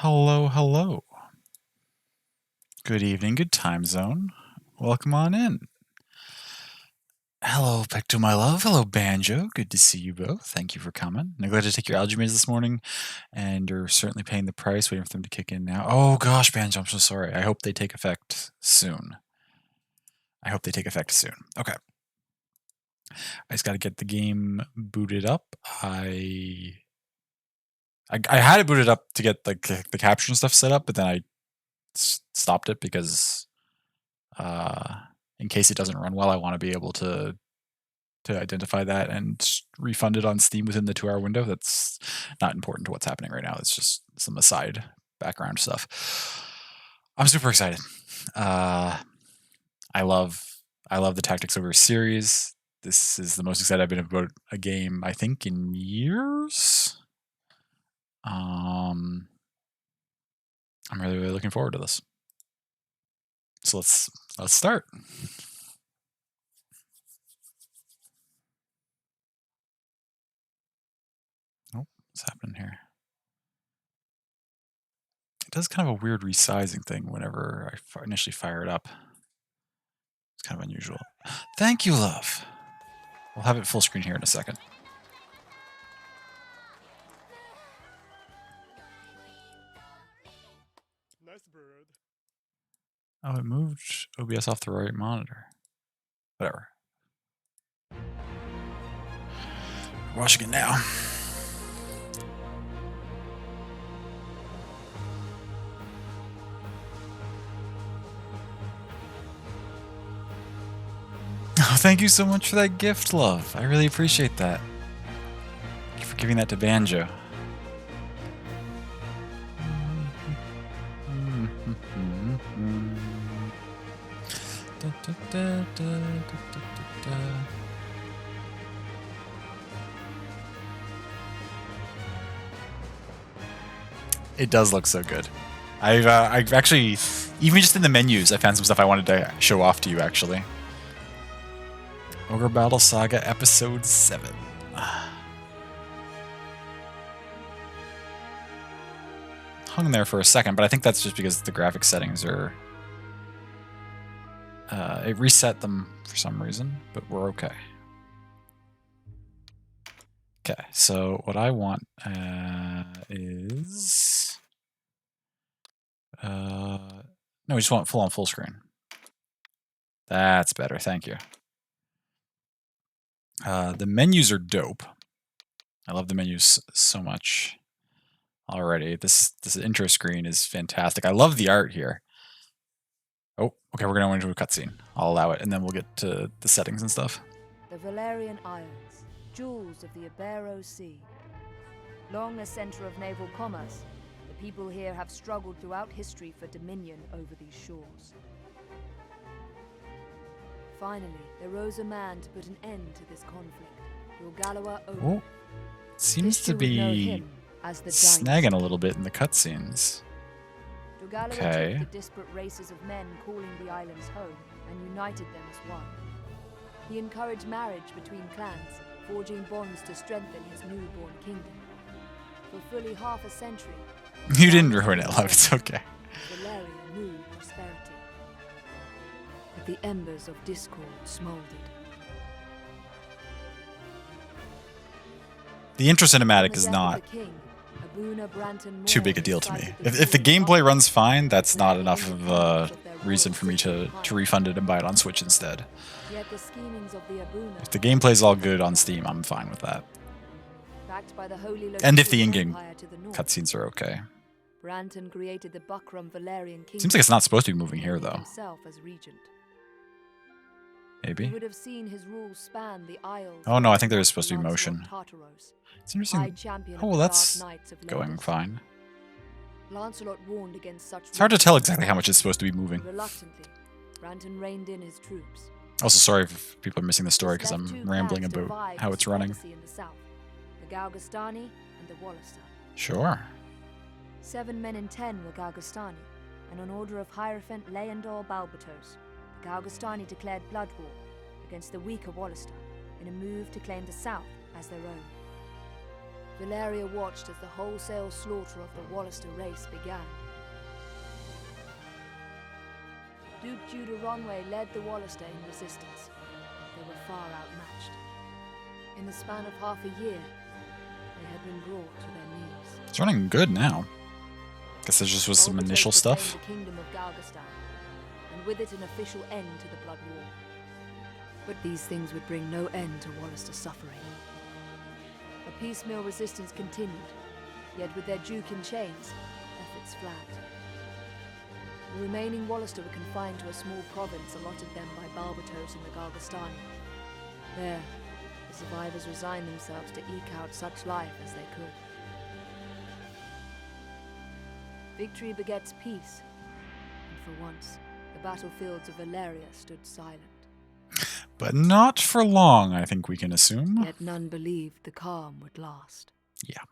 Hello, hello. Good evening, good time zone. Welcome on in. Hello, Pecto, my love. Hello, Banjo. Good to see you both. Thank you for coming. Neglected to take your algae this morning, and you're certainly paying the price, waiting for them to kick in now. Oh, gosh, Banjo, I'm so sorry. I hope they take effect soon. Okay. I just got to get the game booted up. I had it booted up to get like the capture and stuff set up, but then I stopped it because in case it doesn't run well, I want to be able to identify that and refund it on Steam within the 2-hour window. That's not important to what's happening right now. It's just some aside background stuff. I'm super excited. I love the Tactics Ogre series. This is the most excited I've been about a game, I think, in years. I'm really, really looking forward to this. So let's start. Oh, what's happening here? It does kind of a weird resizing thing whenever I initially fire it up. It's kind of unusual. Thank you, love. We'll have it full screen here in a second. Nice bird. Oh, it moved OBS off the right monitor. Whatever. Watching it now. Oh, thank you so much for that gift, love. I really appreciate that. Thank you for giving that to Banjo. It does look so good. I've actually, even just in the menus, I found some stuff I wanted to show off to you, actually. Ogre Battle Saga Episode 7. Hung there for a second, but I think that's just because the graphic settings are... it reset them for some reason, but we're okay. Okay, so what I want is... no, we just want full screen. That's better, thank you. The menus are dope. I love the menus so much already. This intro screen is fantastic. I love the art here. Oh, okay, we're gonna go into a cutscene. I'll allow it, and then we'll get to the settings and stuff. The Valerian Isles, jewels of the Ibero Sea. Long a center of naval commerce, the people here have struggled throughout history for dominion over these shores. Finally, there rose a man to put an end to this conflict. Yorgalawa Oda. Oh, seems to be snagging a little bit in the cutscenes. Okay. Took the disparate races of men calling the islands home and united them as one. He encouraged marriage between clans, forging bonds to strengthen his newborn kingdom. For fully half a century, you didn't ruin it, love. It's okay. Valeria knew prosperity. But the embers of discord smoldered. The intro cinematic is not too big a deal to me. If the gameplay runs fine, that's not enough of a reason for me to refund it and buy it on Switch instead. If the gameplay's all good on Steam, I'm fine with that. And if the in-game cutscenes are okay. Seems like it's not supposed to be moving here, though. Maybe. Oh no, I think there is supposed to be motion. It's interesting. Oh, well, that's going fine. It's hard to tell exactly how much it's supposed to be moving. Also, sorry if people are missing the story because I'm rambling about how it's running. Sure. 7 men in 10 were Galgastani, and on order of Hierophant Leandor Balbatos, the Galgastani declared blood war against the weaker Wallister in a move to claim the south as their own. Valeria watched as the wholesale slaughter of the Wallister race began. Duke Judah Ronway led the Wallister in resistance. They were far outmatched. In the span of half a year, they had been brought to their knees. It's running good now. Guess there just was some Balbatoes initial proclaimed stuff. the kingdom of Galgastan, and with it an official end to the Blood War. But these things would bring no end to Wallister's suffering. A piecemeal resistance continued, yet with their Duke in chains, efforts flagged. The remaining Wallister were confined to a small province allotted them by Balbatoes and the Gargastani. There, the survivors resigned themselves to eke out such life as they could. Victory begets peace, and for once, the battlefields of Valeria stood silent. But not for long, I think we can assume. Yet none believed the calm would last. Yeah.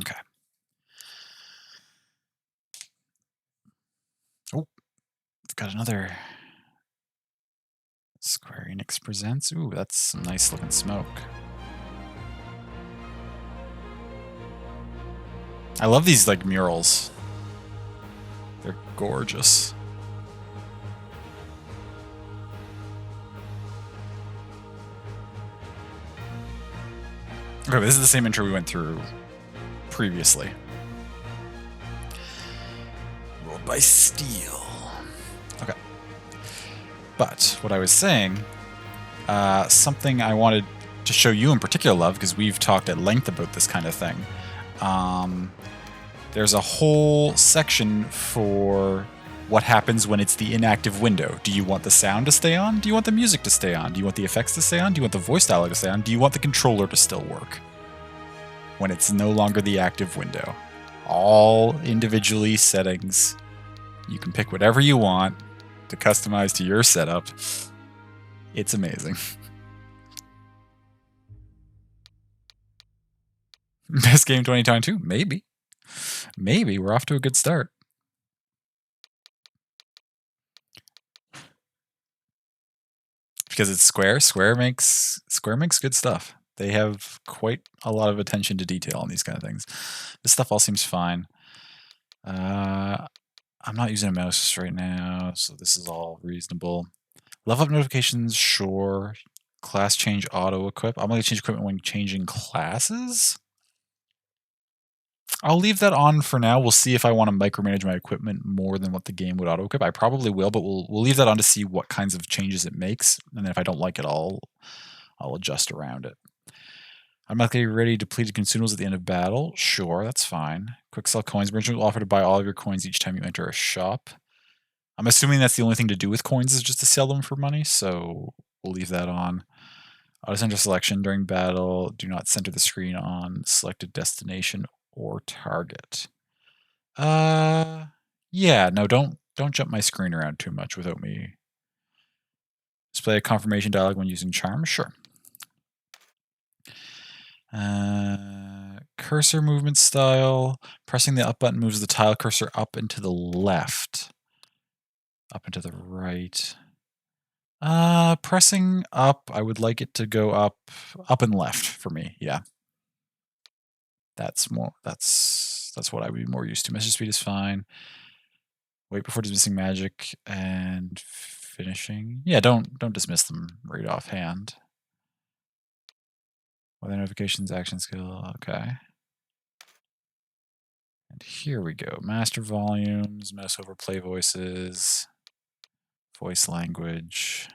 Okay. Oh, we've got another Square Enix Presents. Ooh, that's some nice looking smoke. I love these like murals. They're gorgeous. Okay, this is the same intro we went through previously. Rolled by Steel. Okay. But what I was saying, something I wanted to show you in particular, Love, because we've talked at length about this kind of thing. There's a whole section for what happens when it's the inactive window. Do you want the sound to stay on? Do you want the music to stay on? Do you want the effects to stay on? Do you want the voice dialogue to stay on? Do you want the controller to still work when it's no longer the active window? All individually settings. You can pick whatever you want to customize to your setup. It's amazing. Best game 2022? Maybe. Maybe. We're off to a good start. Because it's Square. Square makes good stuff. They have quite a lot of attention to detail on these kind of things. This stuff all seems fine. I'm not using a mouse right now, so this is all reasonable. Level up notifications, sure. Class change auto equip. I'm going to change equipment when changing classes. I'll leave that on for now. We'll see if I want to micromanage my equipment more than what the game would auto-equip. I probably will, but we'll leave that on to see what kinds of changes it makes. And then if I don't like it, I'll adjust around it. Automatically ready depleted consumables at the end of battle. Sure, that's fine. Quick sell coins. Merchant will offer to buy all of your coins each time you enter a shop. I'm assuming that's the only thing to do with coins is just to sell them for money, so we'll leave that on. Auto center selection during battle. Do not center the screen on selected destination or target. Yeah, no, don't jump my screen around too much without me. Display a confirmation dialog when using charm, sure. Cursor movement style. Pressing the up button moves the tile cursor up and to the left. Up and to the right. Pressing up, I would like it to go up and left for me, yeah. That's what I would be more used to. Message speed is fine. Wait before dismissing magic and finishing. Yeah, don't dismiss them right offhand. Weather notifications, action skill, okay. And here we go. Master volumes, mouse over play voices, voice language.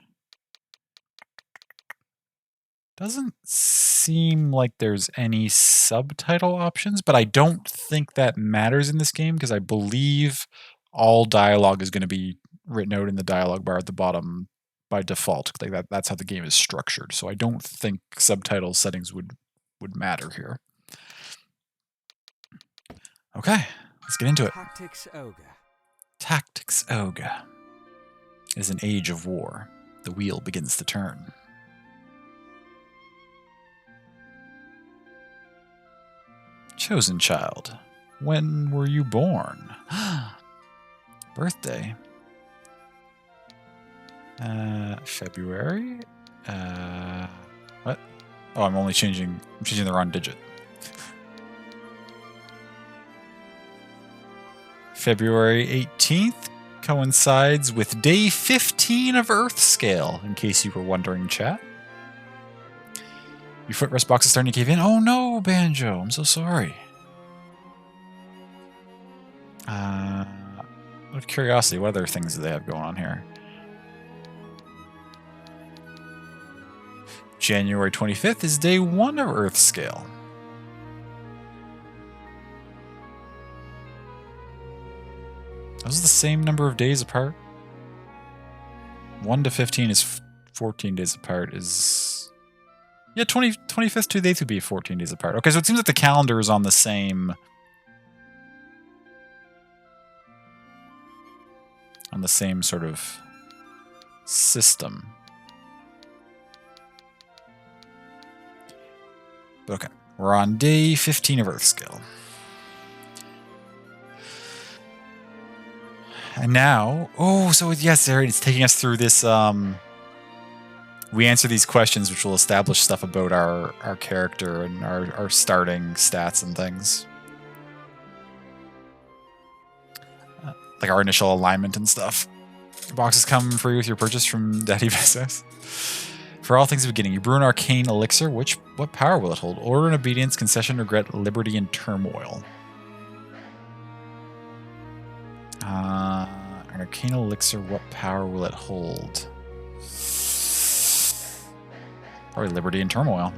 Doesn't seem like there's any subtitle options, but I don't think that matters in this game because I believe all dialogue is going to be written out in the dialogue bar at the bottom by default. Like that's how the game is structured. So I don't think subtitle settings would matter here. Okay, let's get into it. Tactics Ogre. Tactics Ogre. It is an age of war. The wheel begins to turn. Chosen child, when were you born? Birthday. February? What? Oh, I'm changing the wrong digit. February 18th coincides with day 15 of Earthscale, in case you were wondering, chat. Your footrest box is starting to cave in. Oh no, Banjo, I'm so sorry. Out of curiosity, what other things do they have going on here? January 25th is day 1 of Earthscale. Those are the same number of days apart. 1 to 15 is 14 days apart. Yeah, 25th to the 8th would be 14 days apart. Okay, so it seems like the calendar is on the same... sort of system. Okay, we're on day 15 of Earthscale. And now, so yes, it's taking us through this, we answer these questions which will establish stuff about our character and our starting stats and things. Like our initial alignment and stuff. Your boxes come free with your purchase from Daddy Vessas. For all things beginning, you brew an arcane elixir. What power will it hold? Order and obedience, concession, regret, liberty, and turmoil. An arcane elixir, what power will it hold? Probably liberty and turmoil.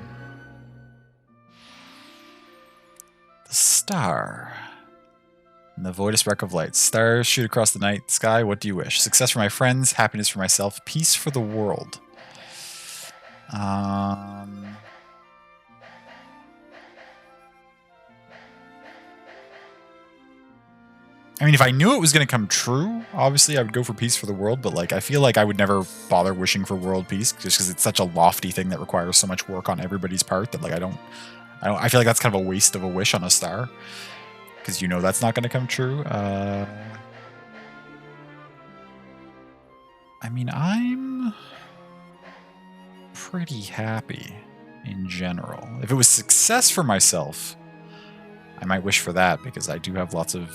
The star. And the voidest wreck of light. Stars shoot across the night sky. What do you wish? Success for my friends, happiness for myself, peace for the world. I mean, if I knew it was going to come true, obviously I would go for peace for the world, but like I feel like I would never bother wishing for world peace just because it's such a lofty thing that requires so much work on everybody's part that like I feel like that's kind of a waste of a wish on a star because you know that's not going to come true. I mean, I'm pretty happy in general. If it was success for myself, I might wish for that because I do have lots of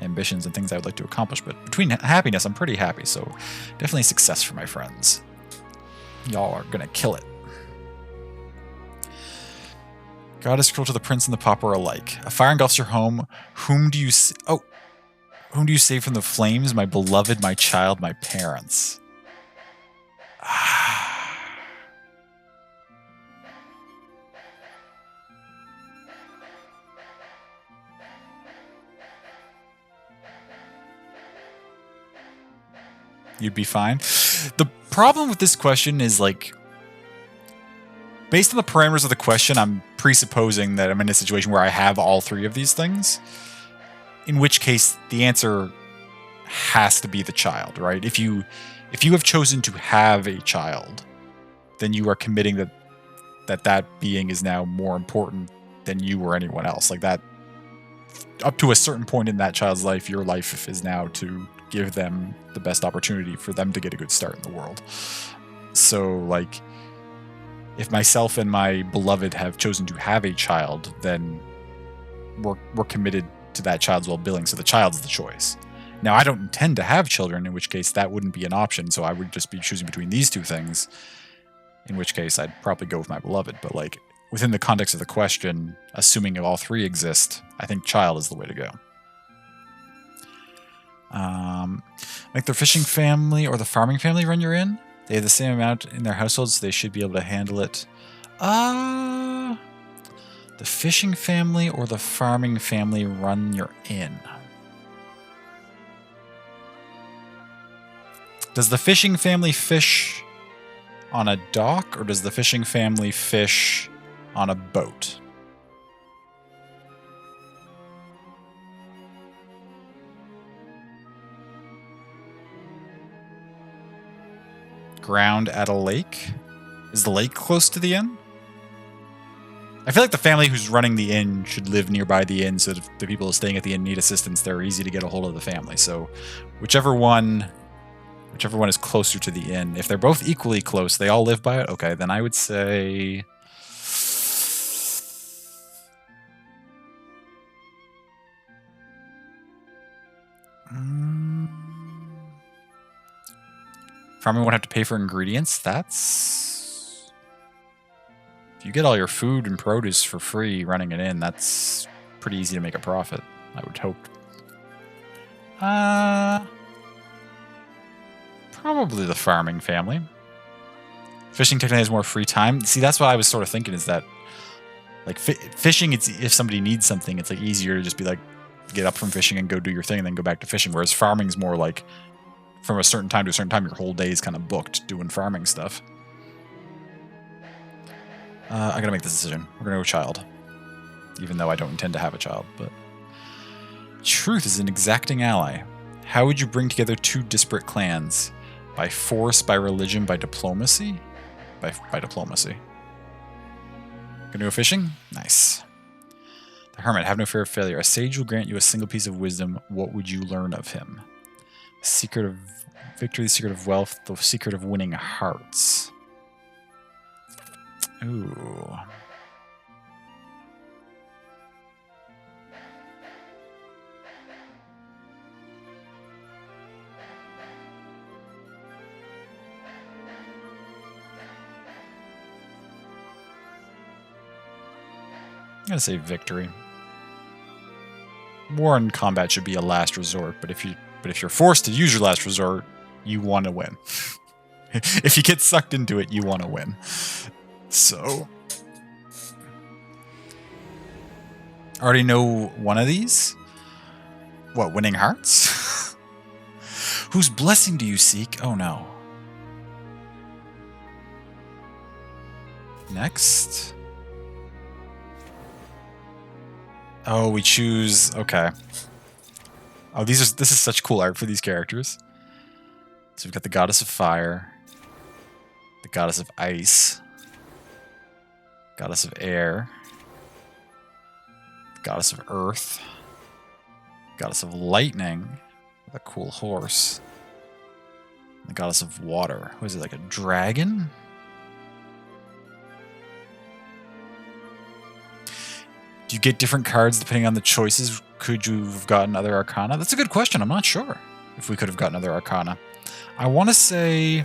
ambitions and things I would like to accomplish, but between happiness, I'm pretty happy, so definitely success for my friends. Y'all are gonna kill it. God is cruel to the prince and the pauper alike. A fire engulfs your home. Whom do you save from the flames? My beloved, my child, my parents. You'd be fine. The problem with this question is like, based on the parameters of the question, I'm presupposing that I'm in a situation where I have all three of these things, in which case the answer has to be the child, right? If you have chosen to have a child, then you are committing that being is now more important than you or anyone else. Like that, up to a certain point in that child's life, your life is now to give them the best opportunity for them to get a good start in the world. So, like, if myself and my beloved have chosen to have a child, then we're committed to that child's well-being, so the child's the choice. Now, I don't intend to have children, in which case that wouldn't be an option, so I would just be choosing between these two things, in which case I'd probably go with my beloved. But, like, within the context of the question, assuming all three exist, I think child is the way to go. Like the fishing family or the farming family run you're in? They have the same amount in their households, so they should be able to handle it. The fishing family or the farming family run you're in? Does the fishing family fish on a dock, or does the fishing family fish on a boat? Ground at a lake? Is the lake close to the inn? I feel like the family who's running the inn should live nearby the inn, so that if the people staying at the inn need assistance, they're easy to get a hold of the family. So whichever one is closer to the inn. If they're both equally close, they all live by it, okay, then I would say... Farming won't have to pay for ingredients. That's... If you get all your food and produce for free running it in, that's pretty easy to make a profit, I would hope. Probably the farming family. Fishing technically has more free time. See, that's what I was sort of thinking, is that like fishing, it's if somebody needs something, it's like easier to just be like, get up from fishing and go do your thing and then go back to fishing. Whereas farming is more like from a certain time to a certain time, your whole day is kind of booked doing farming stuff. I gotta make this decision. We're gonna go child. Even though I don't intend to have a child, but... Truth is an exacting ally. How would you bring together two disparate clans? By force, by religion, by diplomacy? By diplomacy. Gonna go fishing? Nice. The Hermit, have no fear of failure. A sage will grant you a single piece of wisdom. What would you learn of him? The secret of victory, the secret of wealth, the secret of winning hearts. Ooh. I'm gonna say victory. War and combat should be a last resort, but if you're forced to use your last resort, you want to win. If you get sucked into it, you want to win. So, already know one of these. What, winning hearts? Whose blessing do you seek? Oh no. Next. Oh, we choose... Okay. Oh, this is such cool art for these characters. So we've got the Goddess of Fire, the Goddess of Ice, Goddess of Air, the Goddess of Earth, Goddess of Lightning, with a cool horse, the Goddess of Water. What is it, like a dragon? Do you get different cards depending on the choices? Could you have gotten other Arcana? That's a good question. I'm not sure if we could have gotten other Arcana. I want to say,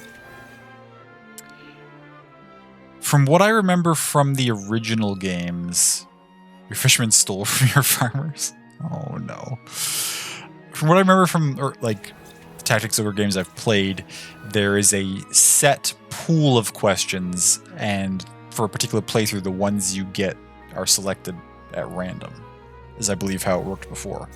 from what I remember from the original games, your fishermen stole from your farmers. Oh no. From what I remember from like Tactics Ogre games I've played, there is a set pool of questions, and for a particular playthrough, the ones you get are selected at random, is I believe how it worked before.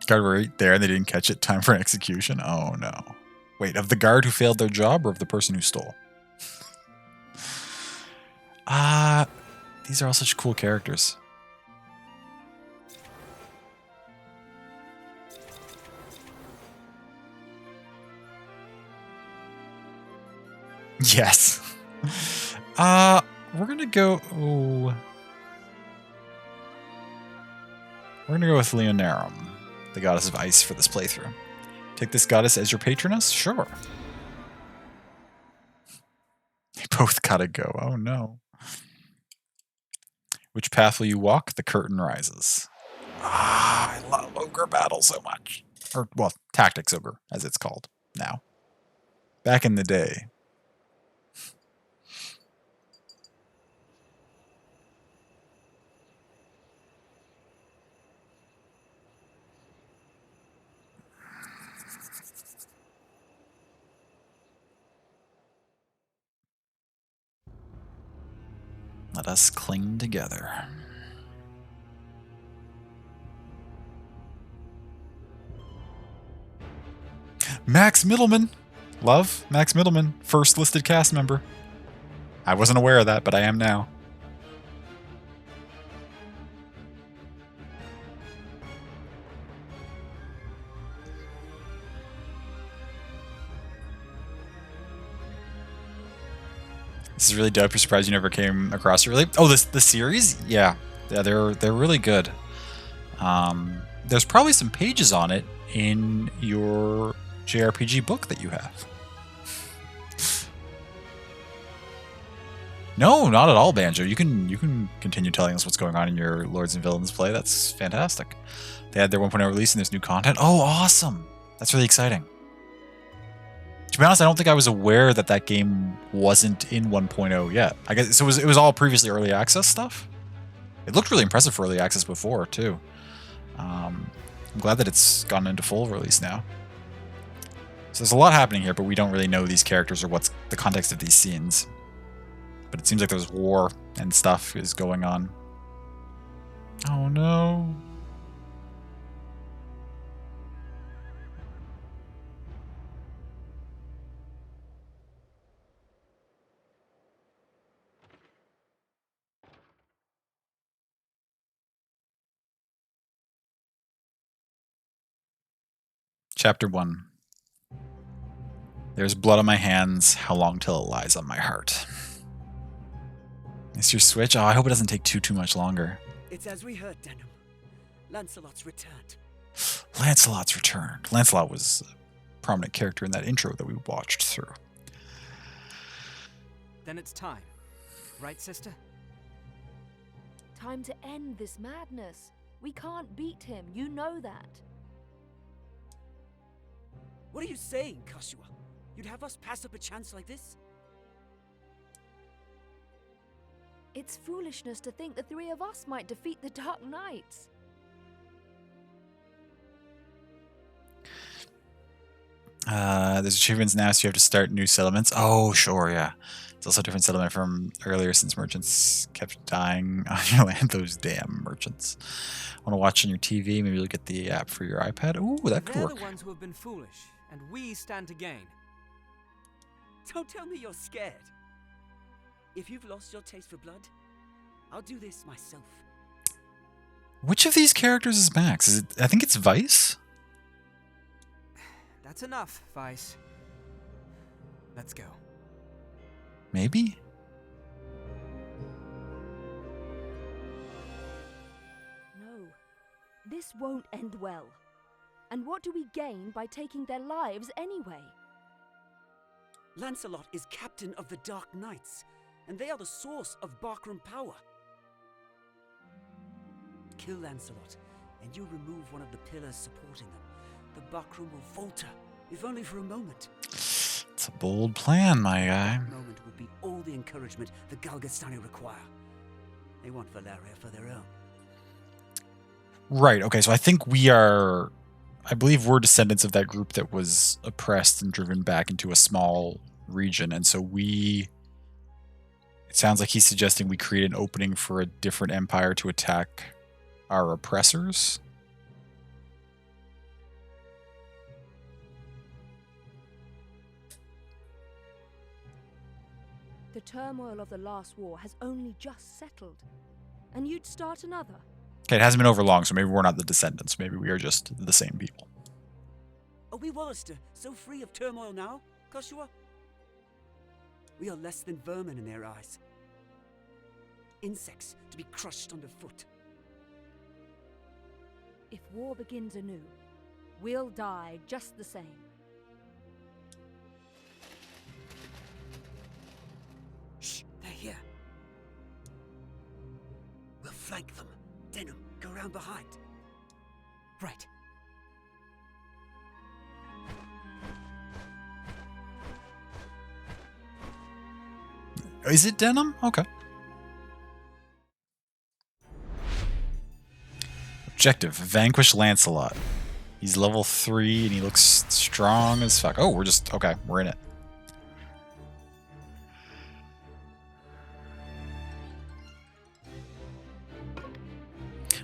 Guard were right there and they didn't catch it. Time for an execution. Oh no. Wait, of the guard who failed their job or of the person who stole? These are all such cool characters. Yes. We're gonna go... Oh. We're gonna go with Leonarum, the Goddess of Ice, for this playthrough. Take this goddess as your patroness? Sure. They both gotta go. Oh no. Which path will you walk? The curtain rises. I love Ogre Battle so much. Or, well, Tactics Ogre, as it's called now. Back in the day. Let us cling together. Max Middleman! Love, Max Middleman, first listed cast member. I wasn't aware of that, but I am now. This is really dope. You're surprised you never came across it, really? Oh, the series? Yeah, they're really good. There's probably some pages on it in your JRPG book that you have. No, not at all, Banjo. You can continue telling us what's going on in your Lords and Villains play. That's fantastic. They had their 1.0 release and there's new content. Oh, awesome! That's really exciting. To be honest, I don't think I was aware that that game wasn't in 1.0 yet. I guess so. It was all previously early access stuff. It looked really impressive for early access before too. I'm glad that it's gone into full release now. So there's a lot happening here, but we don't really know these characters or what's the context of these scenes. But it seems like there's war and stuff is going on. Oh no. Chapter 1. There's blood on my hands. How long till it lies on my heart? Is your switch? Oh, I hope it doesn't take too much longer. It's as we heard, Denim. Lancelot's returned. Lancelot's returned. Lancelot was a prominent character in that intro that we watched through. Then it's time. Right, sister? Time to end this madness. We can't beat him, you know that. What are you saying, Kashua? You'd have us pass up a chance like this? It's foolishness to think the three of us might defeat the Dark Knights. There's achievements now, so you have to start new settlements. Oh, sure, yeah. It's also a different settlement from earlier since merchants kept dying on your land. Those damn merchants. Want to watch on your TV? Maybe you'll get the app for your iPad. Ooh, that could They're work. the ones who have been foolish, and we stand to gain. Don't tell me you're scared. If you've lost your taste for blood, I'll do this myself. Which of these characters is Max? Is it? I think it's Vice. That's enough, Vice. Let's go. Maybe. No, this won't end well. And what do we gain by taking their lives anyway? Lancelot is captain of the Dark Knights, and they are the source of Barkram power. Kill Lancelot, and you remove one of the pillars supporting them. The Barkram will falter, if only for a moment. It's a bold plan, my guy. That moment will be all the encouragement the Galgastani require. They want Valeria for their own. Right, okay, so I think we are... I believe we're descendants of that group that was oppressed and driven back into a small region, and so we... It sounds like he's suggesting we create an opening for a different empire to attack our oppressors. The turmoil of the last war has only just settled. And you'd start another? Okay, it hasn't been over long, so maybe we're not the descendants. Maybe we are just the same people. Are we Wallister so free of turmoil now, Kashua? We are less than vermin in their eyes. Insects to be crushed underfoot. If war begins anew, we'll die just the same. Shh, they're here. We'll flank them. Denim, go round behind. Right. Is it Denim? Okay. Objective, vanquish Lancelot. He's level 3 and he looks strong as fuck. Oh, we're in it.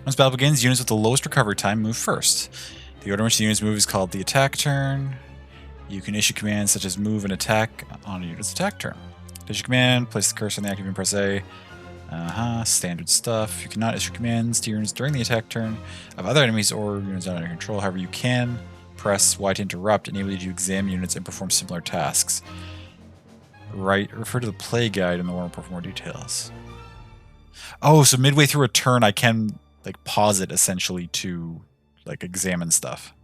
Once battle begins, units with the lowest recovery time move first. The order in which the units move is called the attack turn. You can issue commands such as move and attack on a unit's attack turn. To issue command, place the cursor on the active and press A. Standard stuff. You cannot issue commands to units during the attack turn of other enemies or units not under control. However, you can press Y to interrupt, enabling you to examine units and perform similar tasks. Right, refer to the play guide in the warm for more details. Oh, so midway through a turn, I can like pause it essentially to like examine stuff.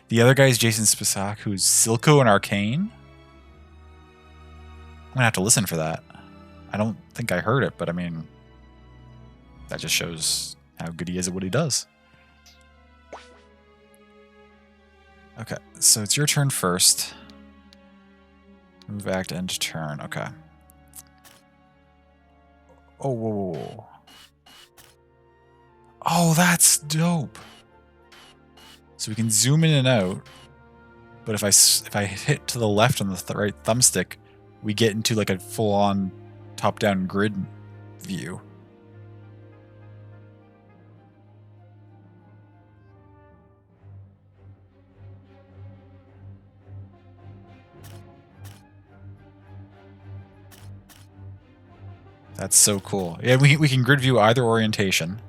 The other guy is Jason Spisak, who's Silco and Arcane. I'm gonna have to listen for that. I don't think I heard it, but I mean, that just shows how good he is at what he does. Okay, so it's your turn first. Move, act, end turn. Okay. Oh, whoa, whoa, whoa. Oh, that's dope. So we can zoom in and out, but if I hit to the left on the right thumbstick, we get into like a full-on top-down grid view. That's so cool. Yeah, we can grid view either orientation.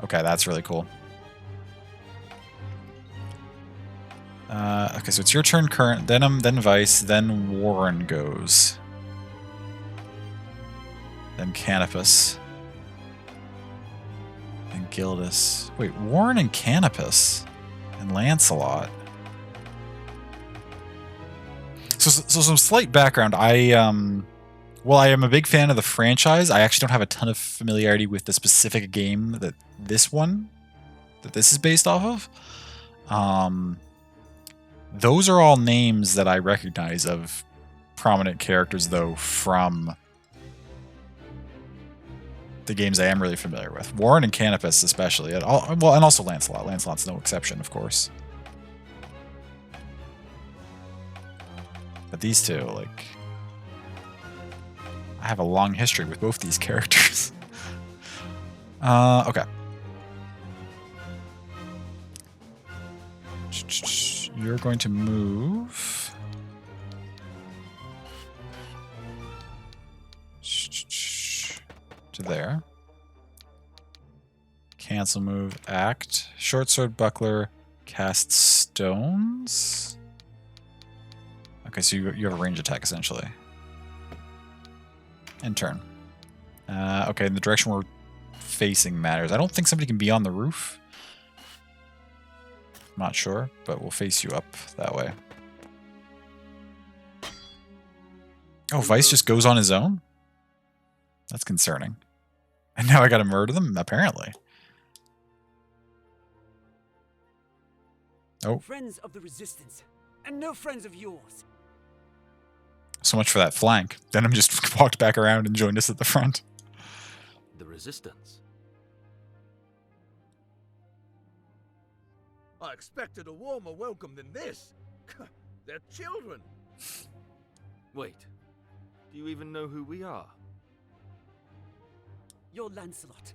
Okay, that's really cool. Okay, so it's your turn current, then Vice, then Warren goes. Then Canopus. Then Gildas. Wait, Warren and Canopus? And Lancelot. So some slight background. Well, I am a big fan of the franchise. I actually don't have a ton of familiarity with the specific game that this is based off of. Those are all names that I recognize of prominent characters, though, from the games I am really familiar with. Warren and Canopus especially. And also Lancelot. Lancelot's no exception, of course. But these two, like... I have a long history with both these characters. Okay. You're going to move... to there. Cancel move, act. Short sword, buckler, cast stones. Okay, so you have a range attack essentially. And turn. Okay, in the direction we're facing matters. I don't think somebody can be on the roof. I'm not sure, but we'll face you up that way. Oh, Vice just goes on his own? That's concerning. And now I gotta murder them, apparently. Oh. Friends of the Resistance, and no friends of yours. So much for that flank. Denim just walked back around and joined us at the front. The Resistance. I expected a warmer welcome than this. They're children. Wait, do you even know who we are? You're Lancelot,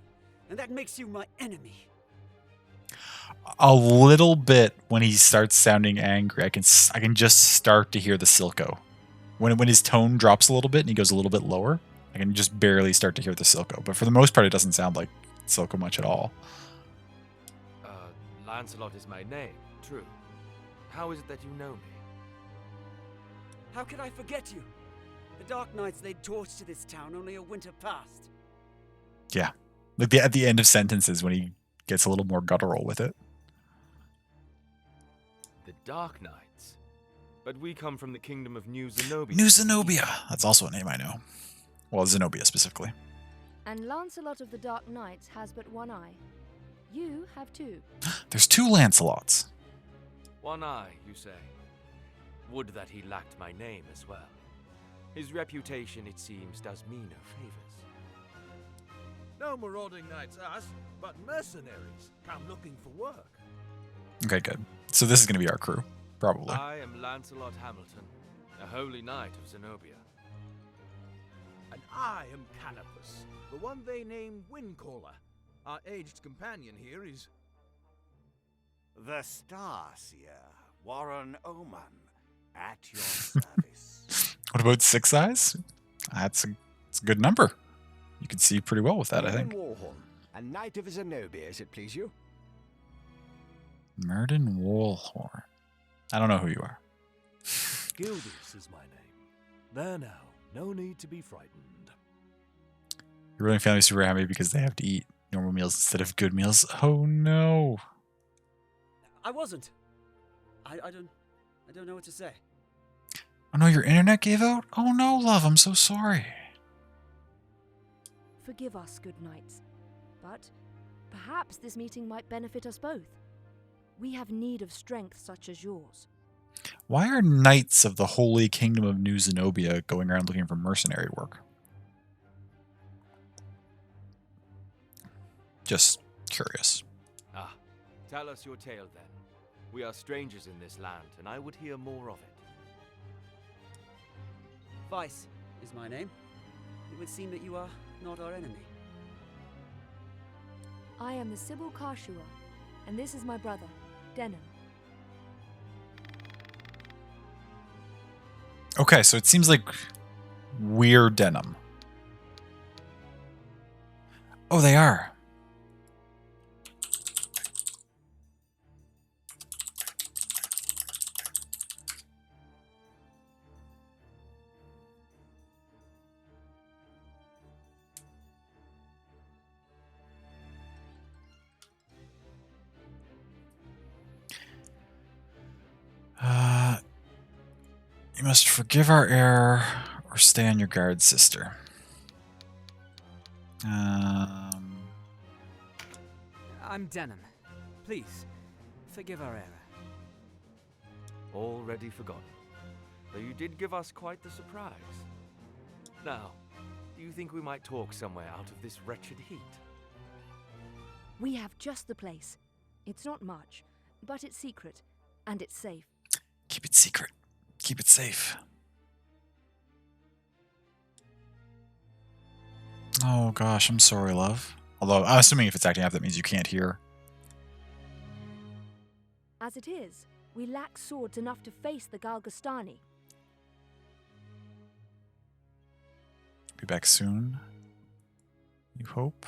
and that makes you my enemy. A little bit when he starts sounding angry. I can just start to hear the Silco. When his tone drops a little bit and he goes a little bit lower, I can just barely start to hear the Silco. But for the most part, it doesn't sound like Silco much at all. Lancelot is my name, true. How is it that you know me? How could I forget you? The Dark Knights laid torch to this town only a winter past. Yeah. Like at the end of sentences when he gets a little more guttural with it. The Dark Knights? But we come from the kingdom of New Zenobia. New Zenobia! That's also a name I know. Well, Zenobia specifically. And Lancelot of the Dark Knights has but one eye. You have two. There's two Lancelots. One eye, you say? Would that he lacked my name as well. His reputation, it seems, does me no favors. No marauding knights us, but mercenaries come looking for work. Okay, good. So this is going to be our crew, probably. I am Lancelot Hamilton, a holy knight of Zenobia. And I am Canopus, the one they name Windcaller. Our aged companion here is... The Starseer, Warren Oman, at your service. What about Six Eyes? It's a good number. You can see pretty well with that, I think. Warhorn, a knight of Zenobia, as it please you. Murden Woolhorn. I don't know who you are. Gildas is my name. There now, no need to be frightened. Your ruling family's super happy because they have to eat normal meals instead of good meals. Oh no. I wasn't. I don't know what to say. Oh no, your internet gave out? Oh no, love, I'm so sorry. Forgive us, good knights, but perhaps this meeting might benefit us both. We have need of strength such as yours. Why are knights of the Holy Kingdom of New Zenobia going around looking for mercenary work? Just curious. Ah, tell us your tale then. We are strangers in this land, and I would hear more of it. Vice is my name. It would seem that you are not our enemy. I am the Sybil Karshua, and this is my brother, Denon. Okay, so it seems like we're Denim. Oh, they are. You must forgive our error or stay on your guard, sister. I'm Denim. Please, forgive our error. Already forgotten. Though you did give us quite the surprise. Now, do you think we might talk somewhere out of this wretched heat? We have just the place. It's not much, but it's secret, and it's safe. Keep it secret. Keep it safe. Oh gosh, I'm sorry, love. Although, I'm assuming if it's acting up, that means you can't hear. As it is, we lack swords enough to face the Galgastani. Be back soon. You hope?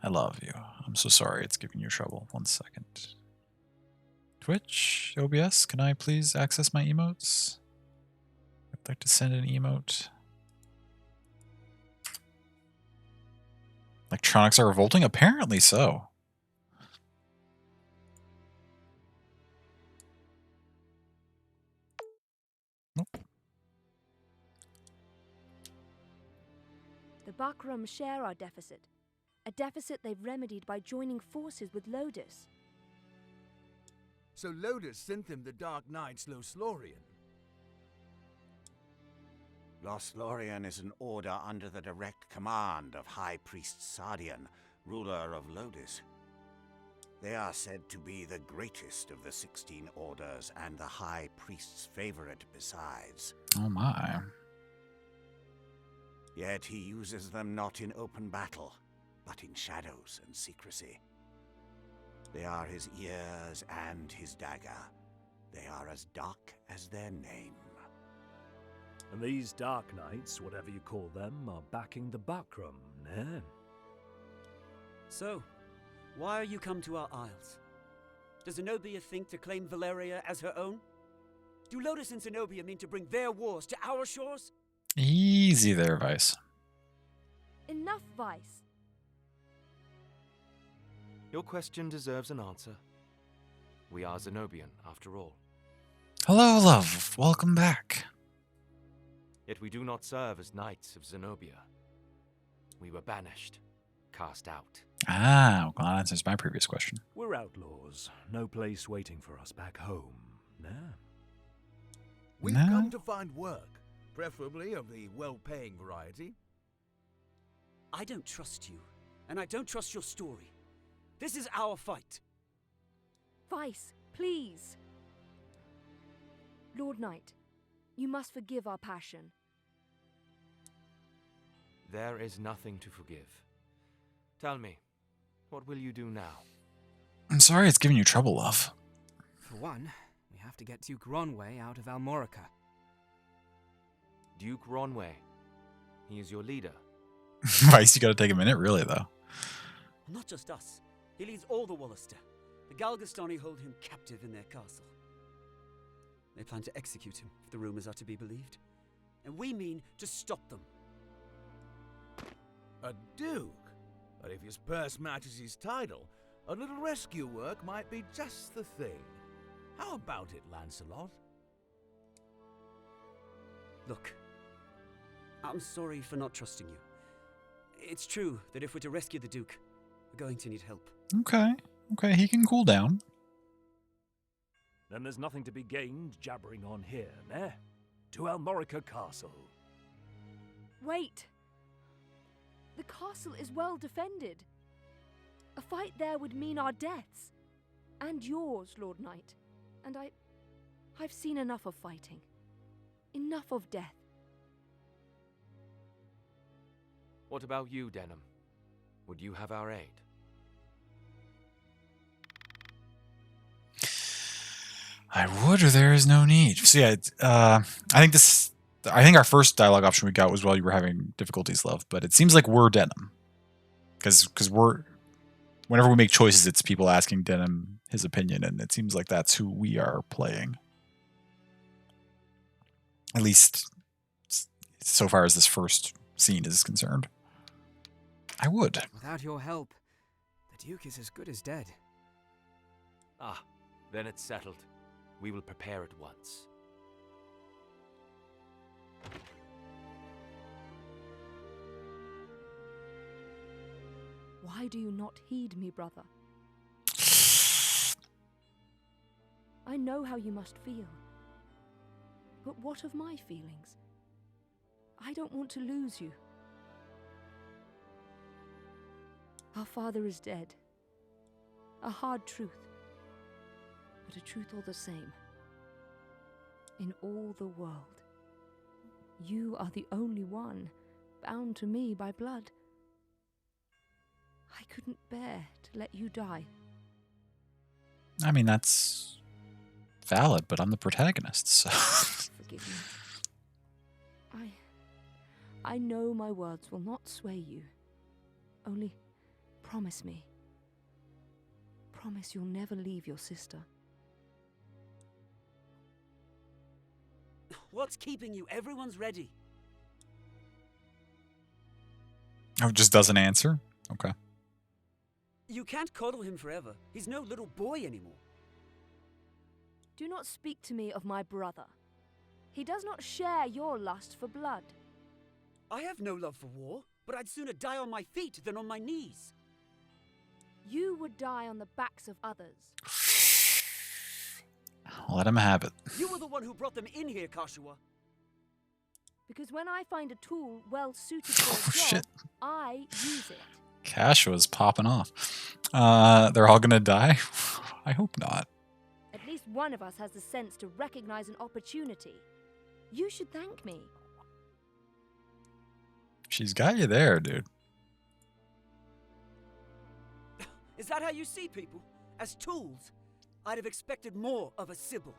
I love you. I'm so sorry it's giving you trouble. 1 second. Twitch, OBS, can I please access my emotes? I'd like to send an emote. Electronics are revolting? Apparently so. Nope. The Bakram share our deficit. A deficit they've remedied by joining forces with Lodis. So Lodis sent them the Dark Knight's Lothlorien. Lothlorien is an order under the direct command of High Priest Sardian, ruler of Lodis. They are said to be the greatest of the 16 orders and the High Priest's favorite besides. Oh my. Yet he uses them not in open battle, but in shadows and secrecy. They are his ears and his dagger. They are as dark as their name. And these Dark Knights, whatever you call them, are backing the Bakram, eh? So, why are you come to our isles? Does Zenobia think to claim Valeria as her own? Do Lodis and Zenobia mean to bring their wars to our shores? Easy there, Vice. Enough, Vice. Your question deserves an answer. We are Zenobian, after all. Hello, love. Welcome back. Yet we do not serve as knights of Zenobia. We were banished, cast out. Ah, well, that answers my previous question. We're outlaws. No place waiting for us back home, nah? We've No? come to find work, preferably of the well-paying variety. I don't trust you, and I don't trust your story. This is our fight. Vice, please. Lord Knight, you must forgive our passion. There is nothing to forgive. Tell me, what will you do now? I'm sorry it's giving you trouble, love. For one, we have to get Duke Ronway out of Almorica. Duke Ronway. He is your leader. Vice, you gotta take a minute, really, though. Not just us. He leads all the Wollister. The Galgastani hold him captive in their castle. They plan to execute him, if the rumors are to be believed. And we mean to stop them. A duke? But if his purse matches his title, a little rescue work might be just the thing. How about it, Lancelot? Look, I'm sorry for not trusting you. It's true that if we're to rescue the Duke, we're going to need help. Okay. Okay, he can cool down. Then there's nothing to be gained jabbering on here, eh? To Almorica Castle. Wait! The castle is well defended. A fight there would mean our deaths. And yours, Lord Knight. And I've seen enough of fighting. Enough of death. What about you, Denham? Would you have our aid? I would, or there is no need. So yeah, I think our first dialogue option we got was while you were having difficulties, love. But it seems like we're Denham, because whenever we make choices, it's people asking Denham his opinion, and it seems like that's who we are playing. At least so far as this first scene is concerned. I would. Without your help, the Duke is as good as dead. Ah, then it's settled. We will prepare at once. Why do you not heed me, brother? I know how you must feel. But what of my feelings? I don't want to lose you. Our father is dead. A hard truth. But a truth all the same. In all the world, you are the only one bound to me by blood. I couldn't bear to let you die. I mean, that's valid, but I'm the protagonist, so... Forgive me. I know my words will not sway you. Only promise me. Promise you'll never leave your sister. What's keeping you? Everyone's ready. Oh, it just doesn't answer? Okay. You can't coddle him forever. He's no little boy anymore. Do not speak to me of my brother. He does not share your lust for blood. I have no love for war, but I'd sooner die on my feet than on my knees. You would die on the backs of others. Let him have it. You were the one who brought them in here, Kashua. Because when I find a tool well suited for a job, Shit. I use it. Cash was popping off. They're all gonna die? I hope not. At least one of us has the sense to recognize an opportunity. You should thank me. She's got you there, dude. Is that how you see people? As tools? I'd have expected more of a Sybil.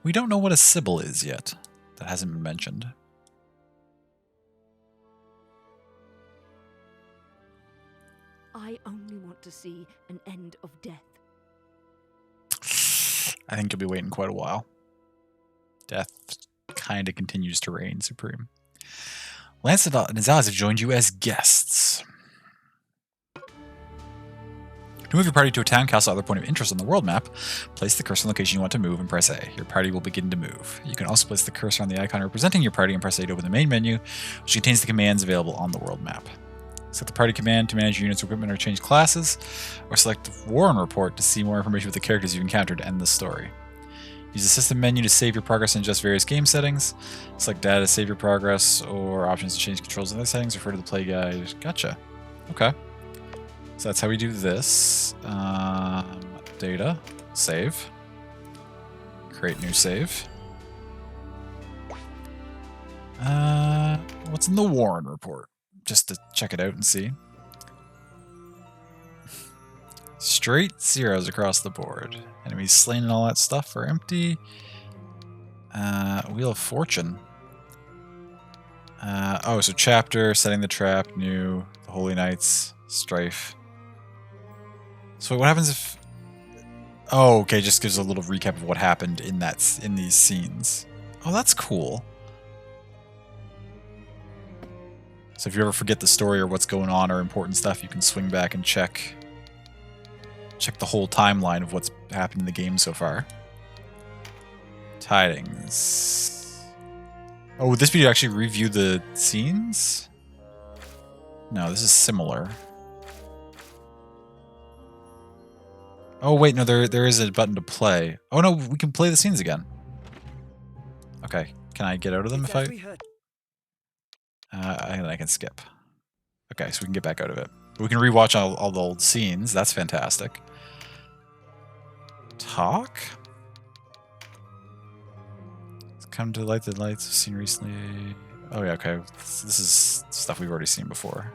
We don't know what a Sybil is yet. That hasn't been mentioned. I only want to see an end of death. I think you'll be waiting quite a while. Death kind of continues to reign supreme. Lancelot and Azaz have joined you as guests. To move your party to a town, castle, or other point of interest on the world map, place the cursor on the location you want to move and press A. Your party will begin to move. You can also place the cursor on the icon representing your party and press A to open the main menu, which contains the commands available on the world map. Select the party command to manage your units, equipment, or change classes, or select the Warren report to see more information about the characters you've encountered and the story. Use the system menu to save your progress in just various game settings. Select data to save your progress, or options to change controls in other settings. Refer to the play guide. Gotcha. Okay. So that's how we do this. Data. Save. Create new save. What's in the Warren report? Just to check it out and see. Straight zeros across the board. Enemies slain and all that stuff are empty. Wheel of Fortune. Oh, so chapter, setting the trap, new, the Holy Knights, strife. So what happens if... Oh, okay, just gives a little recap of what happened in these scenes. Oh, that's cool. So if you ever forget the story or what's going on or important stuff, you can swing back and check the whole timeline of what's happened in the game so far. Tidings. Oh, would this be to actually review the scenes? No, this is similar. Oh wait, no, there is a button to play. Oh no, we can play the scenes again. Okay, can I get out of them It's if as I? we heard. I can skip. Okay, so we can get back out of it. We can rewatch all the old scenes. That's fantastic. Talk? It's come to light the lights seen recently. Oh yeah, okay. This is stuff we've already seen before.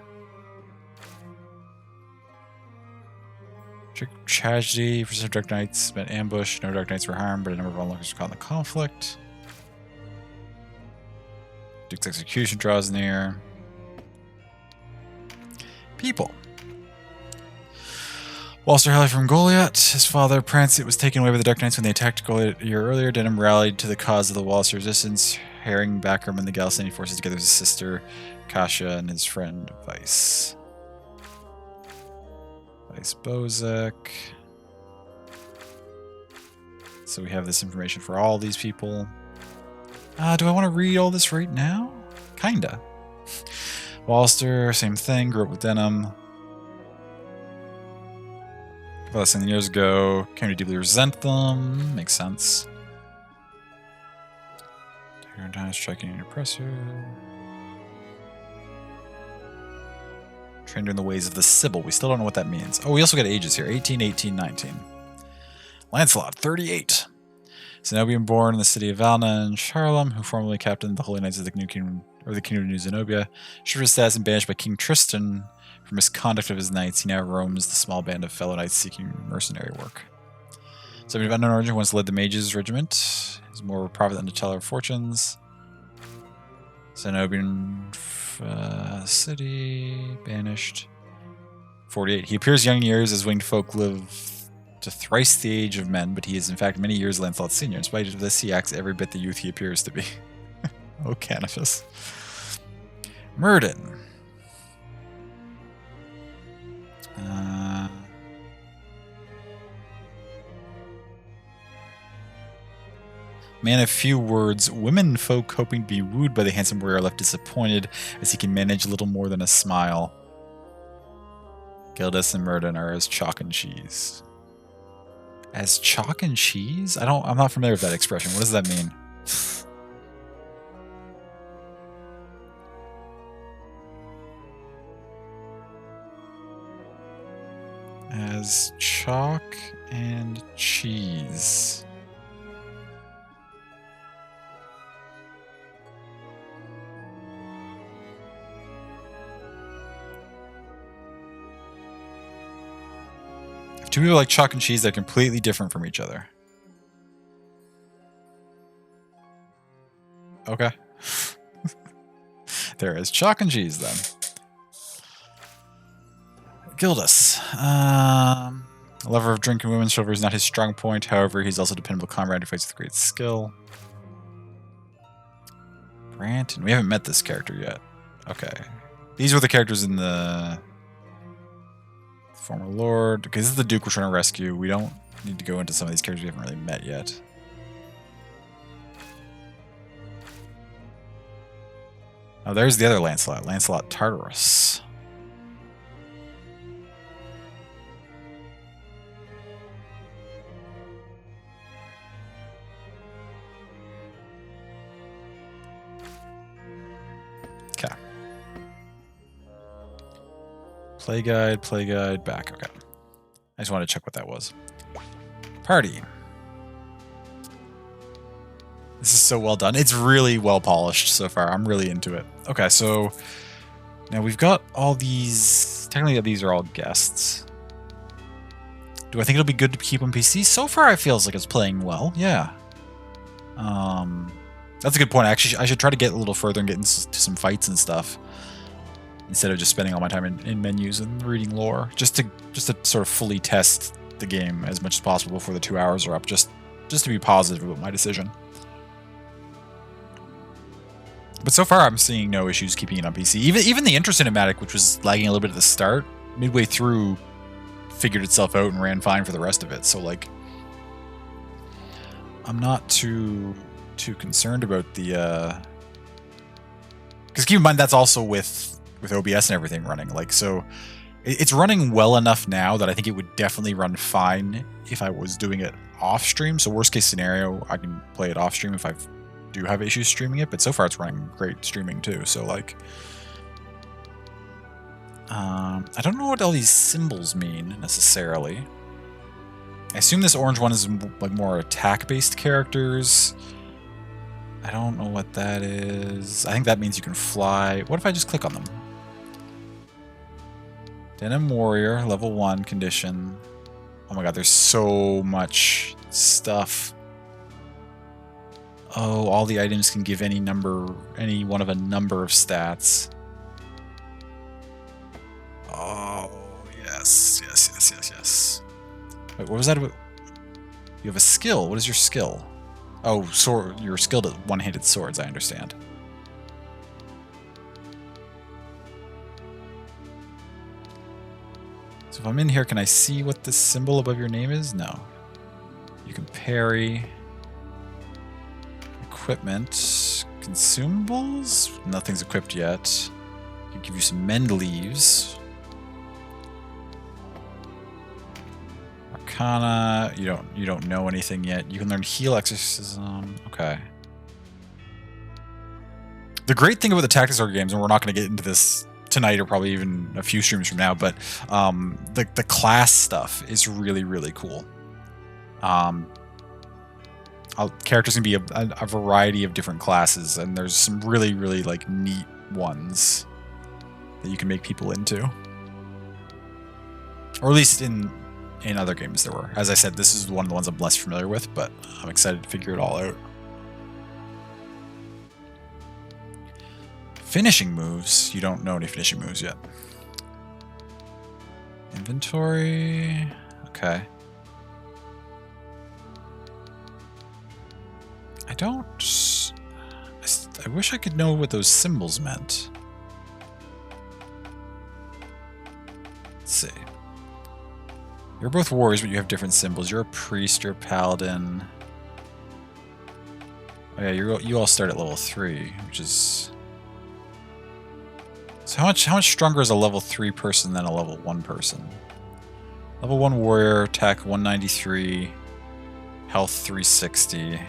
Tragedy, percent of Dark Knights been ambushed. No Dark Knights were harmed, but a number of onlookers were caught in the conflict. Duke's execution draws near. People. Walster Halley from Goliath. His father, Prancet, was taken away by the Dark Knights when they attacked Goliath a year earlier. Denham rallied to the cause of the Walster resistance. Herring, Backraham, and the Galsani forces together his sister, Kasia, and his friend, Vice. Vice Bozek. So we have this information for all these people. Do I want to read all this right now? Kinda. Walster, same thing, grew up with Denham. About 7 years ago, came to deeply resent them. Makes sense. Striking an oppressor. Trained in the ways of the Sibyl. We still don't know what that means. Oh, we also got ages here. 18, 18, 19. Lancelot, 38. Zenobian born in the city of Valna and Charlem, who formerly captained the Holy Knights of the New Kingdom, or the Kingdom of New Zenobia. Stripped his status and banished by King Tristan for misconduct of his knights, he now roams the small band of fellow knights seeking mercenary work. Somebody of unknown origin once led the Mages Regiment. He's more of a prophet than a teller of fortunes. Zenobian city, banished. 48. He appears young in years as winged folk live to thrice the age of men, but he is in fact many years Lancelot's senior. In spite of this, he acts every bit the youth he appears to be. Oh, Canifus. Myrddin. Man of few words, women folk hoping to be wooed by the handsome warrior are left disappointed as he can manage little more than a smile. Gildas and Myrddin are as chalk and cheese. As chalk and cheese? I'm not familiar with that expression. What does that mean? As chalk and cheese. If two people like chalk and cheese, they're completely different from each other. Okay. There is chalk and cheese then. Gildas. A lover of drink and women's chivalry is not his strong point. However, he's also a dependable comrade who fights with great skill. Branton. We haven't met this character yet. Okay. These were the characters in the former lord. Okay, this is the Duke we're trying to rescue. We don't need to go into some of these characters we haven't really met yet. Oh, there's the other Lancelot. Lancelot Tartarus. Okay. Play guide, back. Okay. I just wanted to check what that was. Party. This is so well done. It's really well polished so far. I'm really into it. Okay, so now we've got all these. Technically, these are all guests. Do I think it'll be good to keep on PC? So far, it feels like it's playing well. Yeah. That's a good point. Actually, I should try to get a little further and get into some fights and stuff instead of just spending all my time in menus and reading lore. Just to sort of fully test the game as much as possible before the 2 hours are up. Just to be positive about my decision. But so far, I'm seeing no issues keeping it on PC. Even the intro cinematic, which was lagging a little bit at the start, midway through, figured itself out and ran fine for the rest of it. So like, I'm not too concerned about the Because keep in mind that's also with OBS and everything running. Like, so it's running well enough now that I think it would definitely run fine if I was doing it off stream. So worst case scenario, I can play it off stream if I do have issues streaming it. But so far it's running great streaming too. So like, I don't know what all these symbols mean necessarily. I assume this orange one is like more attack-based characters. I don't know what that is. I think that means you can fly. What if I just click on them? Denim Warrior, level 1 condition. Oh my god, there's so much stuff. Oh, all the items can give any one of a number of stats. Oh, yes. Wait, what was that about? You have a skill. What is your skill? Oh, sword. You're skilled at one-handed swords, I understand. So if I'm in here, can I see what the symbol above your name is? No. You can parry. Equipment. Consumables? Nothing's equipped yet. I can give you some mend leaves. Arcana. You don't know anything yet. You can learn heal exorcism. Okay. The great thing about the Tactics Ogre games, and we're not going to get into this tonight or probably even a few streams from now, but the class stuff is really, really cool. Characters can be a variety of different classes, and there's some really, really like neat ones that you can make people into. Or at least in other games there were. As I said, this is one of the ones I'm less familiar with, but I'm excited to figure it all out. Finishing moves. You don't know any finishing moves yet. Inventory. Okay. I wish I could know what those symbols meant. Let's see. You're both warriors, but you have different symbols. You're a priest, you're a paladin. Oh yeah, you all start at level 3, which is... So how much stronger is a level 3 person than a level 1 person? Level 1 warrior, attack 193, health 360.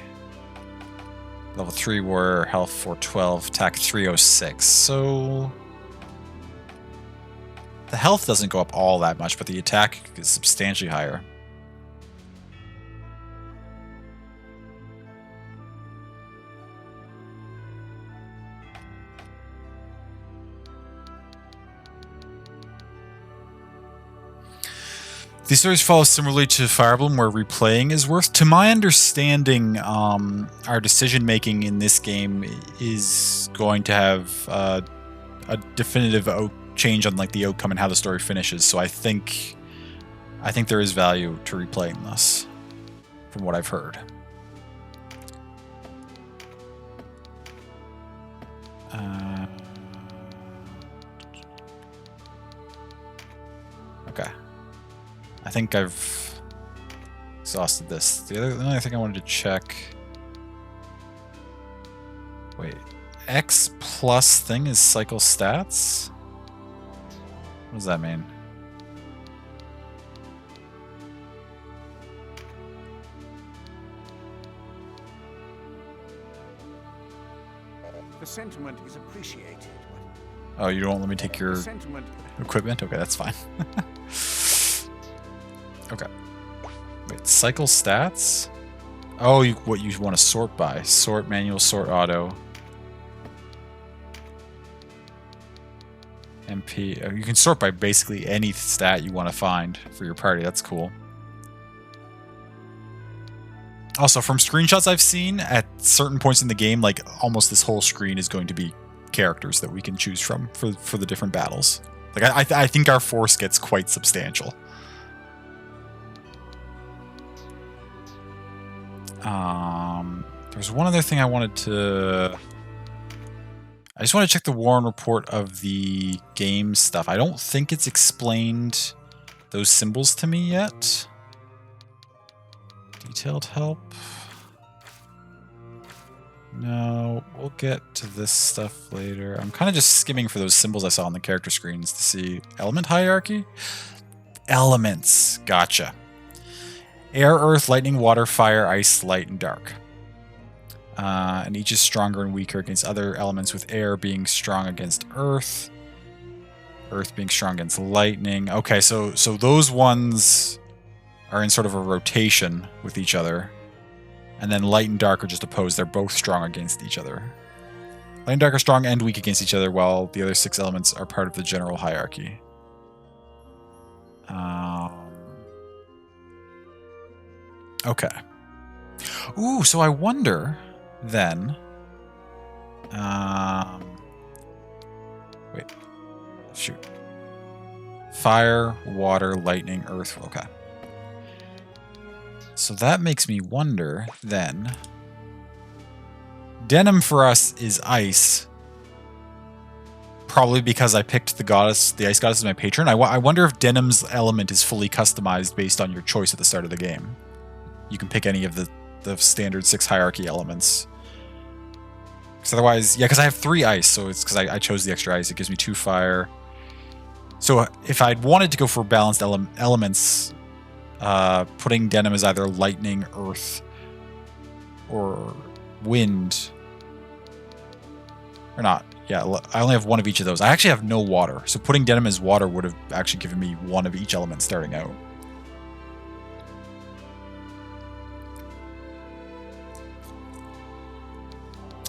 Level 3 warrior, health 412, attack 306. So the health doesn't go up all that much, but the attack is substantially higher. These stories follow similarly to Fire Emblem, where replaying is worth. To my understanding, our decision-making in this game is going to have a definitive change on like the outcome and how the story finishes. So I think there is value to replaying this, from what I've heard. Okay. I think I've exhausted this. The other thing I wanted to check... Wait. X plus thing is cycle stats? What does that mean? The sentiment is appreciated. Oh, you don't let me take your Sentiment. equipment? Okay, that's fine. Okay. Wait, cycle stats? Oh, what you want to sort by. Sort, manual, sort, auto. MP. You can sort by basically any stat you want to find for your party. That's cool. Also, from screenshots I've seen, at certain points in the game, like almost this whole screen is going to be characters that we can choose from for the different battles. Like I think our force gets quite substantial. There's one other thing I wanted to... I just want to check the Warren report of the game stuff. I don't think it's explained those symbols to me yet. Detailed help. No, we'll get to this stuff later. I'm kind of just skimming for those symbols I saw on the character screens to see element hierarchy. Elements. Gotcha. Air, earth, lightning, water, fire, ice, light, and dark. And each is stronger and weaker against other elements, with air being strong against earth. Earth being strong against lightning. Okay, so those ones are in sort of a rotation with each other. And then light and dark are just opposed. They're both strong against each other. Light and dark are strong and weak against each other, while the other 6 elements are part of the general hierarchy. Okay. Ooh, so I wonder then. Wait. Shoot. Fire, water, lightning, earth. Okay. So that makes me wonder then. Denim for us is ice. Probably because I picked the goddess, the ice goddess as my patron. I wonder if Denim's element is fully customized based on your choice at the start of the game. You can pick any of the standard 6 hierarchy elements. Because otherwise, yeah, because I have 3 ice, so it's because I chose the extra ice. It gives me 2 fire. So if I'd wanted to go for balanced elements, putting Denim as either lightning, earth, or wind, or not. Yeah, I only have 1 of each of those. I actually have no water, so putting Denim as water would have actually given me 1 of each element starting out.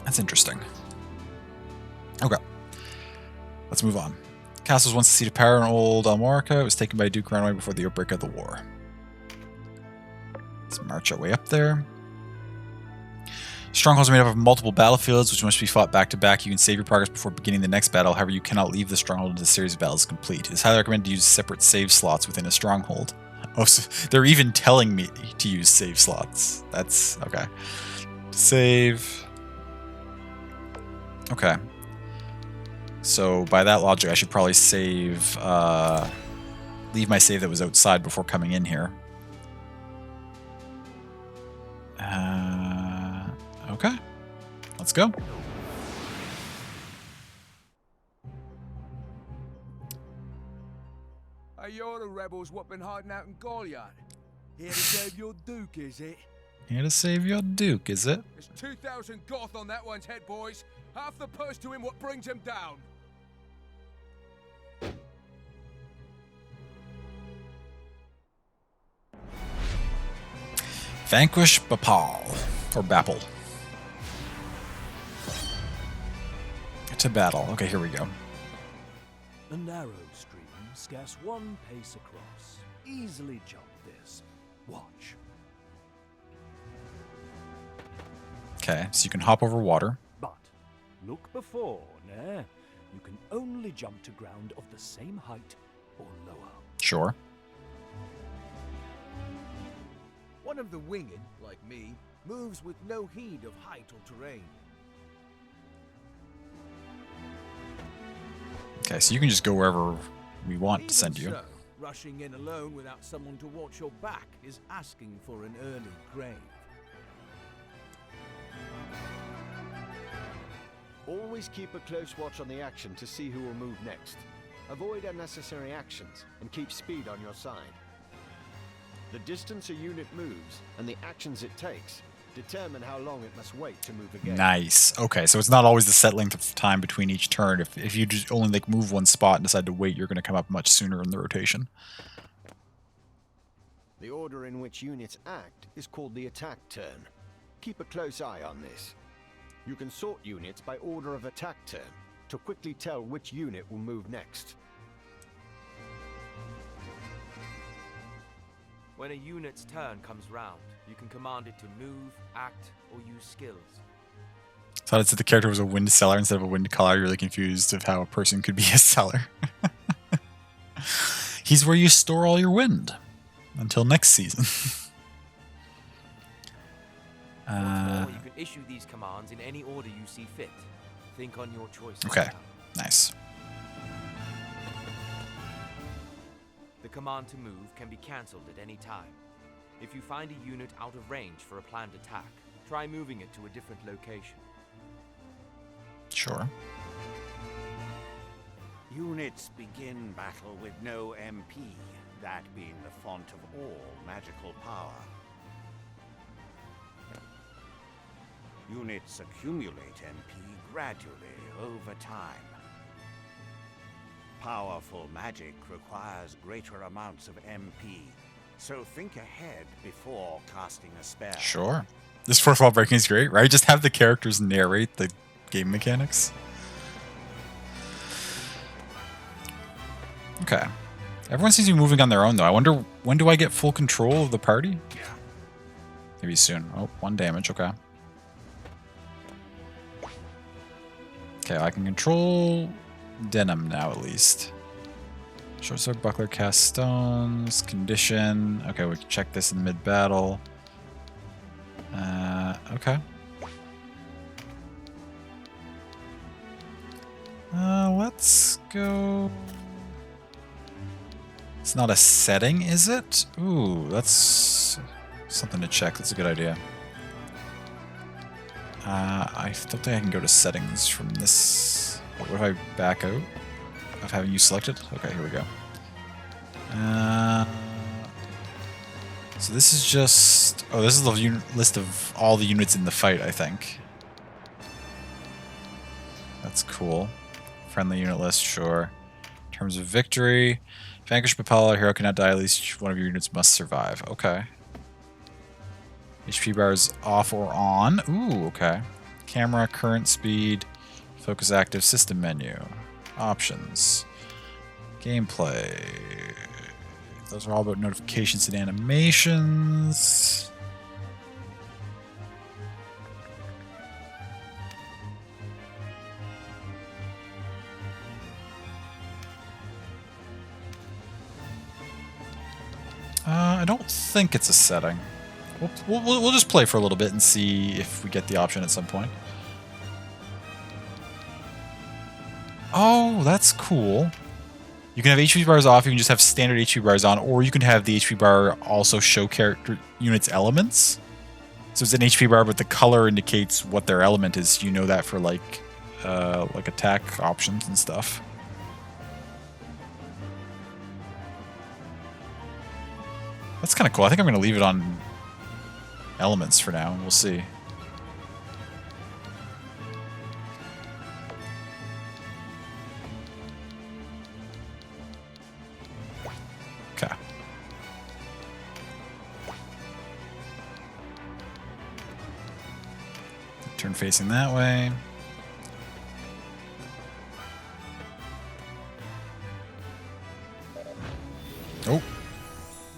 That's interesting. Okay. Let's move on. Castle was once the seat of power in old Almorica. It was taken by Duke Runaway before the outbreak of the war. Let's march our way up there. Strongholds are made up of multiple battlefields, which must be fought back to back. You can save your progress before beginning the next battle. However, you cannot leave the stronghold until the series of battles is complete. It is highly recommended to use separate save slots within a stronghold. Oh, so they're even telling me to use save slots. That's okay. Save. Okay. So by that logic, I should probably save, leave my save that was outside before coming in here. Okay. Let's go. Hey, you're the rebels what been hiding out in Goliard. Here to save your Duke, is it? Here to save your Duke, is it? There's 2,000 Goth on that one's head, boys. Half the purse to him what brings him down. Vanquish Bapal. Or Bapple. To battle. Okay, here we go. A narrow stream, scarce 1 pace across. Easily jump this. Watch. Okay, so you can hop over water. But look before, nah. You can only jump to ground of the same height or lower. Sure. One of the winged, like me, moves with no heed of height or terrain. Okay, so you can just go wherever we want Even to send you. so, rushing in alone without someone to watch your back is asking for an early grave. Always keep a close watch on the action to see who will move next. Avoid unnecessary actions and keep speed on your side. The distance a unit moves and the actions it takes determine how long it must wait to move again. Nice. Okay, so it's not always the set length of time between each turn. If you just only like move 1 spot and decide to wait, you're going to come up much sooner in the rotation. The order in which units act is called the attack turn. Keep a close eye on this. You can sort units by order of attack turn to quickly tell which unit will move next. When a unit's turn comes round, you can command it to move, act, or use skills. Thought it said the character was a wind seller instead of a wind caller. You're really confused of how a person could be a seller. He's where you store all your wind until next season. What's more, you can issue these commands in any order you see fit. Think on your choices. Okay, nice. The command to move can be cancelled at any time. If you find a unit out of range for a planned attack, try moving it to a different location. Sure. Units begin battle with no MP, that being the font of all magical power. Units accumulate MP gradually over time. Powerful magic requires greater amounts of MP, so think ahead before casting a spell. Sure. This fourth wall breaking is great, right? Just have the characters narrate the game mechanics. Okay. Everyone seems to be moving on their own, though. I wonder, when do I get full control of the party? Maybe soon. Oh, 1 damage. Okay. Okay, I can control Denim now, at least. Short sword, buckler, cast stones, condition. Okay, we can check this in mid-battle. Okay. Let's go... It's not a setting, is it? Ooh, that's something to check. That's a good idea. I don't think I can go to settings from this. What if I back out of having you selected? Okay, here we go. So this is just... Oh, this is the list of all the units in the fight, I think. That's cool. Friendly unit list, sure. In terms of victory, vanquish Papala, hero cannot die, at least one of your units must survive. Okay. HP bars off or on. Ooh, okay. Camera, current speed, focus active, system menu, options, gameplay. Those are all about notifications and animations. I don't think it's a setting. We'll just play for a little bit and see if we get the option at some point. Oh, that's cool. You can have HP bars off, you can just have standard HP bars on, or you can have the HP bar also show character units' elements. So it's an HP bar, but the color indicates what their element is. You know that for like attack options and stuff. That's kind of cool. I think I'm going to leave it on elements for now, and we'll see. Okay. Turn facing that way. Oh.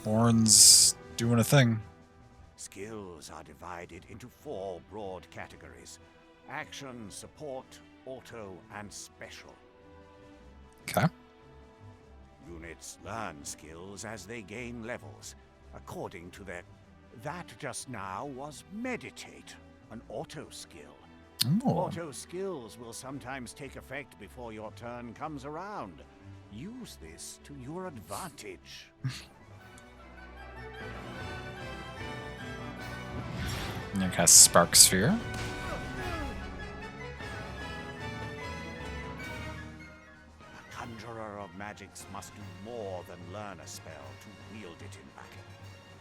Lauren's doing a thing. Skills are divided into 4 broad categories: action, support, auto, and special. Okay. Units learn skills as they gain levels, according to their... That just now was meditate, an auto skill. Ooh. Auto skills will sometimes take effect before your turn comes around. Use this to your advantage. And you cast Spark Sphere. A conjurer of magics must do more than learn a spell to wield it in battle.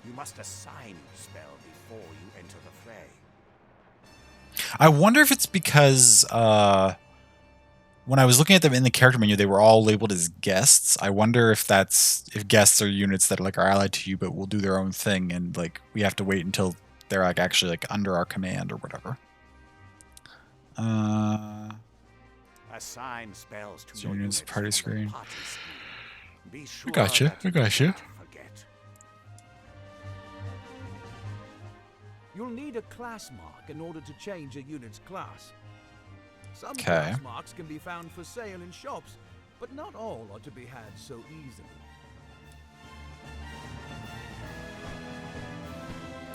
You must assign the spell before you enter the fray. I wonder if it's because when I was looking at them in the character menu, they were all labeled as guests. I wonder if if guests are units that are allied to you but will do their own thing, and like we have to wait until they're actually under our command or whatever. Assign spells to So your units units party on the screen. party screen. Be sure I gotcha. that I gotcha. don't forget. You'll need a class mark in order to change a unit's class. Some Okay. class marks can be found for sale in shops, but not all are to be had so easily.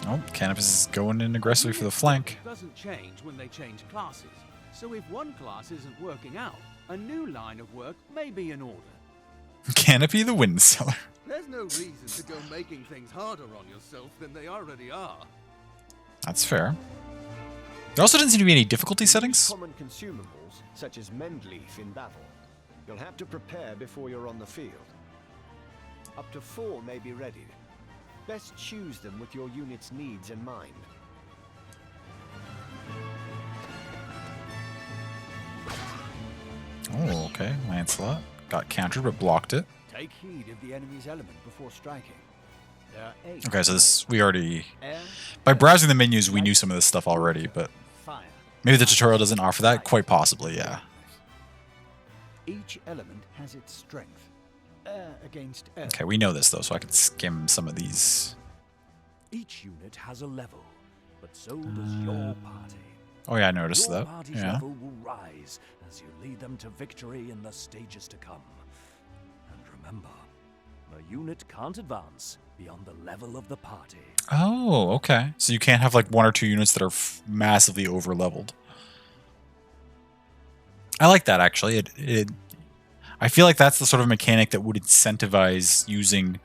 Oh, Canopus is going in aggressively for the flank. Doesn't change when they change classes. So if one class isn't working out, a new line of work may be in order. Canopy the Windseller. There's no reason to go making things harder on yourself than they already are. That's fair. There also didn't seem to be any difficulty settings. Common consumables, such as Mendleaf in battle. You'll have to prepare before you're on the field. Up to 4 may be ready. Best choose them with your unit's needs in mind. Oh, okay. Lancelot got countered but blocked it. Take heed of the enemy's element before striking. There are 8 Okay, so this we already air, by browsing the menus we knew some of this stuff already, but fire. maybe the tutorial doesn't offer that. Quite possibly, yeah. Each element has its strength. Air against air. Okay, we know this though, so I can skim some of these. Each unit has a level, but so does your party. Oh yeah, I noticed Your that. party's Yeah. level will rise as you lead them to victory in the stages to come. And remember, a unit can't advance beyond the level of the party. Oh, okay. So you can't have like 1 or 2 units that are massively over leveled. I like that actually. I feel like that's the sort of mechanic that would incentivize using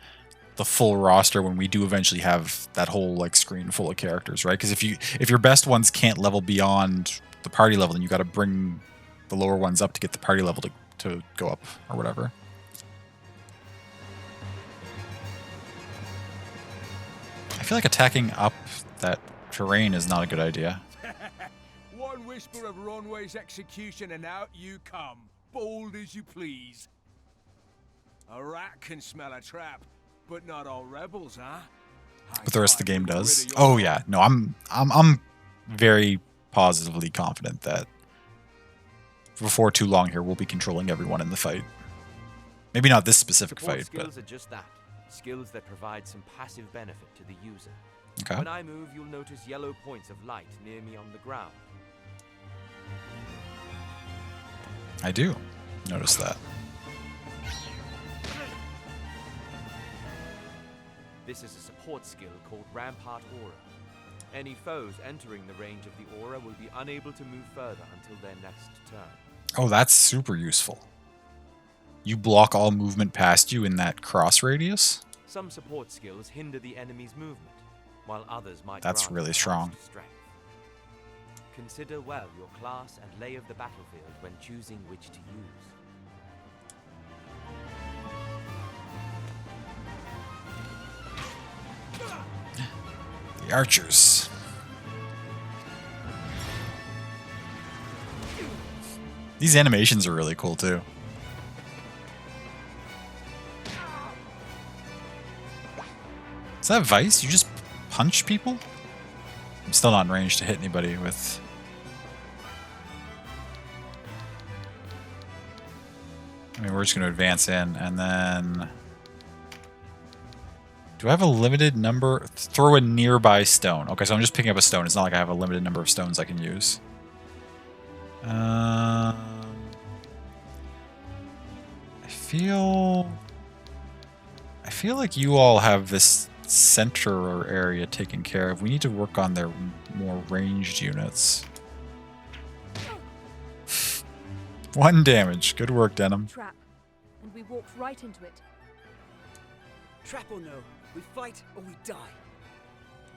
the full roster when we do eventually have that whole like screen full of characters, right? Because if your best ones can't level beyond the party level, then you got to bring the lower ones up to get the party level to go up or whatever. I feel like attacking up that terrain is not a good idea. One whisper of Ronway's execution and out you come, bold as you please. A rat can smell a trap, but not all rebels, huh? But the rest of the game does. Oh yeah, no, I'm very positively confident that before too long here we'll be controlling everyone in the fight. Maybe not this specific Support fight, skills but are just that. Skills that provide some passive benefit to the user. okay. When I move, you'll notice yellow points of light near me on the ground. I do notice that. This is a support skill called Rampart Aura. Any foes entering the range of the aura will be unable to move further until their next turn. Oh, that's super useful. You block all movement past you in that cross radius? Some support skills hinder the enemy's movement, while others might That's grant really enhanced strong. strength. Consider well your class and lay of the battlefield when choosing which to use. The archers. These animations are really cool too. Is that Vice? You just punch people? I'm still not in range to hit anybody with... I mean, we're just going to advance in, and then... Do I have a limited number? Throw a nearby stone. Okay, so I'm just picking up a stone. It's not like I have a limited number of stones I can use. I feel like you all have this center area taken care of. We need to work on their more ranged units. 1 damage. Good work, Denim. Trap, and we walked right into it. Trap or no, we fight or we die.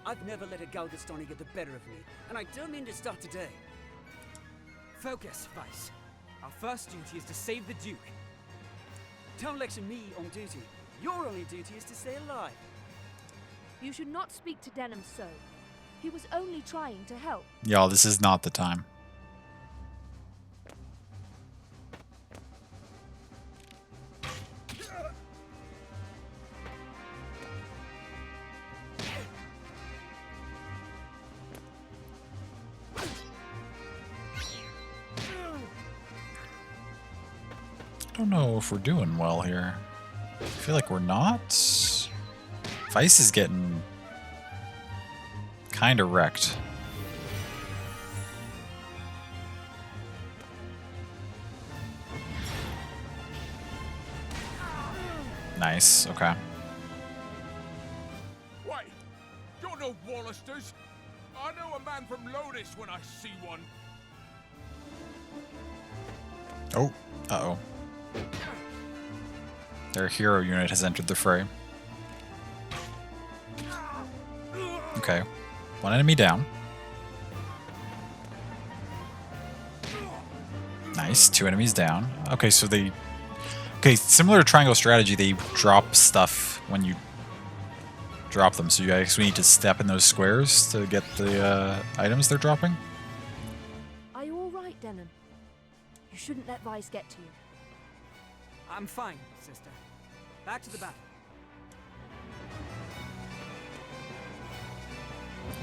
I've never let a Galgastani get the better of me, and I don't mean to start today. Focus, Vice. Our first duty is to save the Duke. Don't lecture me on duty. Your only duty is to stay alive. You should not speak to Denham so. He was only trying to help. Y'all, this is not the time. I don't know if we're doing well here. I feel like we're not. Vice is getting kind of wrecked. Nice, okay. Wait, you're no Wallisters. I know a man from Lodis when I see one. Oh, uh-oh. Their hero unit has entered the fray. Okay, 1 enemy down. Nice. 2 enemies down. Okay, so they... Okay, similar to Triangle Strategy, they drop stuff when you drop them. So you actually need to step in those squares to get the items they're dropping. Are you all right, Denon? You shouldn't let Vice get to you. I'm fine, sister. Back to the battle.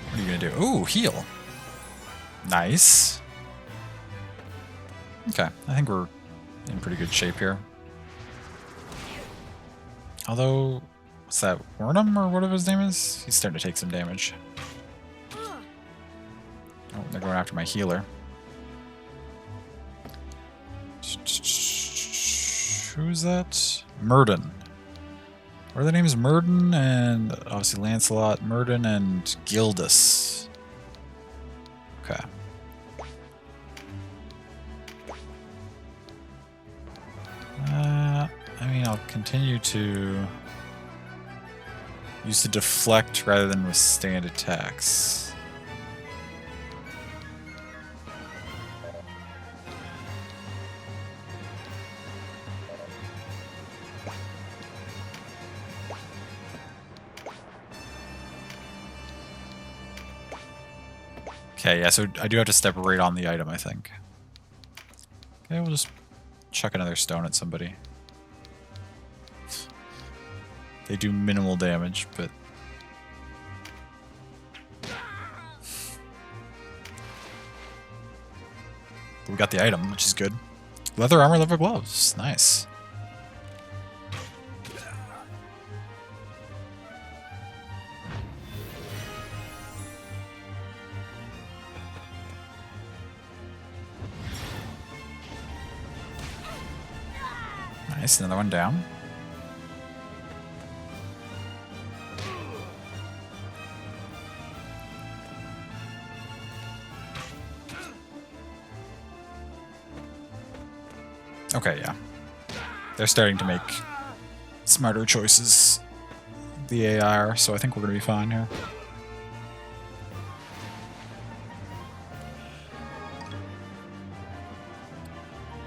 What are you gonna do? Ooh, heal. Nice. Okay, I think we're in pretty good shape here. Although, what's that? Wernham or whatever his name is? He's starting to take some damage. Oh, they're going after my healer. Who's that? Myrddin. What are their names? Myrddin and obviously Lancelot, Myrddin and Gildas. Okay. I mean, I'll continue to use the deflect rather than withstand attacks. Okay, yeah, so I do have to step right on the item, I think. Okay, we'll just chuck another stone at somebody. They do minimal damage, but... we got the item, which is good. Leather armor, leather gloves. Nice. Nice, another one down. Okay, yeah. They're starting to make smarter choices, the AI are, so I think we're going to be fine here.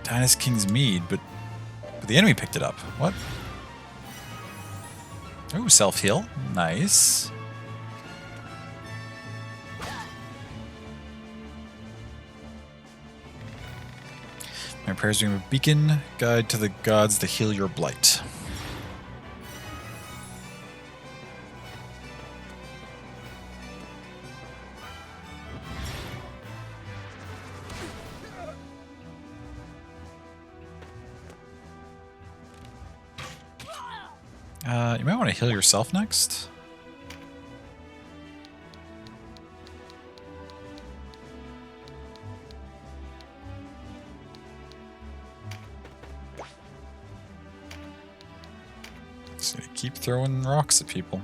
Dinas King's Mead, but the enemy picked it up. What? Ooh, self-heal. Nice. My prayers dream of beacon, guide to the gods to heal your blight. You might want to heal yourself next. Just gonna keep throwing rocks at people.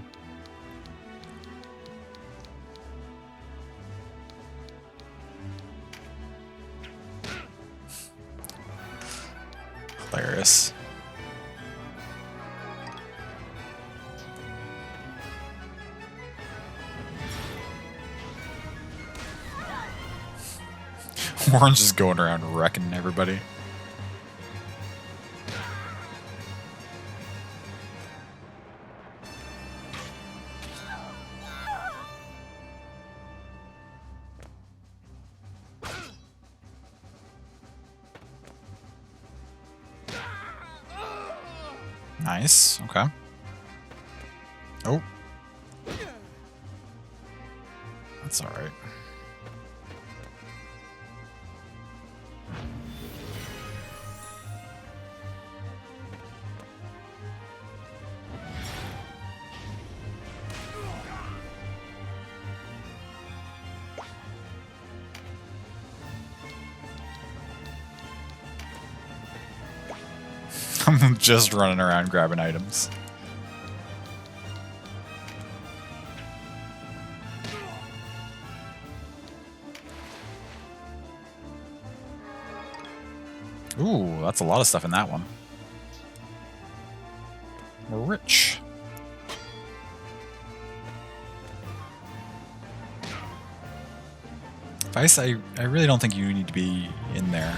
Hilarious. Warren's just going around wrecking everybody. Nice, okay. Oh. That's alright. I'm just running around grabbing items. Ooh, that's a lot of stuff in that one. We're rich. Vice, I really don't think you need to be in there.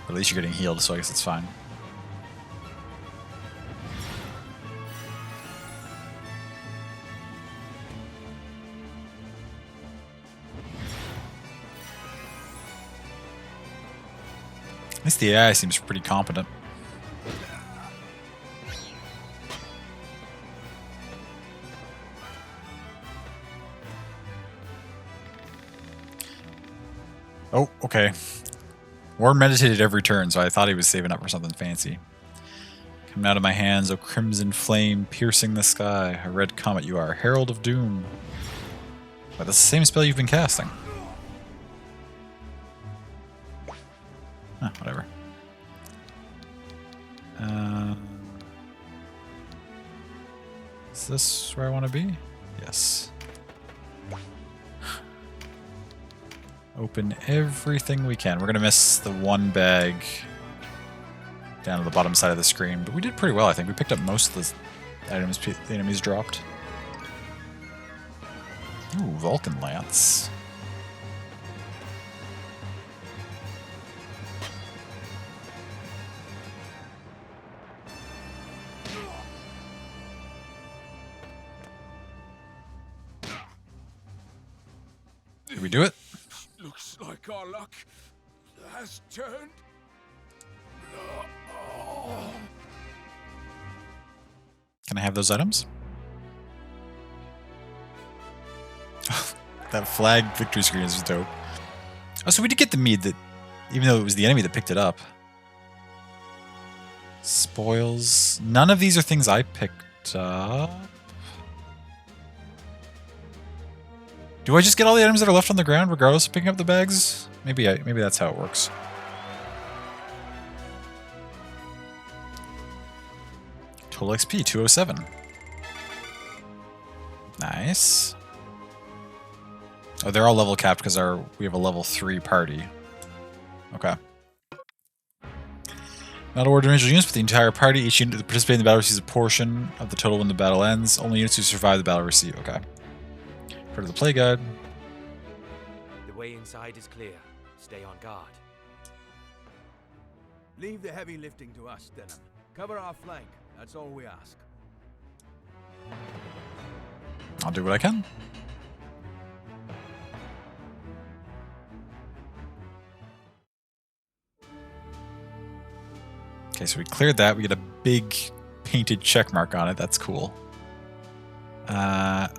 But at least you're getting healed, so I guess it's fine. At least the AI seems pretty competent. Oh, okay. Warren meditated every turn, so I thought he was saving up for something fancy. Coming out of my hands, O crimson flame, piercing the sky. A red comet you are, Herald of Doom. But that's the same spell you've been casting. Whatever. Is this where I want to be? Yes. Open everything we can. We're going to miss the one bag down to the bottom side of the screen, but we did pretty well, I think. We picked up most of the items the enemies dropped. Ooh, Vulcan Lance. Did we do it? Looks like our luck has turned. Can I have those items? That flag victory screen is dope. Oh, so we did get the mead that, even though it was the enemy that picked it up. Spoils. None of these are things I picked up. Do I just get all the items that are left on the ground regardless of picking up the bags? Maybe that's how it works. Total XP 207. Nice. Oh, they're all level capped because we have a level 3 party. Okay. Not awarded individual units, but the entire party. Each unit that participates in the battle receives a portion of the total when the battle ends. Only units who survive the battle receive. Okay. Part of the play guide. The way inside is clear. Stay on guard. Leave the heavy lifting to us, Denham. Cover our flank. That's all we ask. I'll do what I can. Okay, so we cleared that. We get a big painted check mark on it. That's cool.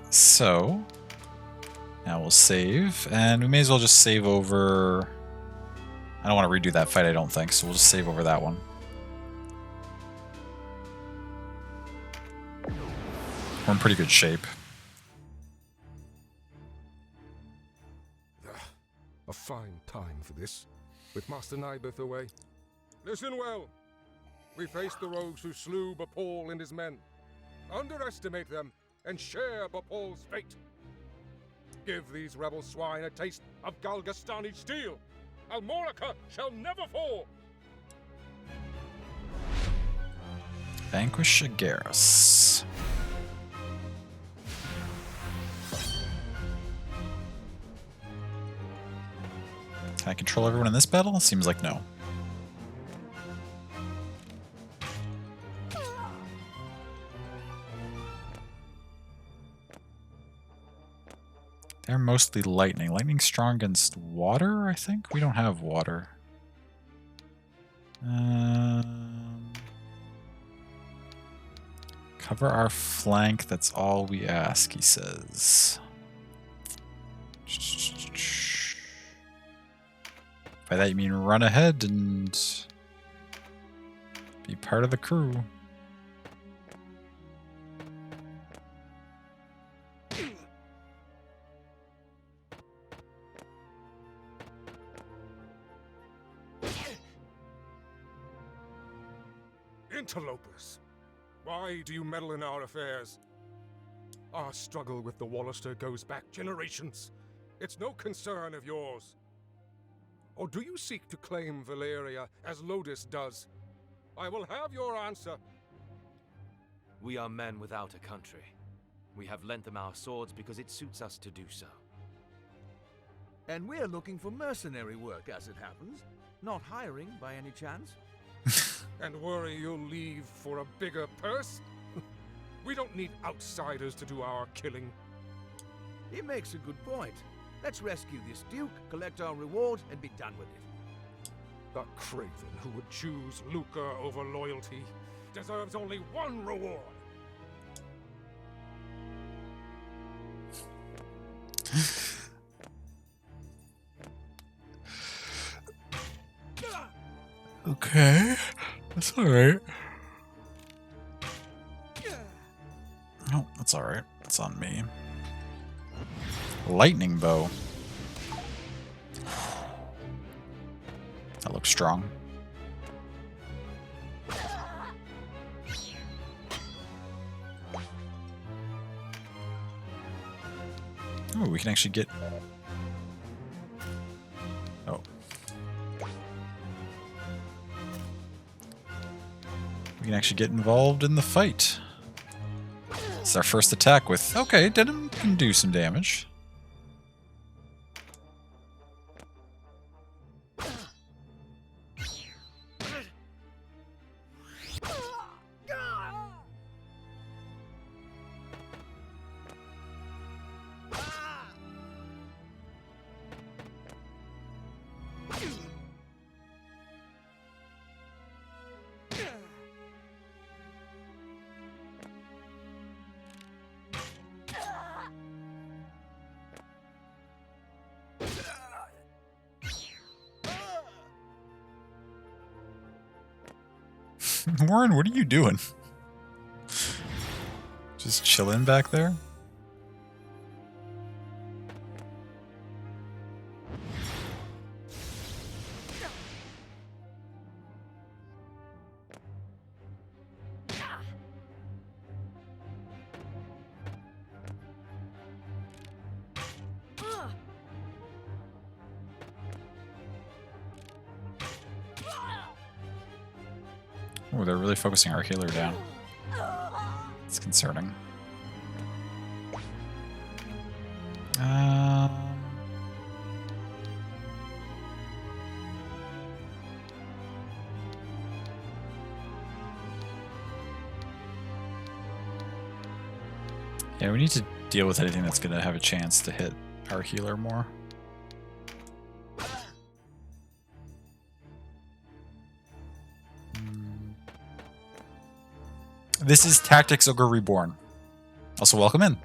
So now we'll save, and we may as well just save over. I don't want to redo that fight, I don't think, so we'll just save over that one. We're in pretty good shape. A fine time for this, with Master Nybeth away. Listen well. We face the rogues who slew Bapal and his men. Underestimate them and share Bapal's fate. Give these rebel swine a taste of Galgastani steel. Almorica shall never fall. Vanquish Agaris. Can I control everyone in this battle? Seems like no. They're mostly lightning. Lightning strong against water, I think? We don't have water. Cover our flank, that's all we ask, he says. By that you mean run ahead and be part of the crew. Interlopers, why do you meddle in our affairs? Our struggle with the Wallister goes back generations. It's no concern of yours. Or do you seek to claim Valeria as Lodis does? I will have your answer. We are men without a country. We have lent them our swords because it suits us to do so. And we're looking for mercenary work, as it happens. Not hiring by any chance? And worry you'll leave for a bigger purse? We don't need outsiders to do our killing. He makes a good point. Let's rescue this Duke, collect our reward, and be done with it. The craven who would choose lucre over loyalty deserves only one reward. Okay, that's alright. No, that's alright. That's on me. Lightning bow. That looks strong. Oh, we can actually get... Oh. We can actually get involved in the fight. It's our first attack with... Okay, Denim can do some damage. Warren, what are you doing? Just chilling back there? Oh, they're really focusing our healer down. It's concerning. Yeah, we need to deal with anything that's going to have a chance to hit our healer more. This is Tactics Ogre Reborn. Also, welcome in.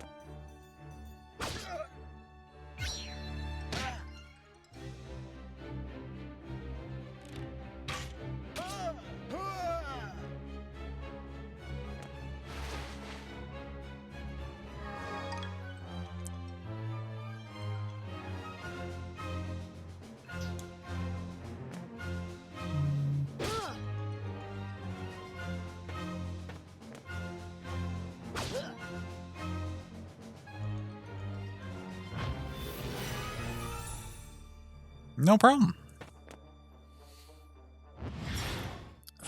No problem.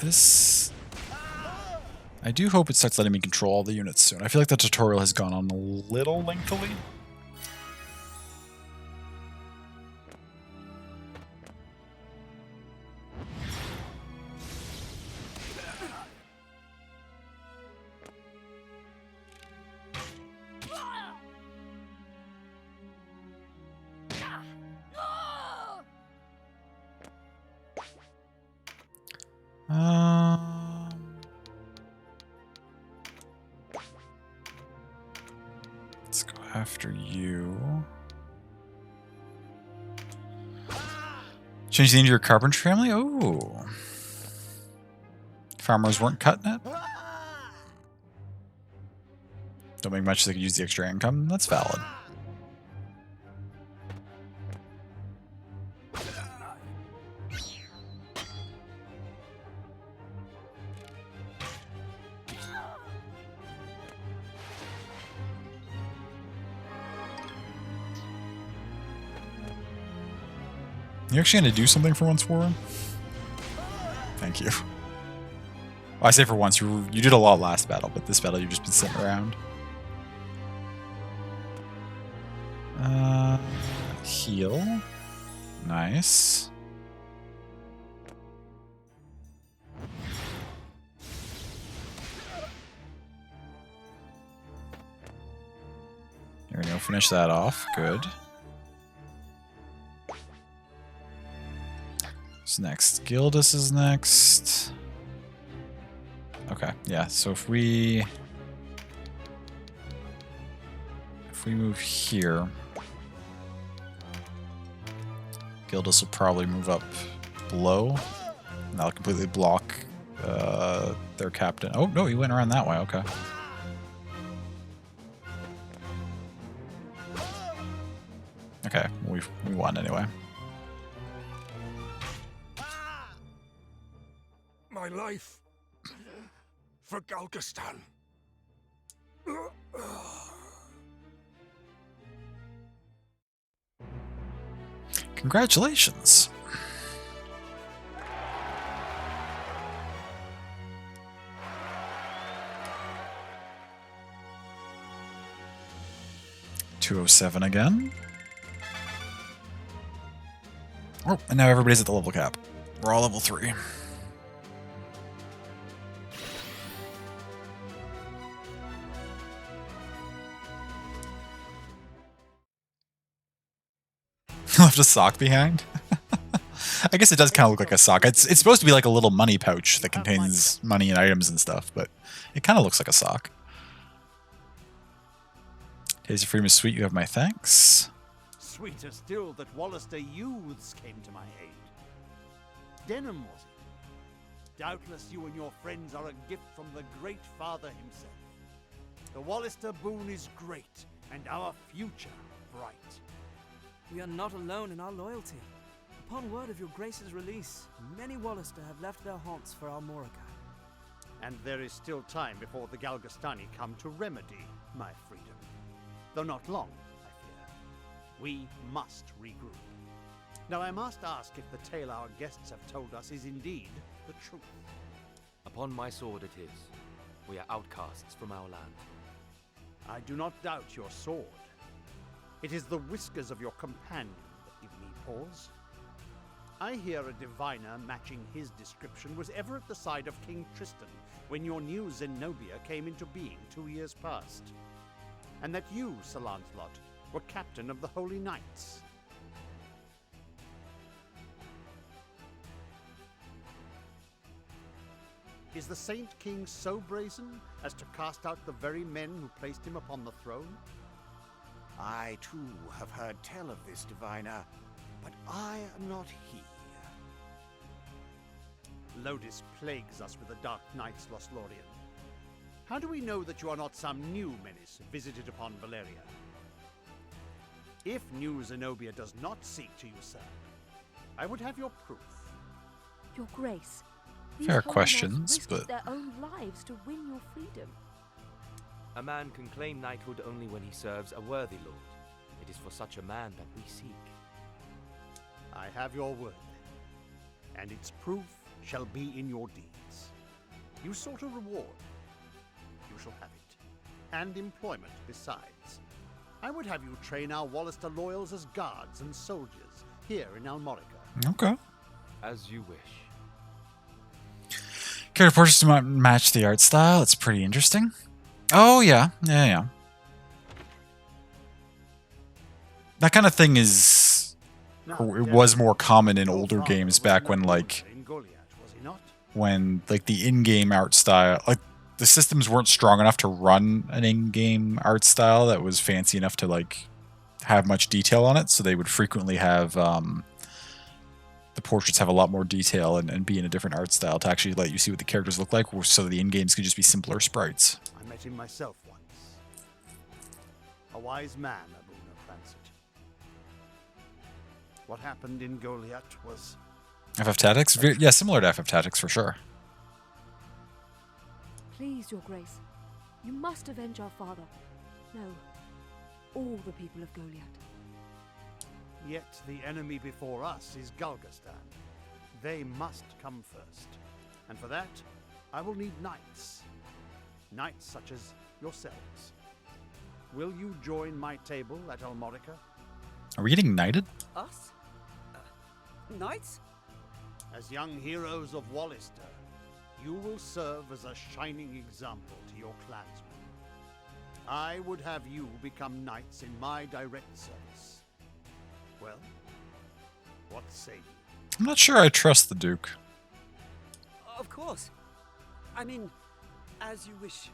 This... I do hope it starts letting me control all the units soon. I feel like the tutorial has gone on a little lengthily. Let's go after you. Change the name to your carpenter family? Oh. Farmers weren't cutting it? Don't make much so they could use the extra income? That's valid. You actually going to do something for once, Warren? Thank you. Well, I say for once, you did a lot last battle, but this battle you've just been sitting around. Heal. Nice. finish that off. Good. What's next? Gildas is next. Okay, yeah, so if we move here, Gildas will probably move up below. And that'll completely block their captain. Oh, no, he went around that way. Okay. Okay, we won anyway. My life for Galgastan. Congratulations. $207 again. Oh, and now everybody's at the level cap. We're all level 3. Left a sock behind? I guess it does kind of look like a sock. It's supposed to be like a little money pouch that contains money and items and stuff, but it kind of looks like a sock. Days of Freedom is sweet. You have my thanks. Sweeter still that Wallister youths came to my aid. Denham, was it? Doubtless you and your friends are a gift from the Great Father himself. The Wallister boon is great, and our future bright. We are not alone in our loyalty. Upon word of your grace's release, many Wallister have left their haunts for Almorica. And there is still time before the Galgastani come to remedy my freedom. Though not long, I fear. We must regroup. Now I must ask if the tale our guests have told us is indeed the truth. Upon my sword it is. We are outcasts from our land. I do not doubt your sword. It is the whiskers of your companion that give me pause. I hear a diviner matching his description was ever at the side of King Tristan when your new Zenobia came into being 2 years past. And that you, Sir Lancelot, were captain of the Holy Knights. Is the Saint King so brazen as to cast out the very men who placed him upon the throne? I, too, have heard tell of this diviner, but I am not he. Lodis plagues us with the Dark Knights, Lothlorien. How do we know that you are not some new menace visited upon Valeria? If new Zenobia does not seek to usurp, I would have your proof. Your Grace. Fair These questions, risked but their own lives to win your freedom. A man can claim knighthood only when he serves a worthy lord. It is for such a man that we seek. I have your word, and its proof shall be in your deeds. You sought a reward. You shall have it, and employment besides. I would have you train our Wallister loyals as guards and soldiers here in Almorica. okay. As you wish. Character portraits do not match the art style. It's pretty interesting. Oh, yeah. Yeah. That kind of thing is... It was more common in older games back when, like... When, like, the in-game art style... Like, the systems weren't strong enough to run an in-game art style that was fancy enough to, like, have much detail on it. So they would frequently have... the portraits have a lot more detail and be in a different art style to actually let you see what the characters look like, so the in-games could just be simpler sprites. I met him myself once. A wise man, Abuna Plancet. What happened in Goliath was... FF Tactics? Yeah, similar to FF Tactics for sure. Please, Your Grace. You must avenge our father. No, all the people of Goliath. Yet the enemy before us is Galgastan. They must come first. And for that, I will need knights. Knights such as yourselves. Will you join my table at Almorica? Are we getting knighted? Us? Knights? As young heroes of Wallister, you will serve as a shining example to your clansmen. I would have you become knights in my direct service. Well, what say you? I'm not sure I trust the Duke. Of course. I mean, as you wish,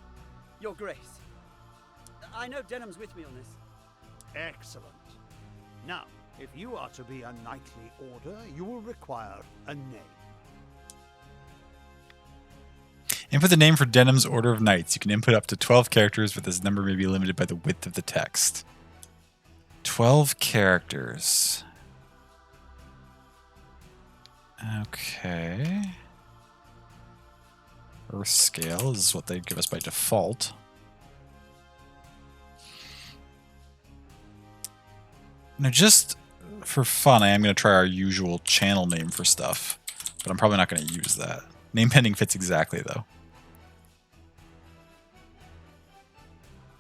Your Grace. I know Denham's with me on this. Excellent. Now, if you are to be a knightly order, you will require a name. Input the name for Denham's Order of Knights. You can input up to 12 characters, but this number may be limited by the width of the text. 12 characters. Okay. Earth scale is what they give us by default. Now, just for fun, I am going to try our usual channel name for stuff, but I'm probably not going to use that. Name pending fits exactly, though.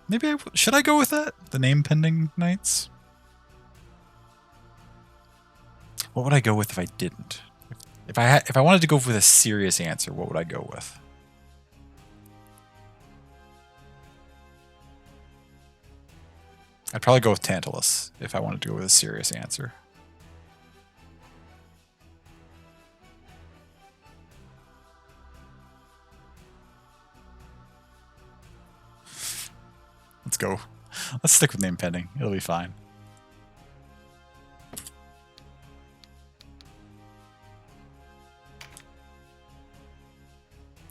Maybe should I go with that? The name pending knights? What would I go with if I didn't? If I wanted to go with a serious answer, what would I go with? I'd probably go with Tantalus if I wanted to go with a serious answer. Let's go. Let's stick with name pending. It'll be fine.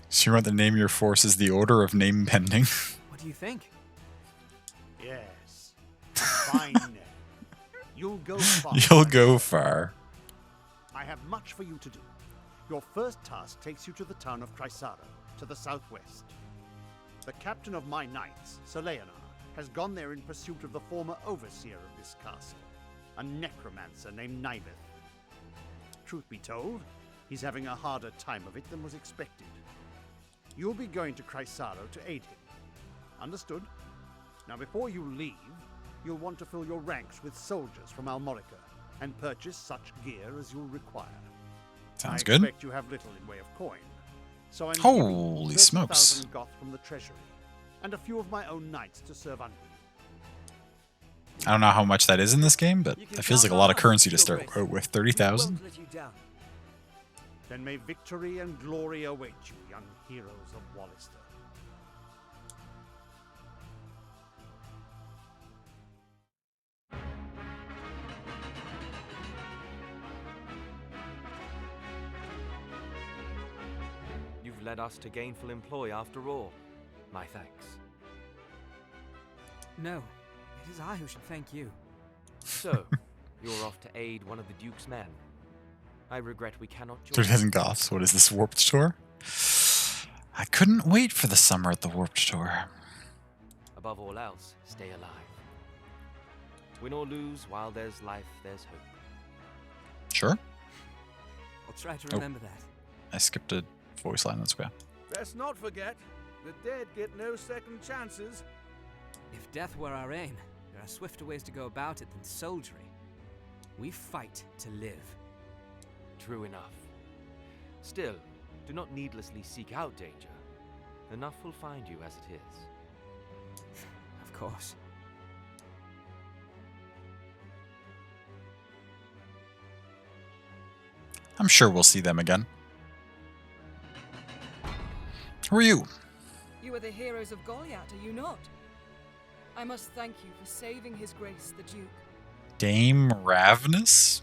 So you want to name your forces the Order of Name Pending? What do you think? Yes. Fine name. You'll go far. You'll go far. I have much for you to do. Your first task takes you to the town of Chrysaro, to the southwest. The captain of my knights, Sir Leonard, has gone there in pursuit of the former overseer of this castle, a necromancer named Nibeth. Truth be told, he's having a harder time of it than was expected. You'll be going to Chrysaro to aid him. Understood? Now before you leave, you'll want to fill your ranks with soldiers from Almorica and purchase such gear as you'll require. Sounds I good. expect you have little in way of coin, so I'm Holy giving you smokes. 30,000 goth from the treasury, and a few of my own knights to serve under you. I don't know how much that is in this game, but You can it feels like a count lot on of us, currency to Your start Grace. out with. We won't 30,000? let you down. Then may victory and glory await you, young heroes of Wallister. You've led us to gainful employ after all. My thanks. No, it is I who should thank you. So, you're off to aid one of the Duke's men. I regret we cannot join. 30,000 goths. What is this, Warped Tour? I couldn't wait for the summer at the Warped Tour. Above all else, stay alive. Win or lose, while there's life, there's hope. Sure. I'll try to Oh. remember that. I skipped a voice line. That's okay. Let's not forget, the dead get no second chances. If death were our aim, there are swifter ways to go about it than soldiery. We fight to live. True enough. Still, do not needlessly seek out danger. Enough will find you as it is. Of course. I'm sure we'll see them again. Who are you? You are the heroes of Goliath, are you not? I must thank you for saving His Grace the Duke. Dame Ravnus?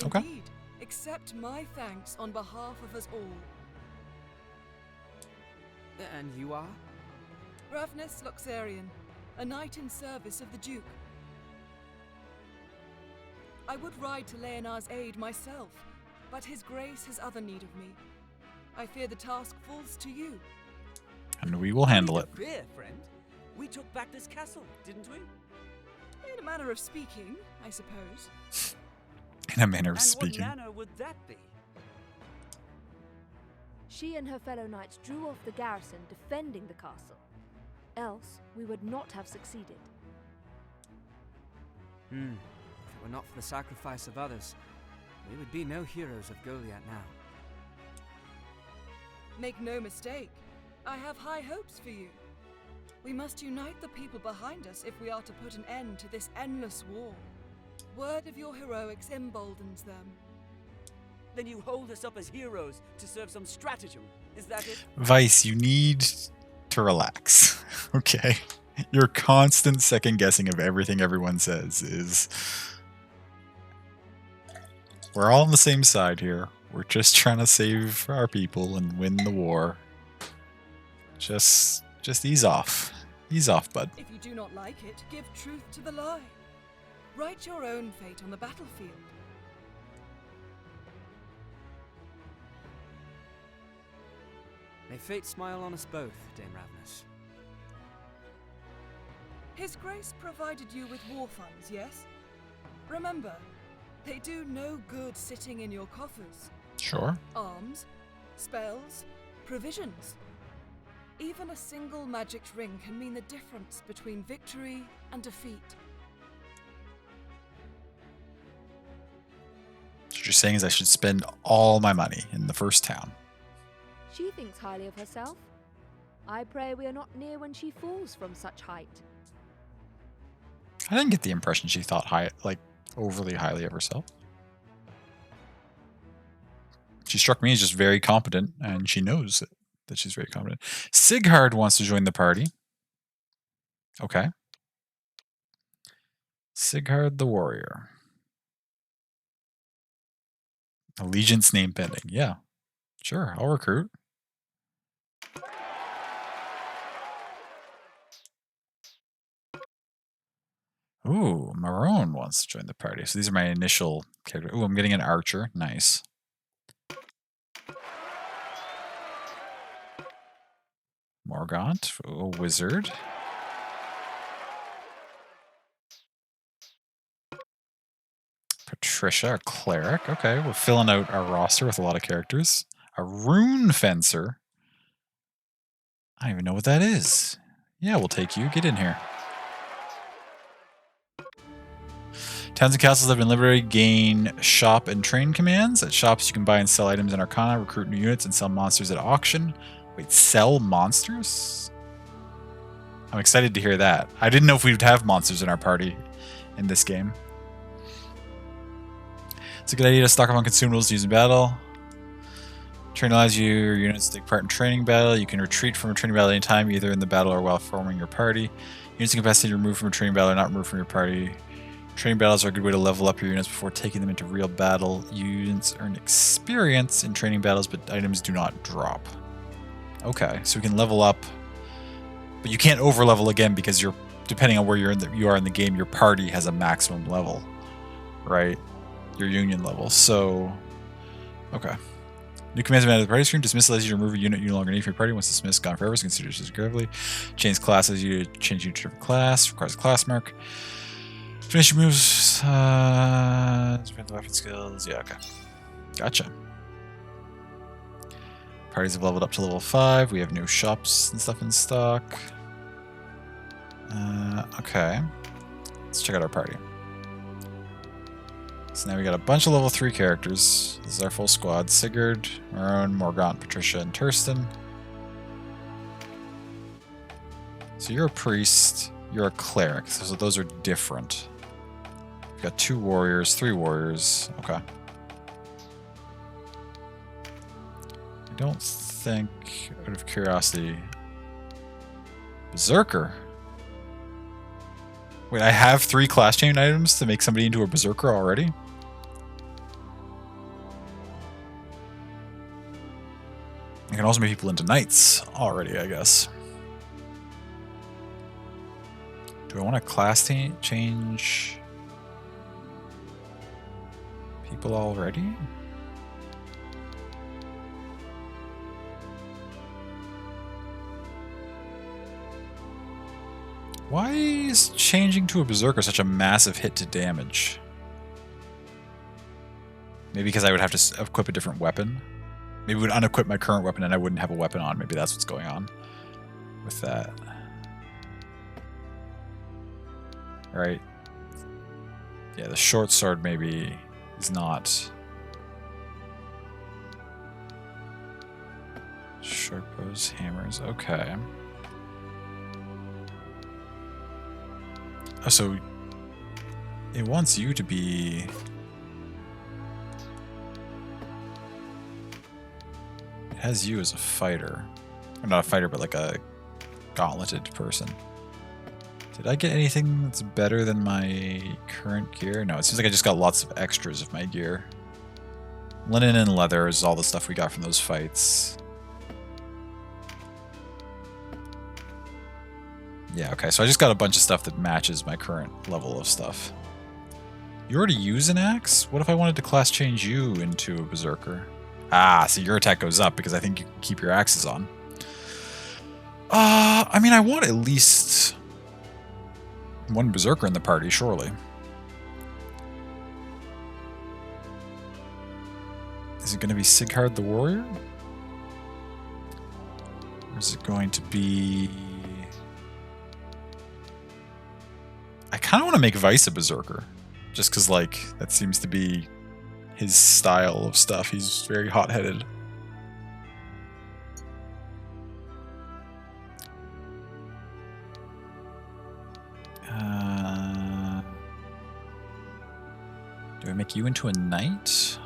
Okay. Indeed, accept my thanks on behalf of us all. And you are? Ravnus Loxarian, a knight in service of the Duke. I would ride to Leonard's aid myself, but His Grace has other need of me. I fear the task falls to you. And we will handle it. Fear, friend. We took back this castle, didn't we? In a manner of speaking, I suppose. In a manner of And speaking. what manner would that be? She and her fellow knights drew off the garrison defending the castle. Else, we would not have succeeded. If it were not for the sacrifice of others, we would be no heroes of Goliath now. Make no mistake, I have high hopes for you. We must unite the people behind us if we are to put an end to this endless war. Word of your heroics emboldens them. Then you hold us up as heroes to serve some stratagem. Is that it? Vice, you need to relax. Okay? Your constant second guessing of everything everyone says is... We're all on the same side here. We're just trying to save our people and win the war. Just ease off. Ease off, bud. If you do not like it, give truth to the lie. Write your own fate on the battlefield. May fate smile on us both, Dame Ravnus. His Grace provided you with war funds, yes? Remember, they do no good sitting in your coffers. Sure. Arms, spells, provisions. Even a single magic ring can mean the difference between victory and defeat. What you're saying is I should spend all my money in the first town. She thinks highly of herself. I pray we are not near when she falls from such height. I didn't get the impression she thought overly highly of herself. She struck me as just very competent, and she knows that she's very competent. Sighard wants to join the party. Okay. Sighard the warrior. Allegiance name pending. Yeah. Sure, I'll recruit. Ooh, Marone wants to join the party. So these are my initial characters. Ooh, I'm getting an archer. Nice. Morgaunt, a wizard. Patricia, a cleric. Okay, we're filling out our roster with a lot of characters. A rune fencer. I don't even know what that is. Yeah, we'll take you. Get in here. Towns and castles that have been liberated gain shop and train commands. At shops, you can buy and sell items in Arcana, recruit new units, and sell monsters at auction. Wait, sell monsters? I'm excited to hear that. I didn't know if we would have monsters in our party in this game. It's a good idea to stock up on consumables to use in battle. Train allows your units to take part in training battle. You can retreat from a training battle anytime, either in the battle or while forming your party. Units in capacity to remove from a training battle are not removed from your party. Training battles are a good way to level up your units before taking them into real battle. Units earn experience in training battles, but items do not drop. Okay, so we can level up, but you can't over level again because you're depending on where you are in the game. Your party has a maximum level, right? Your union level. So, okay. New commands added to the party screen. Dismiss allows you to remove a unit you no longer need from your party. Once dismissed, gone forever, so consider this carefully. Change class allows you to change unit to a different class. Requires a class mark. Finish your moves. Depends on weapon skills. Yeah, okay. Gotcha. Parties have leveled up to level 5. We have new shops and stuff in stock. Okay. Let's check out our party. So now we got a bunch of level 3 characters. This is our full squad. Sighard, Marone, Morgaunt, Patricia, and Turstan. So you're a priest. You're a cleric. So those are different. We've got 2 warriors, 3 warriors. Okay. I don't think, out of curiosity... Berserker? Wait, I have 3 class chain items to make somebody into a Berserker already? I can also make people into knights already, I guess. Do I want to class change people already? Why is changing to a Berserker such a massive hit to damage? Maybe because I would have to equip a different weapon. Maybe it would unequip my current weapon and I wouldn't have a weapon on. Maybe that's what's going on with that. Right. Yeah, the short sword maybe is not... Short bows, hammers. Okay. Oh, so it wants you to be. It has you as a fighter. Or not a fighter, but like a gauntleted person. Did I get anything that's better than my current gear? No, it seems like I just got lots of extras of my gear. Linen and leather is all the stuff we got from those fights. Yeah, okay, so I just got a bunch of stuff that matches my current level of stuff. You already use an axe? What if I wanted to class change you into a berserker? Ah, so your attack goes up because I think you can keep your axes on. I mean, I want at least one berserker in the party, surely. Is it going to be Sighard the Warrior? Or is it going to be... I kind of want to make Vice a berserker. Just because, like, that seems to be his style of stuff. He's very hot-headed. Do I make you into a knight?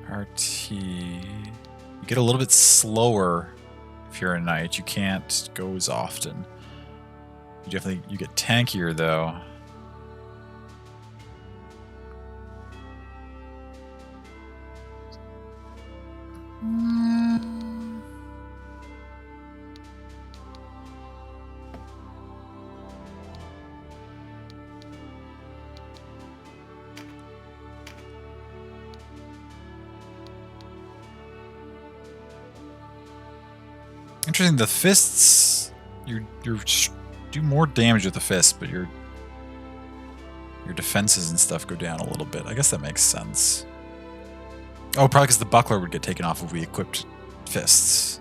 RT. You get a little bit slower if you're a knight. You can't go as often. You get tankier though. Interesting, the fists, you do more damage with the fists, but your defenses and stuff go down a little bit. I guess that makes sense. Oh, probably because the buckler would get taken off if we equipped fists.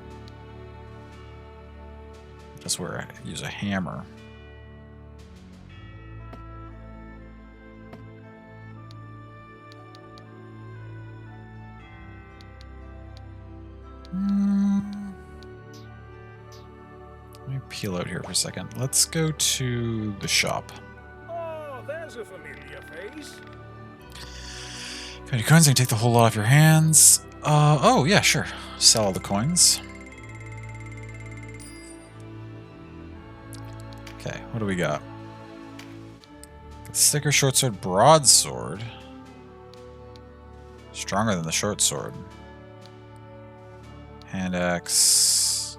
That's where I use a hammer. Let me peel out here for a second. Let's go to the shop. Oh, there's a familiar face. Any coins, I can take the whole lot off your hands. Oh, yeah, sure. Sell all the coins. Okay, what do we got? Sticker, short sword, broadsword. Stronger than the short sword. Hand axe.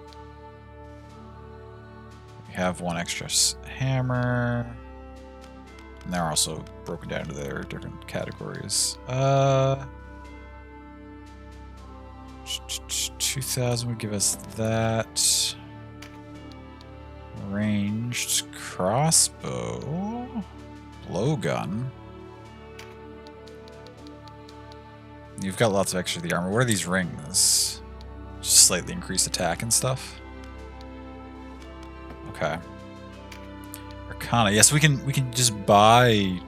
We have one extra hammer. And they're also broken down into their different categories. 2,000 would give us that. Ranged crossbow. Blowgun. You've got lots of extra of the armor. What are these rings? Just slightly increased attack and stuff. Okay. Arcana. Yes, we can just buy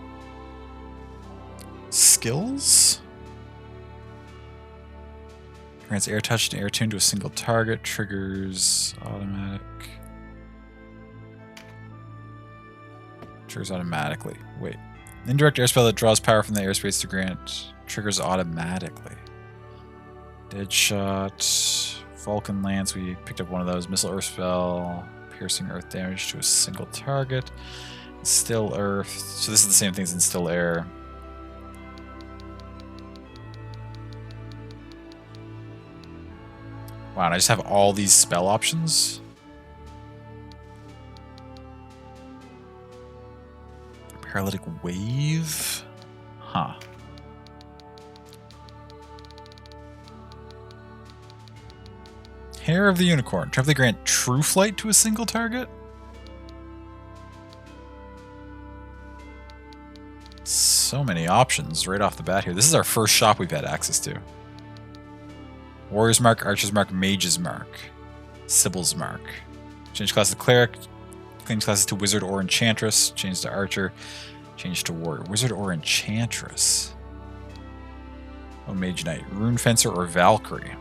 skills. Grants air touch and air tune to a single target. Triggers automatic. Triggers automatically. Wait. Indirect air spell that draws power from the airspace to grant triggers automatically. Deadshot. Vulcan Lance. We picked up one of those. Missile Earth spell. Piercing earth damage to a single target. Still earth. So this is the same thing as in still air. Wow, and I just have all these spell options? Paralytic wave? Huh. Hair of the Unicorn. Trap grant true flight to a single target? So many options right off the bat here. This is our first shop we've had access to. Warrior's Mark, Archer's Mark, Mage's Mark, Sibyl's Mark. Change class to cleric. Change classes to wizard or enchantress. Change to archer. Change to warrior. Wizard or enchantress. Oh, mage knight. Rune fencer or Valkyrie.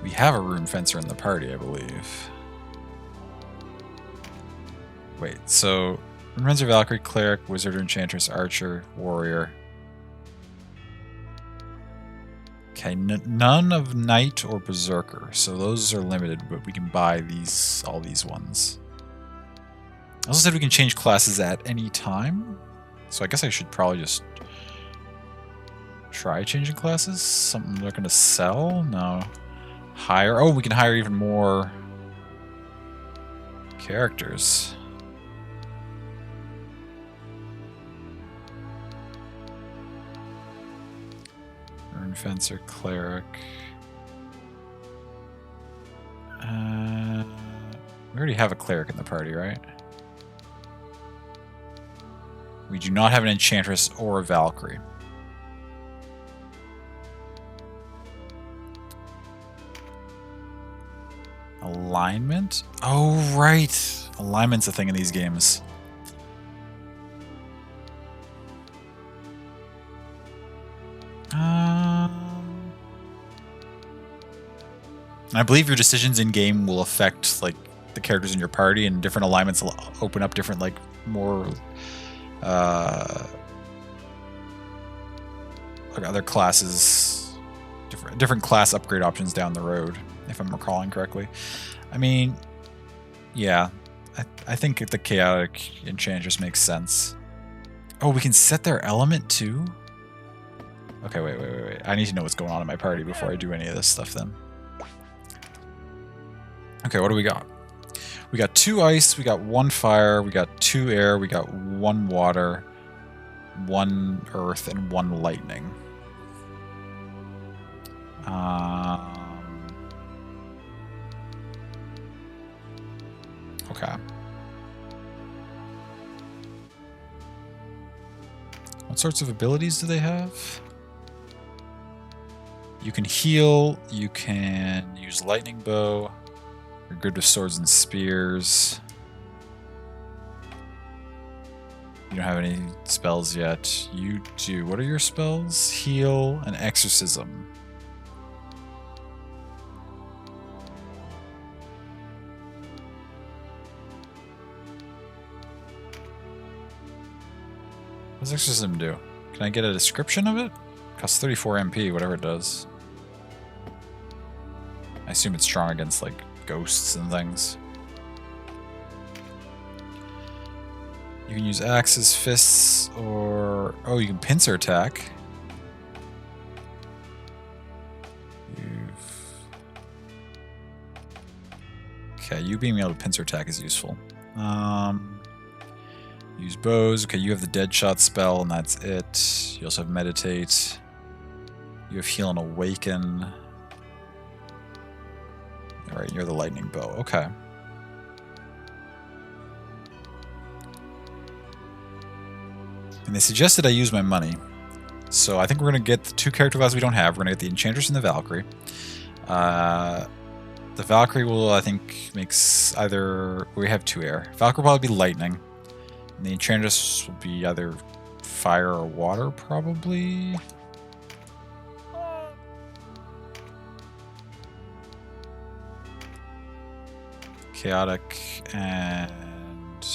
We have a rune fencer in the party, I believe. Wait, so rune fencer, Valkyrie, cleric, wizard or enchantress, archer, warrior. Okay, none of knight or berserker, so those are limited, but we can buy all these ones. I also said we can change classes at any time, so I guess I should probably just try changing classes. Something they're going to sell? No. Hire. Oh, we can hire even more characters. Rune fencer, cleric. We already have a cleric in the party, right? We do not have an enchantress or a Valkyrie. Alignment? Oh, right. Alignment's a thing in these games. I believe your decisions in game will affect like the characters in your party, and different alignments will open up different like more like other classes, different class upgrade options down the road, if I'm recalling correctly. I mean, yeah, I think the chaotic enchantress makes sense. Oh, we can set their element too? Okay, wait. I need to know what's going on in my party before I do any of this stuff then. Okay, what do we got? We got 2 ice, we got 1 fire, we got 2 air, we got 1 water, 1 earth, and 1 lightning. Okay. What sorts of abilities do they have? You can heal, you can use lightning bow, you're good with swords and spears. You don't have any spells yet. You do. What are your spells? Heal and exorcism. What does exorcism do? Can I get a description of it? Costs 34 MP, whatever it does. I assume it's strong against like ghosts and things. You can use axes, fists, or... Oh, you can pincer attack. Okay, you being able to pincer attack is useful. Use bows. Okay, you have the Deadshot spell, and that's it. You also have Meditate. You have Heal and Awaken. Alright, you're the Lightning Bow. Okay. And they suggested I use my money. So I think we're going to get the 2 character classes we don't have. We're going to get the Enchantress and the Valkyrie. The Valkyrie will, I think, makes either... We have 2 air. Valkyrie will probably be lightning. And the Enchantress will be either fire or water, probably. Chaotic and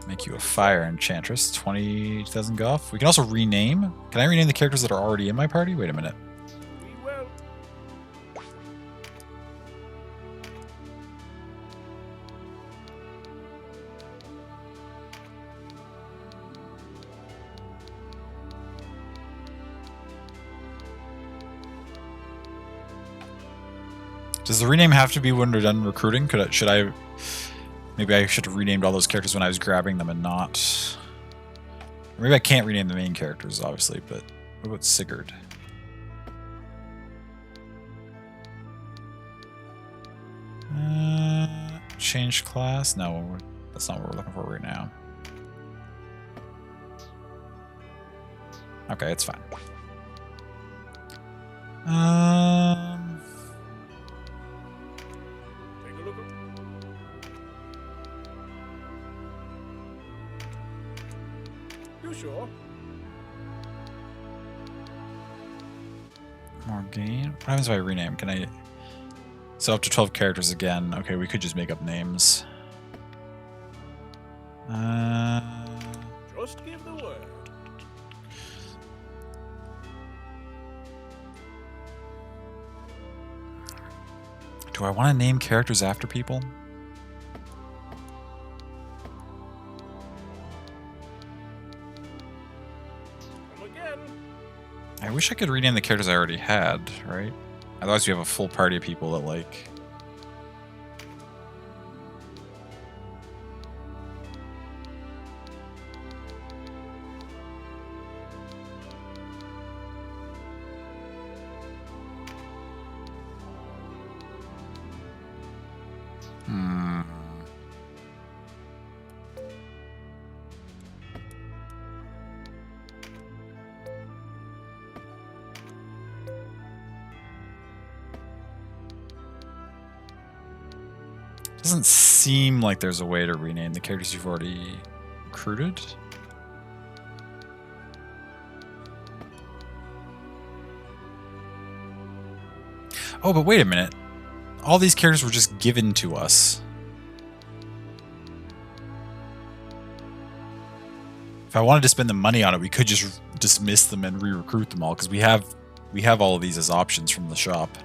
make you a fire enchantress. 20,000 Goff. We can also rename. Can I rename the characters that are already in my party? Wait a minute. Does the rename have to be when we're done recruiting? Should I... Maybe I should have renamed all those characters when I was grabbing them and not... Or maybe I can't rename the main characters, obviously, but... What about Sigurd? Change class? No, that's not what we're looking for right now. Okay, it's fine. You sure? Morgaine. What happens if I rename? Can I... So up to 12 characters again. Okay, we could just make up names. Just give the word. Do I want to name characters after people? Come again. I wish I could rename the characters I already had, right? Otherwise we have a full party of people that like... Doesn't seem like there's a way to rename the characters you've already recruited. Oh, but wait a minute. All these characters were just given to us. If I wanted to spend the money on it, we could just dismiss them and re-recruit them all, because we have all of these as options from the shop.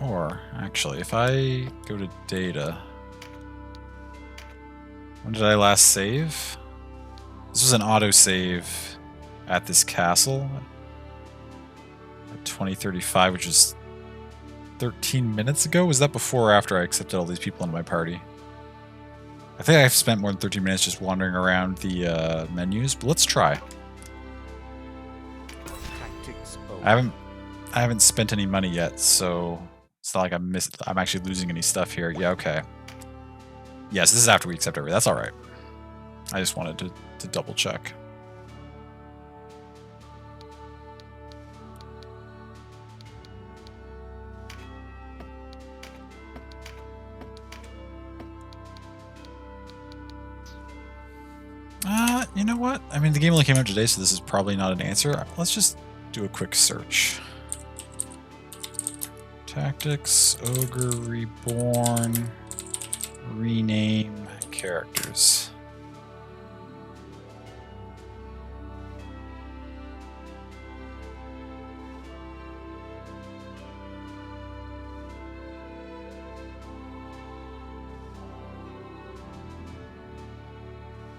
Or, actually, if I go to data... When did I last save? This was an autosave at this castle. At 2035, which is 13 minutes ago? Was that before or after I accepted all these people into my party? I think I've spent more than 13 minutes just wandering around the menus, but let's try. I haven't spent any money yet, so it's not like I'm actually losing any stuff here. Yeah, okay. Yes, this is after we accept everything. That's alright. I just wanted to double check. You know what? I mean, the game only came out today, so this is probably not an answer. Let's just do a quick search. Tactics, Ogre Reborn, rename characters.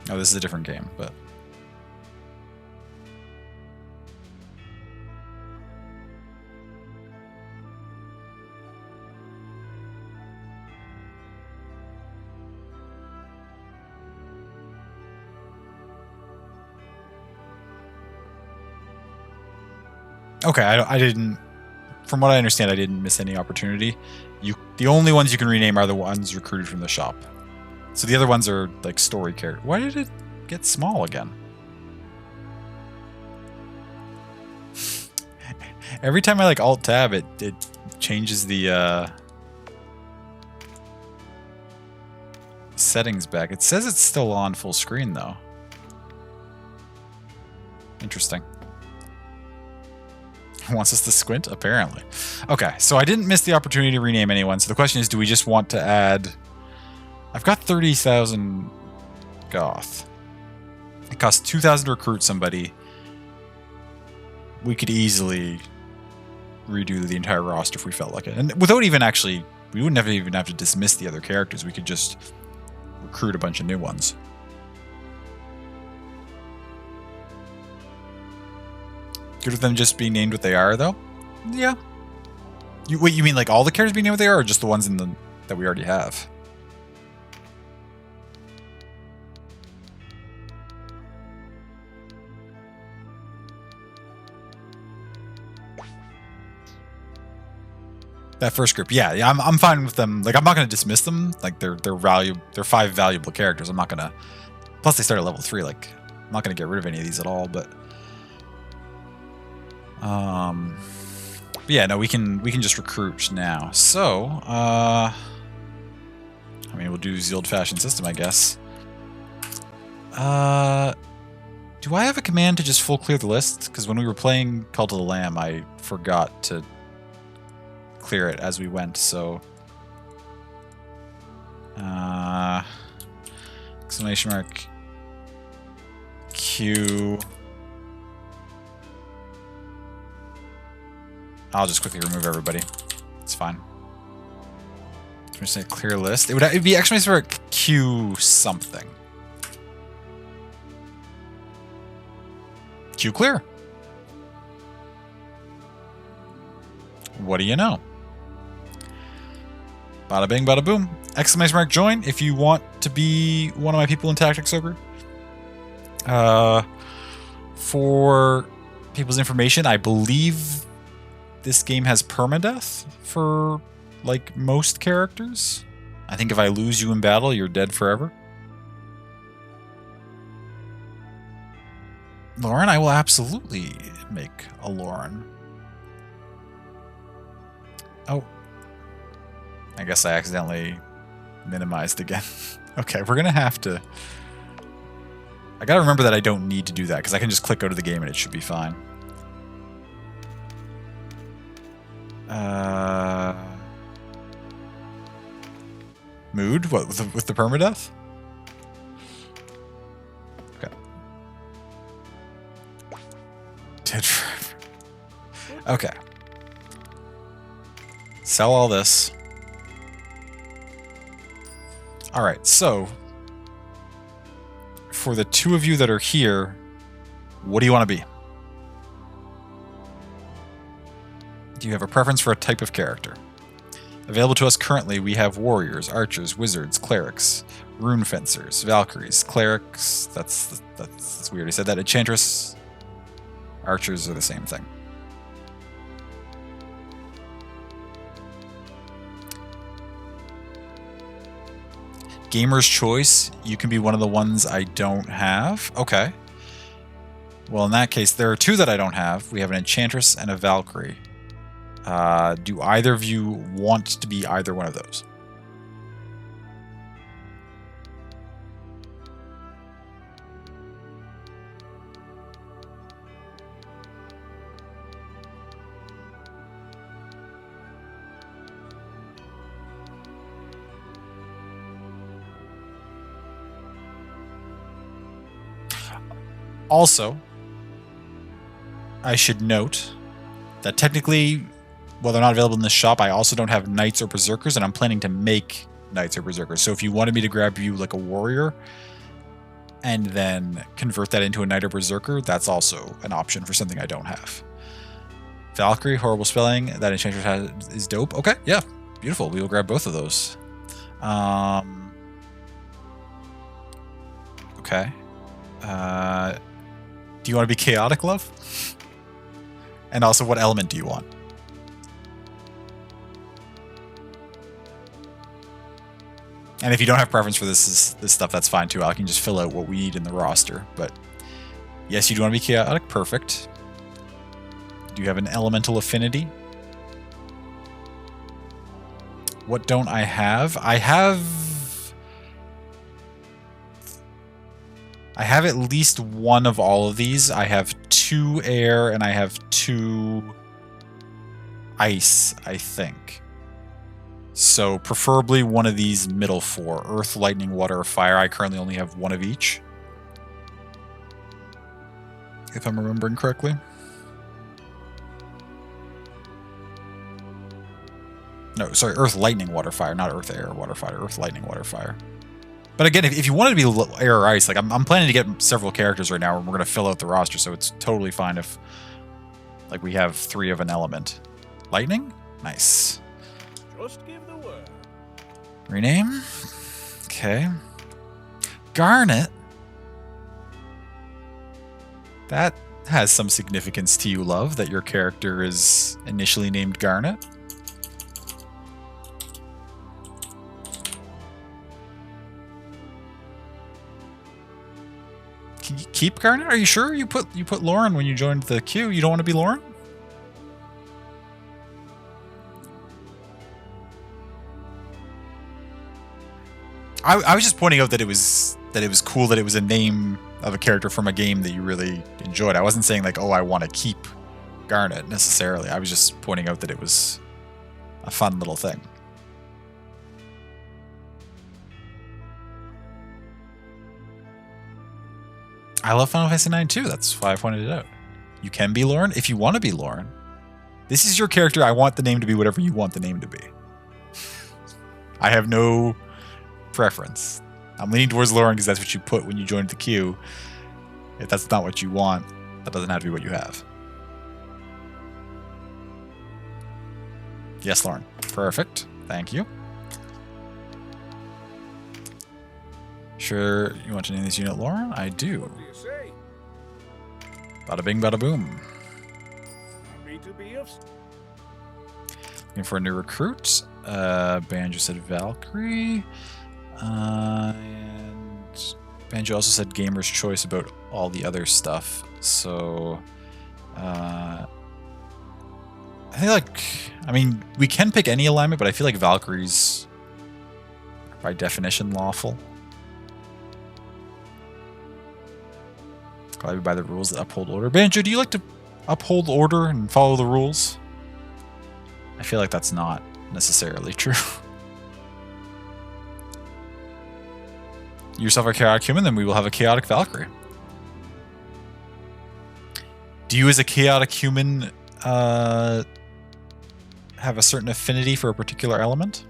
Oh, this is a different game, but... Okay, I didn't... From what I understand, I didn't miss any opportunity. The only ones you can rename are the ones recruited from the shop. So the other ones are, like, story characters. Why did it get small again? Every time I, like, Alt-Tab, it changes the, settings back. It says it's still on full screen, though. Interesting. Wants us to squint? Apparently. Okay, so I didn't miss the opportunity to rename anyone. So the question is, do we just want to add... I've got 30,000 goth. It costs 2,000 to recruit somebody. We could easily redo the entire roster if we felt like it. And without even actually... We wouldn't even have to dismiss the other characters. We could just recruit a bunch of new ones. Good with them just being named what they are, though? Yeah. Wait, you mean like all the characters being named what they are, or just the ones in that we already have? That first group, yeah, I'm fine with them. Like, I'm not going to dismiss them. Like, they're 5 valuable characters. I'm not going to... Plus, they start at level 3. Like, I'm not going to get rid of any of these at all, but... But yeah, no, we can just recruit now. So, I mean, we'll do the old-fashioned system, I guess. Do I have a command to just full clear the list? Because when we were playing Cult of the Lamb, I forgot to clear it as we went, so... exclamation mark Q. I'll just quickly remove everybody. It's fine. I'm just gonna clear list. It'd be exclamation mark Q something. Q clear. What do you know? Bada bing, bada boom. Exclamation mark join if you want to be one of my people in Tactics Ogre. For people's information, I believe this game has permadeath for, like, most characters. I think if I lose you in battle, you're dead forever. Lauren, I will absolutely make a Lauren. Oh. I guess I accidentally minimized again. Okay, we're gonna have to... I gotta remember that I don't need to do that, because I can just click go to the game and it should be fine. Mood? What, with the permadeath? Okay. Dead forever. Okay. Sell all this. Alright, so... for the two of you that are here, what do you want to be? Do you have a preference for a type of character? Available to us currently, we have warriors, archers, wizards, clerics, rune fencers, valkyries, clerics. That's weird. I said that. Enchantress, archers are the same thing. Gamer's choice. You can be one of the ones I don't have. Okay. Well, in that case, there are two that I don't have. We have an Enchantress and a Valkyrie. Do either of you want to be either one of those? Also, I should note that technically, while they're not available in the shop, I also don't have Knights or Berserkers, and I'm planning to make Knights or Berserkers. So if you wanted me to grab you like a warrior and then convert that into a Knight or Berserker, that's also an option for something I don't have. Valkyrie, horrible spelling. That Enchantress has is dope. Okay, yeah, beautiful. We will grab both of those. Okay. Do you want to be chaotic, love? And also, what element do you want? And if you don't have preference for this stuff, that's fine too. I can just fill out what we need in the roster. But yes, you do want to be chaotic. Perfect. Do you have an elemental affinity? What don't I have? I have at least one of all of these. I have 2 air and I have 2 ice, I think. So preferably one of these middle 4. Earth, lightning, water, or fire. I currently only have 1 of each, if I'm remembering correctly. No, sorry, earth, lightning, water, fire. Not earth, air, water, fire. Earth, lightning, water, fire. But again, if you wanted to be air or ice, like I'm planning to get several characters right now, and we're going to fill out the roster, so it's totally fine if, like, we have 3 of an element. Lightning? Nice. Just give the word. Rename? Okay. Garnet? That has some significance to you, love, that your character is initially named Garnet. Can you keep Garnet? Are you sure you put Lauren when you joined the queue? You don't want to be Lauren? I was just pointing out that it was cool that it was a name of a character from a game that you really enjoyed. I wasn't saying like, oh, I want to keep Garnet necessarily. I was just pointing out that it was a fun little thing. I love Final Fantasy IX too. That's why I pointed it out. You can be Lauren if you want to be Lauren. This is your character. I want the name to be whatever you want the name to be. I have no preference. I'm leaning towards Lauren because that's what you put when you joined the queue. If that's not what you want, that doesn't have to be what you have. Yes, Lauren. Perfect. Thank you. Sure, you want to name this unit Lauren? I do. What do you say? Bada bing, bada boom. Happy to be of... Looking for a new recruit. Banjo said Valkyrie. And Banjo also said Gamer's Choice about all the other stuff. So, I think like, I mean, we can pick any alignment, but I feel like Valkyrie's by definition lawful. Guided by the rules that uphold order. Banjo, do you like to uphold order and follow the rules? I feel like that's not necessarily true. You yourself are a chaotic human, then we will have a chaotic Valkyrie. Do you as a chaotic human have a certain affinity for a particular element?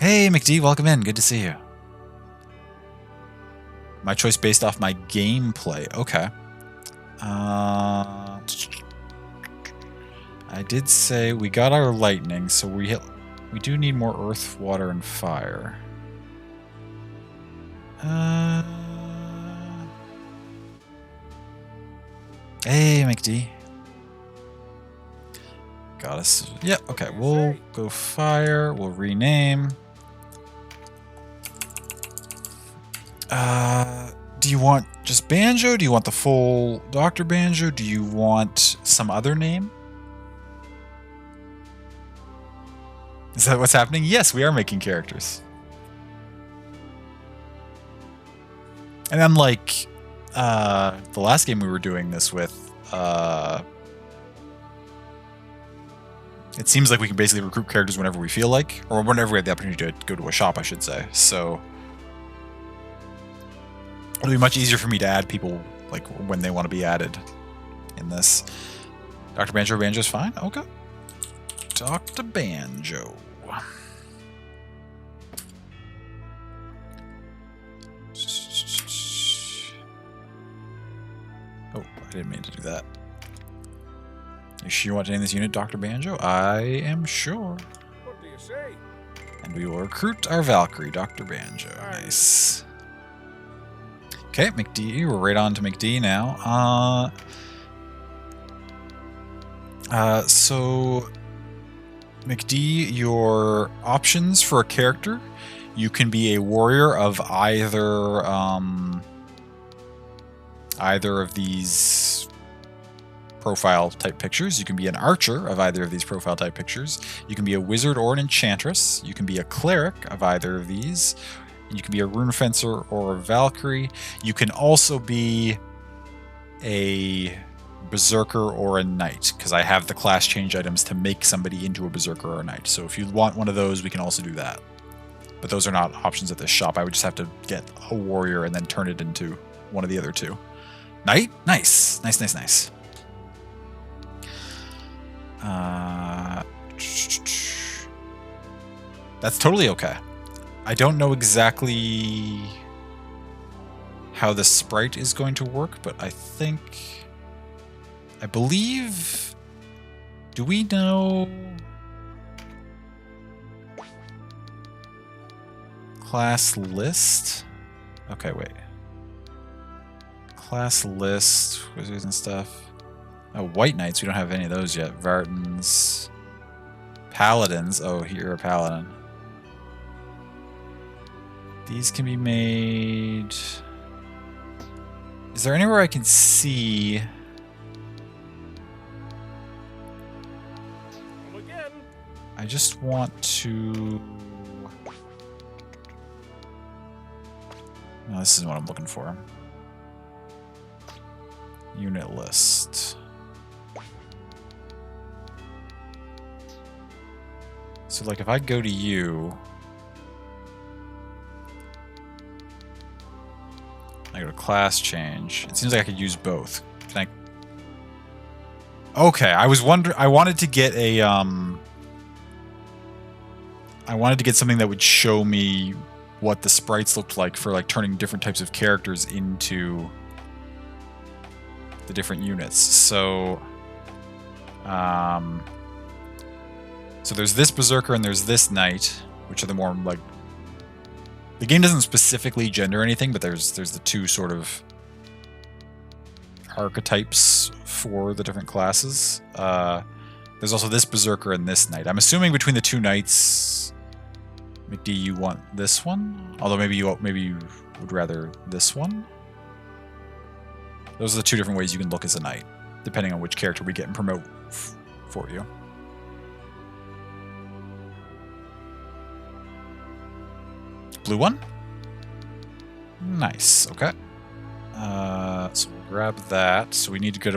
Hey, McD, welcome in. Good to see you. My choice based off my gameplay. Okay. I did say we got our lightning, so we do need more earth, water, and fire. Hey, McD. Got us. Yeah, okay. We'll go fire. We'll rename. Do you want just Banjo? Do you want the full Dr. Banjo? Do you want some other name? Is that what's happening? Yes, we are making characters. And unlike the last game we were doing this with, it seems like we can basically recruit characters whenever we feel like, or whenever we have the opportunity to go to a shop, I should say. So it'll be much easier for me to add people like when they want to be added in this. Dr. Banjo's fine? Okay. Dr. Banjo. Oh, I didn't mean to do that. You sure you want to name this unit Dr. Banjo? I am sure. What do you say? And we will recruit our Valkyrie, Dr. Banjo. Nice. Okay, McD. We're right on to McD now. So McD, your options for a character, you can be a warrior of either of these profile type pictures. You can be an archer of either of these profile type pictures. You can be a wizard or an enchantress. You can be a cleric of either of these. You can be a rune fencer or a Valkyrie. You can also be a berserker or a knight, because I have the class change items to make somebody into a berserker or a knight. So if you want one of those, we can also do that. But those are not options at this shop. I would just have to get a warrior and then turn it into one of the other two. Knight? Nice. Nice, nice, nice. That's totally okay. I don't know exactly how the sprite is going to work, but I believe, do we know class list? Okay, wait. Class list, wizards and stuff. Oh, White Knights, we don't have any of those yet. Vartans. Paladins. Oh, you're a paladin. These can be made... Is there anywhere I can see I just want to... No, this is what I'm looking for. Unit list. So like if I go to you, I go to class change. It seems like I could use both. Can I? Okay, I was wondering. I wanted to get a I wanted to get something that would show me what the sprites looked like for like turning different types of characters into the different units. So, so there's this Berserker and there's this Knight, which are the more like... The game doesn't specifically gender anything, but there's the two sort of archetypes for the different classes. There's also this Berserker and this Knight. I'm assuming between the two Knights, McD, you want this one? Although maybe you would rather this one? Those are the two different ways you can look as a Knight, depending on which character we get and promote for you. Blue one? Nice, okay. So we'll grab that. So we need to get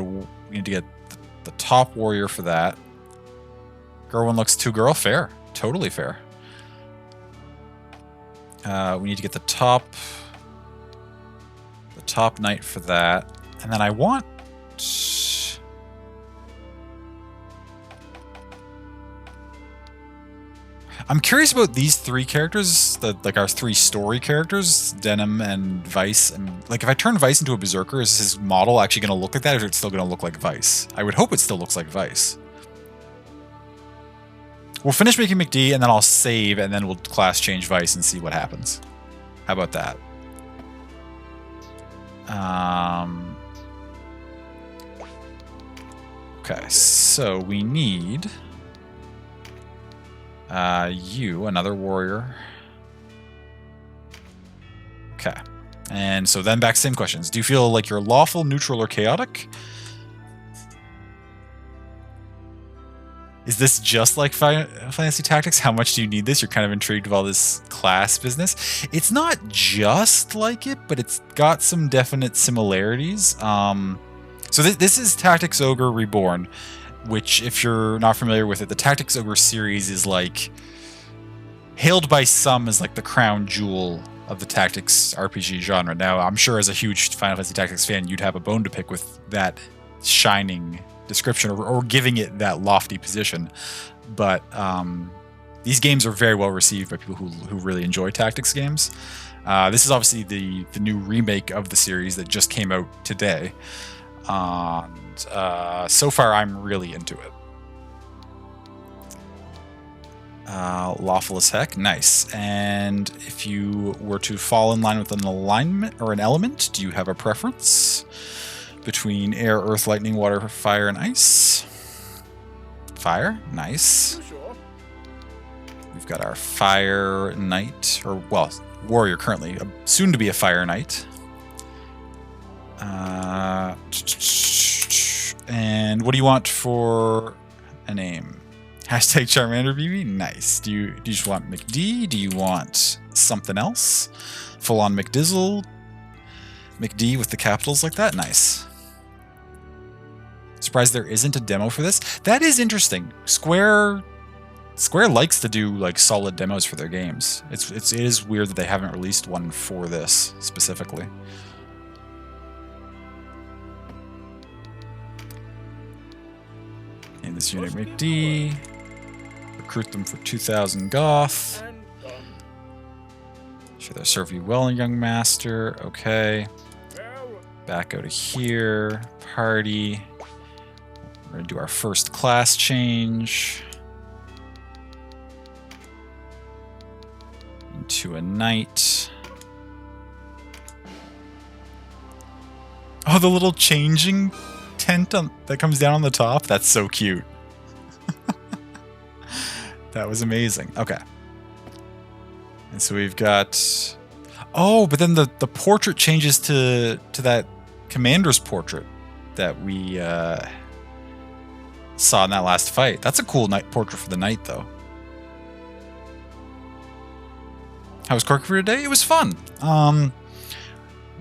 the top warrior for that. Girl one looks too girl. Fair. Totally fair. We need to get the top knight for that. And then I want... I'm curious about these three characters, like our three story characters, Denim and Vice. And like, if I turn Vice into a Berserker, is his model actually going to look like that, or is it still going to look like Vice? I would hope it still looks like Vice. We'll finish making McD, and then I'll save, and then we'll class change Vice and see what happens. How about that? Okay, so we need... you, another warrior. Okay. And so then back to the same questions. Do you feel like you're lawful, neutral, or chaotic? Is this just like Fantasy Tactics? How much do you need this? You're kind of intrigued with all this class business. It's not just like it, but it's got some definite similarities. So this is Tactics Ogre Reborn, which, if you're not familiar with it, the Tactics Ogre series is like hailed by some as like the crown jewel of the tactics RPG genre. Now, I'm sure as a huge Final Fantasy Tactics fan, you'd have a bone to pick with that shining description or giving it that lofty position. But these games are very well received by people who really enjoy tactics games. This is obviously the new remake of the series that just came out today. So far, I'm really into it. Lawful as heck. Nice. And if you were to fall in line with an alignment or an element, do you have a preference between air, earth, lightning, water, fire, and ice? Fire. Nice. We've got our fire knight, or, well, warrior currently, soon to be a fire knight. And what do you want for a name? Hashtag Charmander BB? Nice. Do you just want McD? Do you want something else? Full on McDizzle? McD with the capitals like that? Nice. Surprised there isn't a demo for this. That is interesting. Square likes to do like solid demos for their games. It is weird that they haven't released one for this specifically. In this unit McD. Recruit them for 2,000 goth. Should I serve you well, young master? Okay. Back out of here. Party. We're gonna do our first class change. Into a knight. Oh, the little changing tent that comes down on the top? That's so cute. That was amazing. Okay. And so we've got... Oh, but then the portrait changes to that commander's portrait that we saw in that last fight. That's a cool portrait for the knight, though. How was Corky for today? It was fun.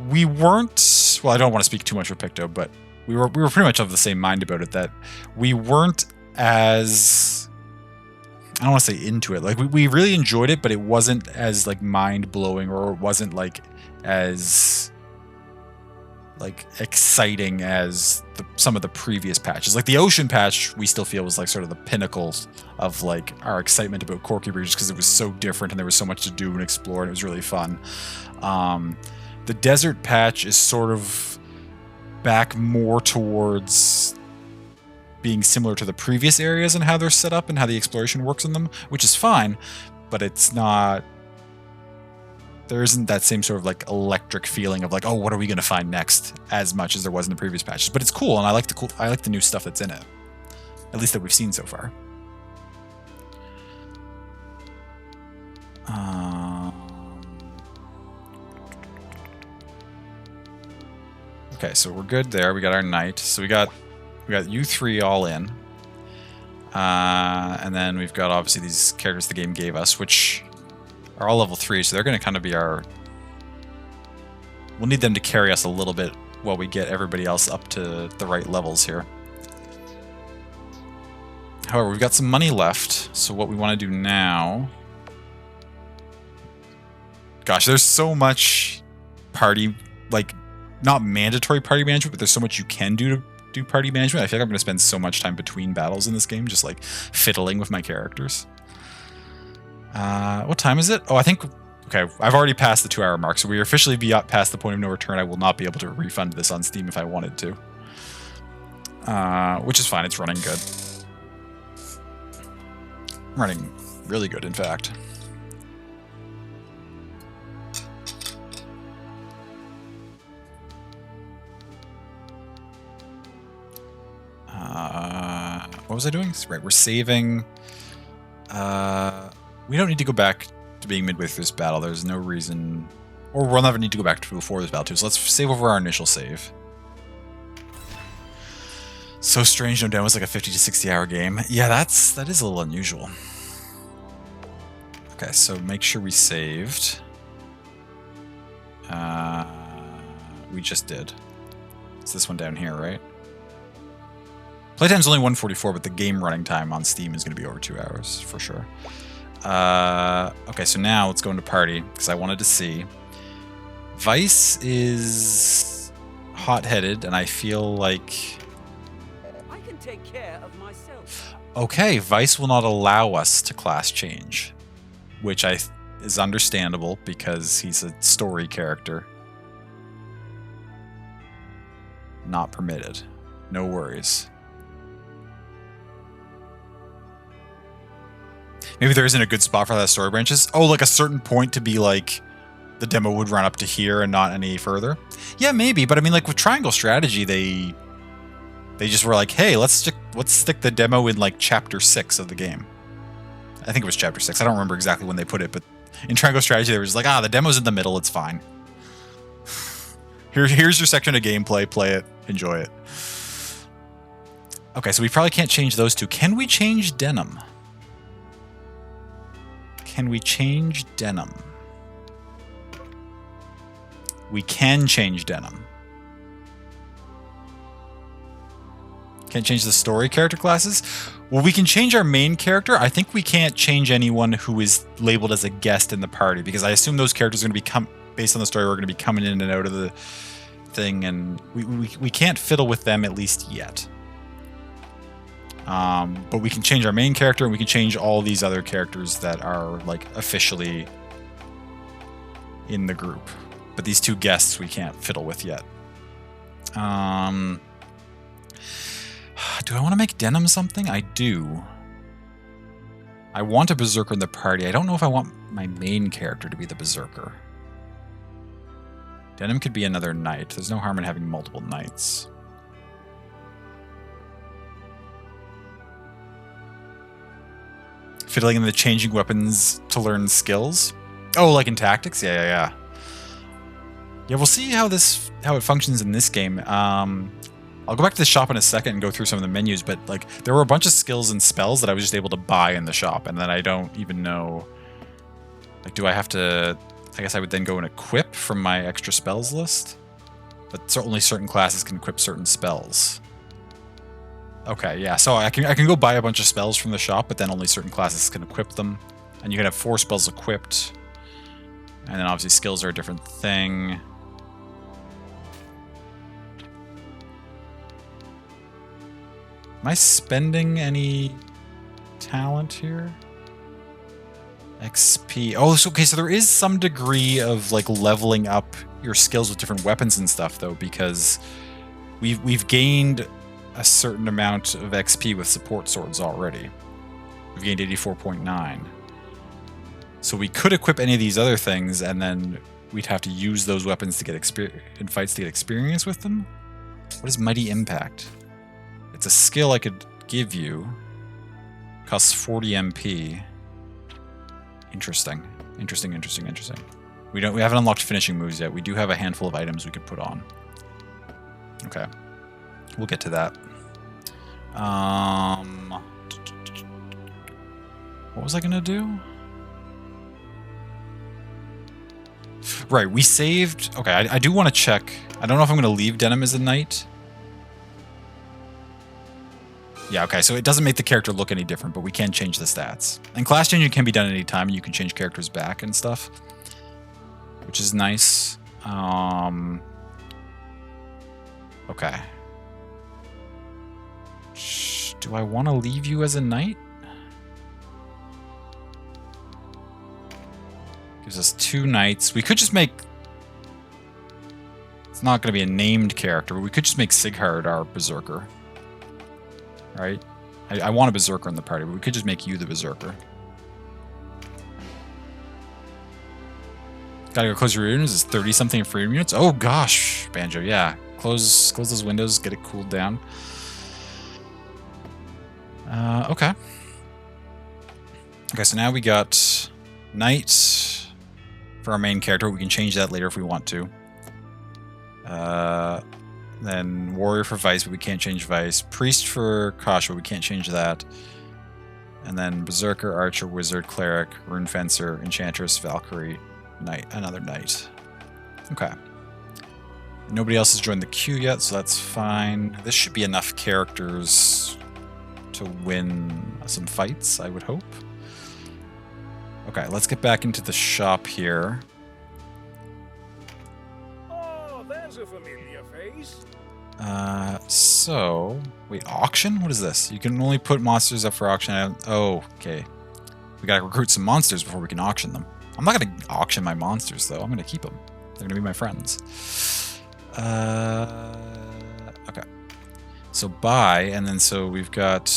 We weren't, well, I don't want to speak too much for Picto, but we were pretty much of the same mind about it, that we weren't as, I don't want to say into it. Like we really enjoyed it, but it wasn't as like mind blowing, or it wasn't like as like exciting as some of the previous patches. Like the Ocean patch, we still feel was like sort of the pinnacle of like our excitement about Corky Breach, because it was so different and there was so much to do and explore, and it was really fun. The Desert patch is sort of back more towards being similar to the previous areas and how they're set up and how the exploration works in them, which is fine, but it's not, there isn't that same sort of like electric feeling of like, oh, what are we going to find next, as much as there was in the previous patches. But it's cool, and I like the new stuff that's in it, at least that we've seen so far. Okay, so we're good there. We got our knight. So we got you three all in. And then we've got obviously these characters the game gave us, which are all level 3, so they're going to kind of be our... We'll need them to carry us a little bit while we get everybody else up to the right levels here. However, we've got some money left, so what we want to do now... Gosh, there's so much party, like, not mandatory party management, but there's so much you can do to do party management. I feel like I'm going to spend so much time between battles in this game, just like fiddling with my characters. What time is it? Oh, I think... Okay, I've already passed the 2-hour mark, so we officially be up past the point of no return. I will not be able to refund this on Steam if I wanted to. Which is fine, it's running good. Running really good, in fact. What was I doing? Right, we're saving. We don't need to go back to being midway through this battle. There's no reason, or we'll never need to go back to before this battle too. So let's save over our initial save. So Strange No Demo is like a 50 to 60 hour game. Yeah, that is a little unusual. Okay, so make sure we saved. We just did. It's this one down here, right? Playtime's only 144, but the game running time on Steam is going to be over 2 hours, for sure. Okay, so now let's go into party, because I wanted to see. Vice is hot-headed, and I feel like... I can take care of myself. Okay, Vice will not allow us to class change, which is understandable, because he's a story character. Not permitted. No worries. Maybe there isn't a good spot for that story branches. Oh, like a certain point to be like, the demo would run up to here and not any further. Yeah, maybe, but I mean, like with Triangle Strategy, they just were like, hey, let's stick the demo in like chapter 6 of the game. I think it was chapter 6. I don't remember exactly when they put it, but in Triangle Strategy, they were just like, the demo's in the middle, it's fine. Here's your section of gameplay, play it, enjoy it. Okay, so we probably can't change those two. Can we change Denim? Can we change Denim? We can change Denim. Can't change the story character classes? Well, we can change our main character. I think we can't change anyone who is labeled as a guest in the party, because I assume those characters are going to be based on the story, we're going to be coming in and out of the thing, and we can't fiddle with them, at least yet. But we can change our main character, and we can change all these other characters that are like officially in the group. But these two guests we can't fiddle with yet. Do I want to make Denim something? I do. I want a Berserker in the party. I don't know if I want my main character to be the Berserker. Denim could be another knight. There's no harm in having multiple knights. Fiddling in the changing weapons to learn skills. Oh, like in Tactics? Yeah. Yeah, we'll see how it functions in this game. I'll go back to the shop in a second and go through some of the menus, but like there were a bunch of skills and spells that I was just able to buy in the shop, and then I don't even know Like, do I have to... I guess I would then go and equip from my extra spells list? But only certain classes can equip certain spells. Okay, yeah, so I can go buy a bunch of spells from the shop, but then only certain classes can equip them. And you can have 4 spells equipped. And then obviously skills are a different thing. Am I spending any talent here? XP. Oh, so, okay, so there is some degree of like leveling up your skills with different weapons and stuff, though, because we've gained a certain amount of XP with support swords already. We've gained 84.9. So we could equip any of these other things, and then we'd have to use those weapons to get in fights to get experience with them. What is Mighty Impact? It's a skill I could give you. Costs 40 MP. Interesting. Interesting. We haven't unlocked finishing moves yet. We do have a handful of items we could put on. Okay. We'll get to that. What was I gonna do? Right, we saved... Okay, I do want to check. I don't know if I'm going to leave Denim as a knight. Yeah, okay, so it doesn't make the character look any different, but we can change the stats. And class changing can be done at any time, and you can change characters back and stuff, which is nice. Okay. Do I want to leave you as a knight? Gives us 2 knights. We could just make... It's not going to be a named character, but we could just make Sighard our berserker. Right? I want a berserker in the party, but we could just make you the berserker. Gotta go close your units. It's 30-something freedom units. Oh gosh, Banjo, yeah. Close those windows, get it cooled down. Okay. Okay, so now we got Knight for our main character. We can change that later if we want to. Then Warrior for Vice, but we can't change Vice. Priest for Kasha, we can't change that. And then Berserker, Archer, Wizard, Cleric, Rune Fencer, Enchantress, Valkyrie, Knight, another Knight. Okay. Nobody else has joined the queue yet, so that's fine. This should be enough characters to win some fights, I would hope. Okay, let's get back into the shop here. Oh, there's a familiar face. So... Wait, auction? What is this? You can only put monsters up for auction. Oh, okay. We gotta recruit some monsters before we can auction them. I'm not gonna auction my monsters, though. I'm gonna keep them. They're gonna be my friends. Okay. So buy, and then so we've got...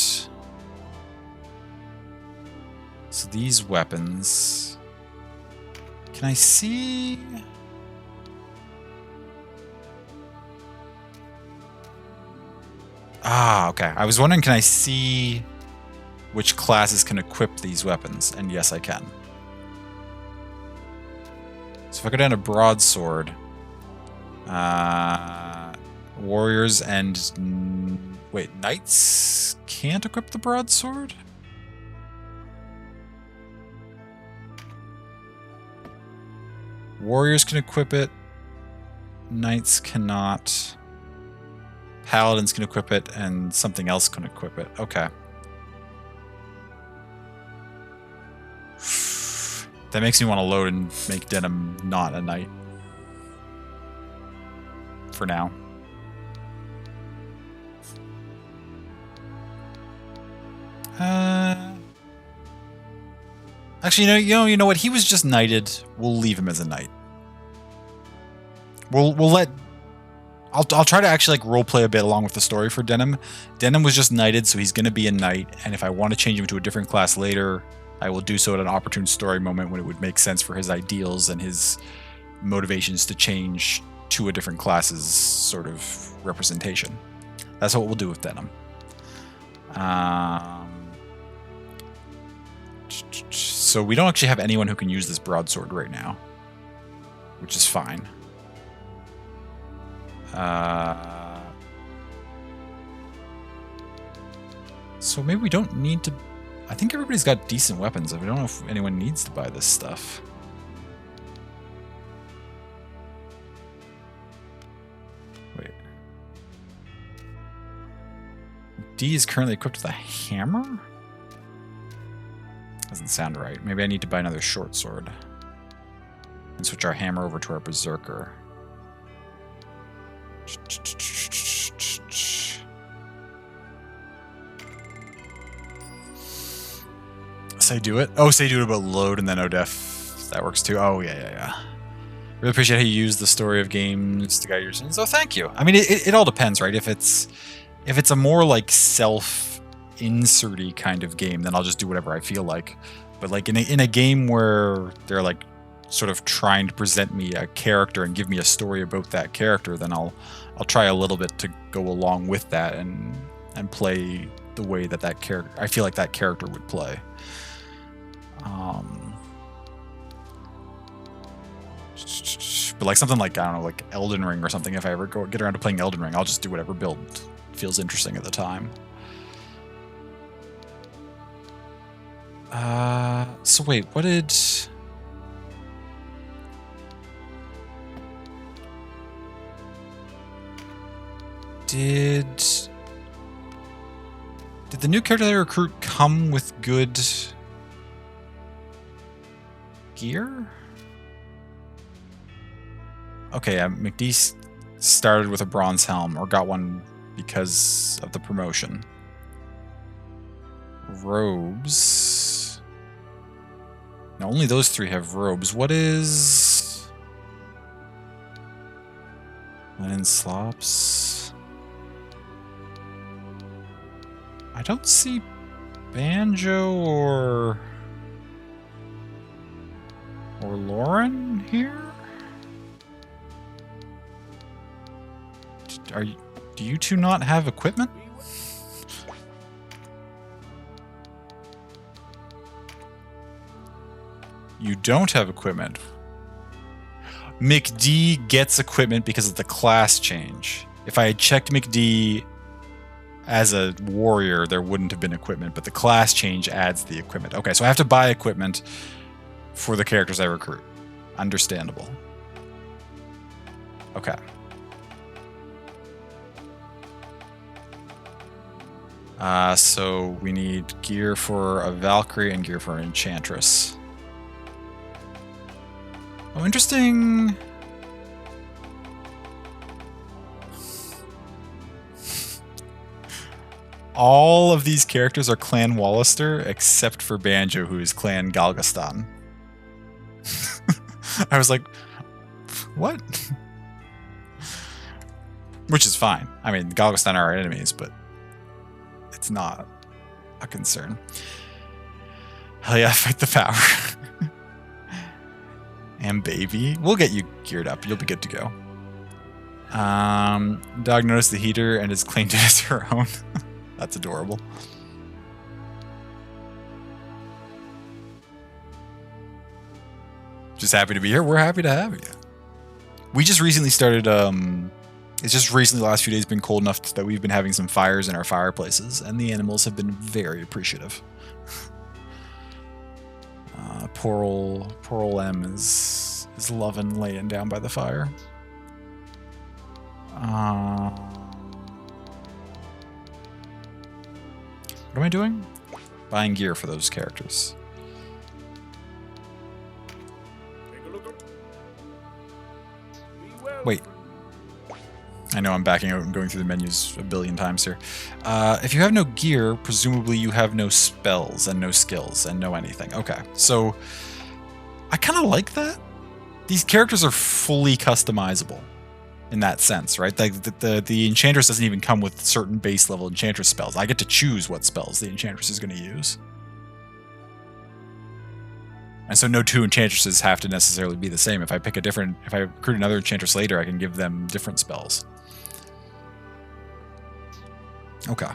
So these weapons... Can I see... Ah, okay. I was wondering, can I see which classes can equip these weapons? And yes, I can. So if I go down to Broadsword... Warriors and... Wait, Knights can't equip the Broadsword? Warriors can equip it. Knights cannot. Paladins can equip it, and something else can equip it. Okay. That makes me want to load and make Denim not a knight. For now. Actually, you know what? He was just knighted. We'll leave him as a knight. We'll let. I'll try to actually like roleplay a bit along with the story for Denim. Denim was just knighted, so he's going to be a knight. And if I want to change him to a different class later, I will do so at an opportune story moment when it would make sense for his ideals and his motivations to change to a different class's sort of representation. That's what we'll do with Denim. So we don't actually have anyone who can use this broadsword right now, which is fine. So maybe we don't need to... I think everybody's got decent weapons. I don't know if anyone needs to buy this stuff. McD is currently equipped with a hammer? Doesn't sound right. Maybe I need to buy another short sword. And switch our hammer over to our berserker. Say do it? Oh, say do it about load and then ODEF. That works too. Oh, yeah. Really appreciate how you use the story of games to guide your scenes. Oh, thank you. I mean, it all depends, right? If it's a more like self-inserty kind of game, then I'll just do whatever I feel like. But like in a game where they're like sort of trying to present me a character and give me a story about that character, then I'll try a little bit to go along with that and play the way that character I feel like that character would play. But like something like, I don't know, like Elden Ring or something, if I ever get around to playing Elden Ring, I'll just do whatever build feels interesting at the time. So wait, what did... Did the new character that I recruit come with good gear? Okay, McD started with a bronze helm, or got one because of the promotion. Robes. Now only those three have robes. What is... Linen slops? I don't see Banjo or Lauren here? Do you two not have equipment? You don't have equipment. McD gets equipment because of the class change. If I had checked McD as a warrior, there wouldn't have been equipment, but the class change adds the equipment. Okay, so I have to buy equipment for the characters I recruit. Understandable. Okay. So we need gear for a Valkyrie and gear for an Enchantress. Oh, interesting. All of these characters are Clan Wallister, except for Banjo, who is Clan Galgastan. I was like, what? Which is fine. I mean, Galgastan are our enemies, but it's not a concern. Hell yeah, fight the power. And baby. We'll get you geared up. You'll be good to go. Dog noticed the heater and has claimed it as her own. That's adorable. Just happy to be here. We're happy to have you. We just recently started, it's just recently, the last few days, been cold enough that we've been having some fires in our fireplaces, and the animals have been very appreciative. Poor ol' M is loving laying down by the fire. What am I doing? Buying gear for those characters. Wait. I know I'm backing out and going through the menus a billion times here. If you have no gear, presumably you have no spells and no skills and no anything. Okay, so I kind of like that. These characters are fully customizable in that sense, right? Like the Enchantress doesn't even come with certain base level Enchantress spells. I get to choose what spells the Enchantress is going to use. And so no two Enchantresses have to necessarily be the same. If I recruit another Enchantress later, I can give them different spells. Okay.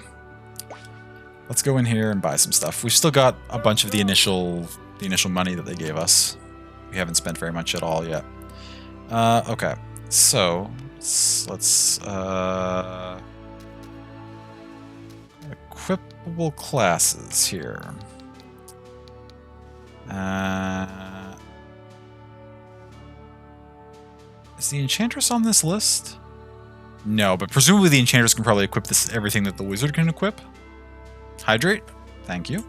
Let's go in here and buy some stuff. We've still got a bunch of the initial money that they gave us. We haven't spent very much at all yet. Okay. So let's equipable classes here. Is the Enchantress on this list? No, but presumably the Enchantress can probably equip this everything that the Wizard can equip. Hydrate. Thank you.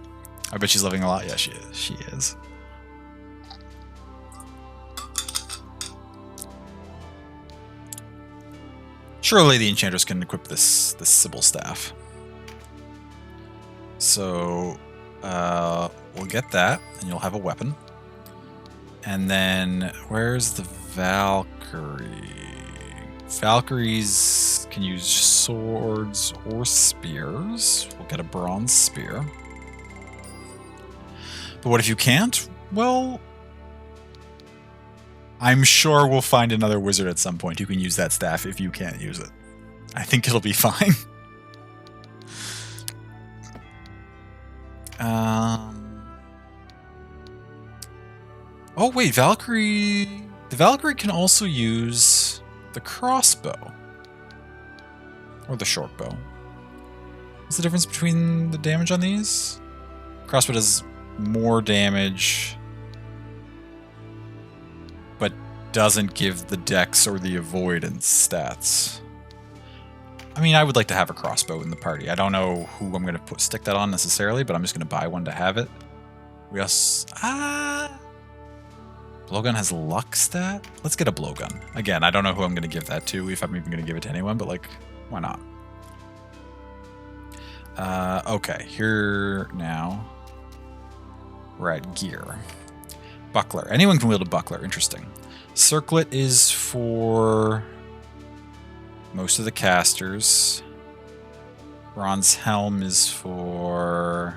I bet she's living a lot. Yeah, she is. She is. Surely the Enchantress can equip this Sybil staff. So we'll get that, and you'll have a weapon. And then where's the Valkyrie? Valkyries can use swords or spears. We'll get a bronze spear. But what if you can't? Well, I'm sure we'll find another wizard at some point who can use that staff if you can't use it. I think it'll be fine. Oh wait, Valkyrie... The Valkyrie can also use the crossbow. Or the short bow. What's the difference between the damage on these? Crossbow does more damage, but doesn't give the dex or the avoidance stats. I mean, I would like to have a crossbow in the party. I don't know who I'm going to stick that on necessarily, but I'm just going to buy one to have it. We also... Blowgun has luck stat? Let's get a blowgun. Again, I don't know who I'm going to give that to, if I'm even going to give it to anyone, but like, why not? Okay, here now. We're at gear. Buckler. Anyone can wield a buckler. Interesting. Circlet is for most of the casters. Bronze helm is for...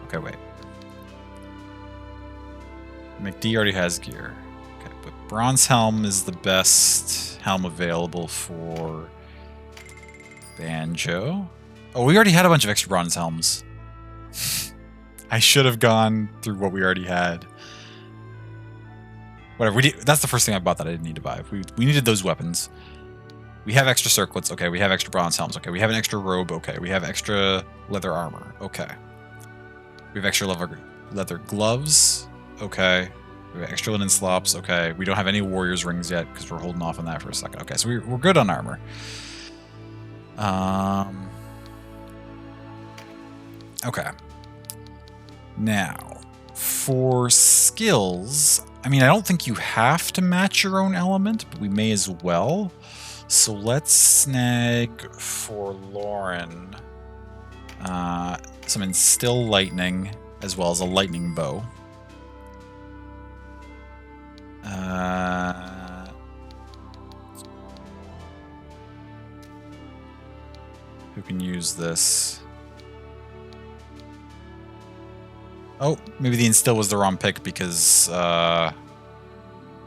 Okay, wait. McD already has gear. Okay, but bronze helm is the best helm available for Banjo. Oh, we already had a bunch of extra bronze helms. I should have gone through what we already had. Whatever. That's the first thing I bought that I didn't need to buy. We needed those weapons. We have extra circlets. Okay, we have extra bronze helms. Okay, we have an extra robe. Okay, we have extra leather armor. Okay. We have extra leather gloves. Okay. We have extra linen slops. Okay. We don't have any warrior's rings yet because we're holding off on that for a second. Okay, so we're good on armor. Okay. Now, for skills, I mean, I don't think you have to match your own element, but we may as well. So let's snag for Lauren some Instill Lightning, as well as a lightning bow. Who can use this? Oh, maybe the Instill was the wrong pick because it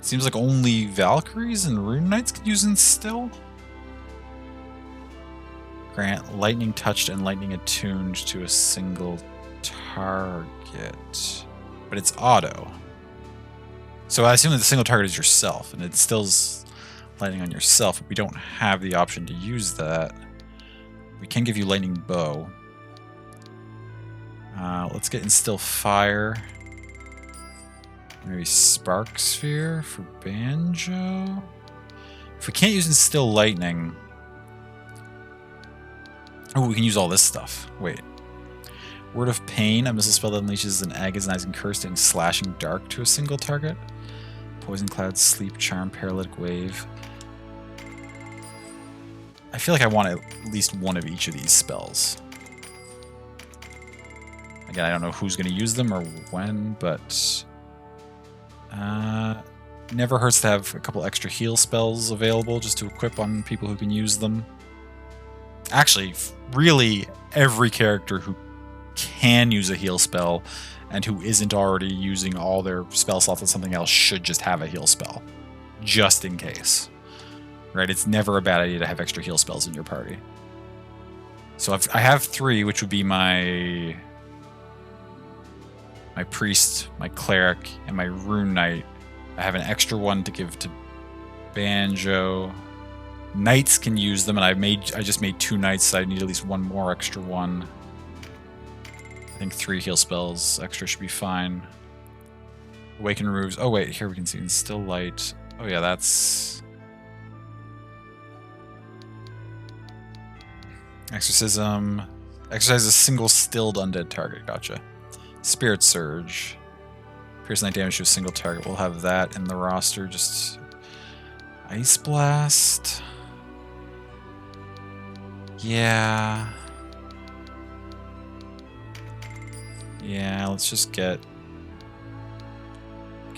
seems like only Valkyries and Rune Knights could use Instill. Grant lightning touched and lightning attuned to a single target. But it's auto. So I assume that the single target is yourself, and it instills lightning on yourself. But we don't have the option to use that. We can give you lightning bow. Let's get Instill Fire. Maybe Spark Sphere for Banjo. If we can't use Instill Lightning... Oh, we can use all this stuff. Wait. Word of Pain, a missile spell that unleashes an agonizing curse doing slashing dark to a single target. Poison Cloud, Sleep Charm, Paralytic Wave. I feel like I want at least one of each of these spells. Again, I don't know who's going to use them or when, but... never hurts to have a couple extra heal spells available just to equip on people who can use them. Actually, really, every character who can use a heal spell and who isn't already using all their spell slots on something else should just have a heal spell. Just in case. Right? It's never a bad idea to have extra heal spells in your party. So I have 3, which would be my priest, my cleric, and my rune knight. I have an extra one to give to Banjo. Knights can use them, and I just made 2 knights, so I need at least one more extra one. I think 3 heal spells extra should be fine. Awaken roofs. Oh wait, here we can see instill light. Oh yeah, that's exorcism. Exercise a single stilled undead target. Gotcha. Spirit surge. Pierce 9 damage to a single target. We'll have that in the roster. Just ice blast. Yeah. Yeah, let's just get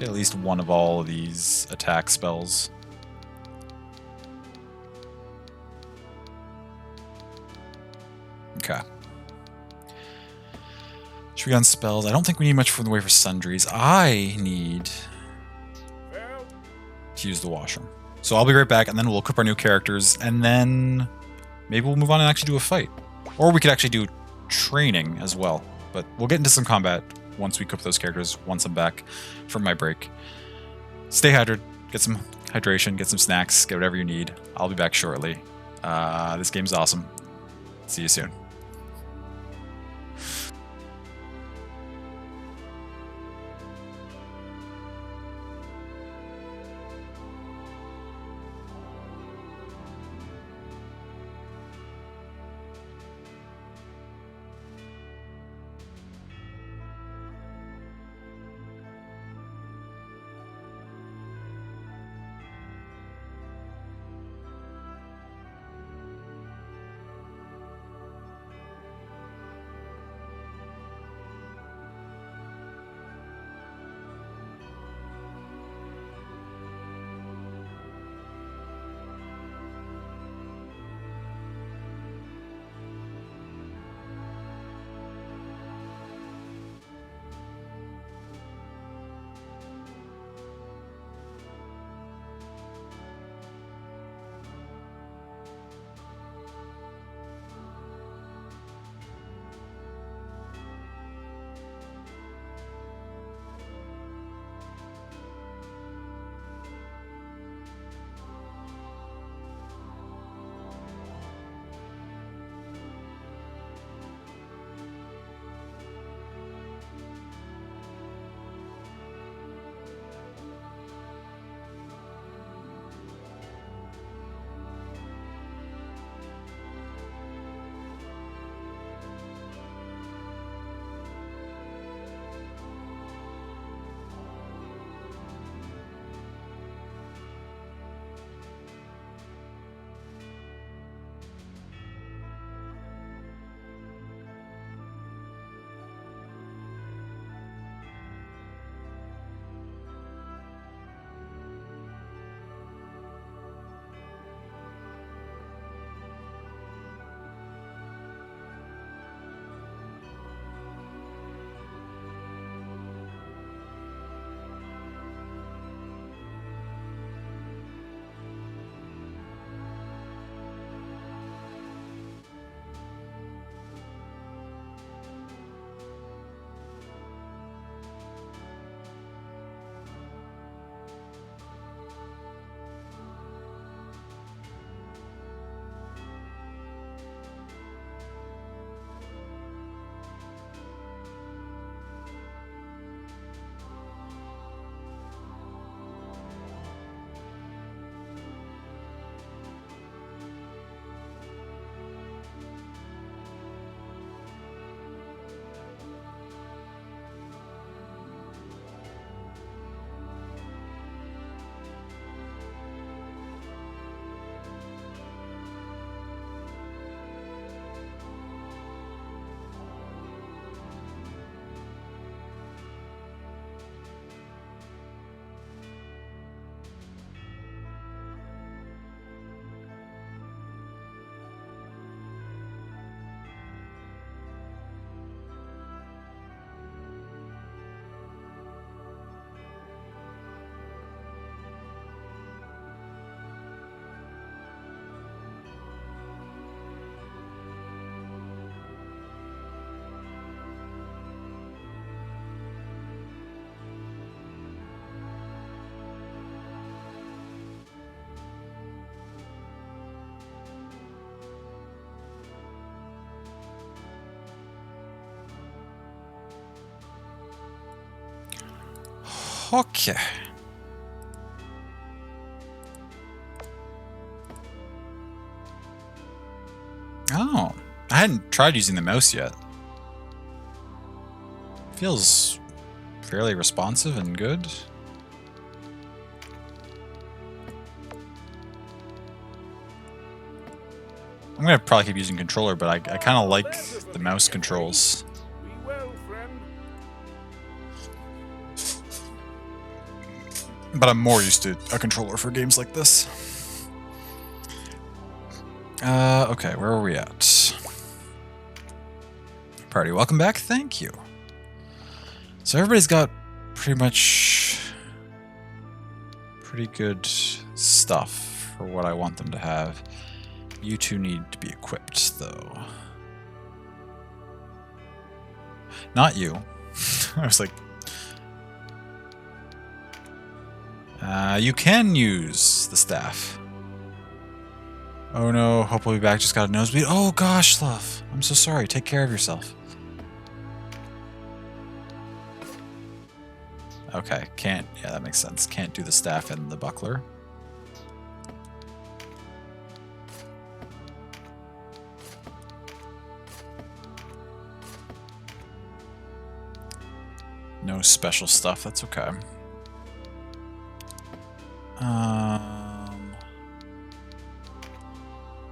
at least one of all of these attack spells. Okay. Shuriken spells. I don't think we need much from the way for sundries. I need to use the washroom. So I'll be right back, and then we'll equip our new characters, and then maybe we'll move on and actually do a fight. Or we could actually do training as well. But we'll get into some combat once we equip those characters, once I'm back from my break. Stay hydrated, get some hydration, get some snacks, get whatever you need. I'll be back shortly. This game's awesome. See you soon. Okay. Oh, I hadn't tried using the mouse yet. Feels fairly responsive and good. I'm gonna probably keep using controller, but I kind of like the mouse controls. But I'm more used to a controller for games like this. Okay, where are we at? Party, welcome back. Thank you. So everybody's got pretty much pretty good stuff for what I want them to have. You two need to be equipped, though. Not you. I was like... you can use the staff. Oh no, hope we'll be back, just got a nosebleed. Oh gosh, love. I'm so sorry. Take care of yourself. Okay, can't... Yeah, that makes sense. Can't do the staff and the buckler. No special stuff, that's okay.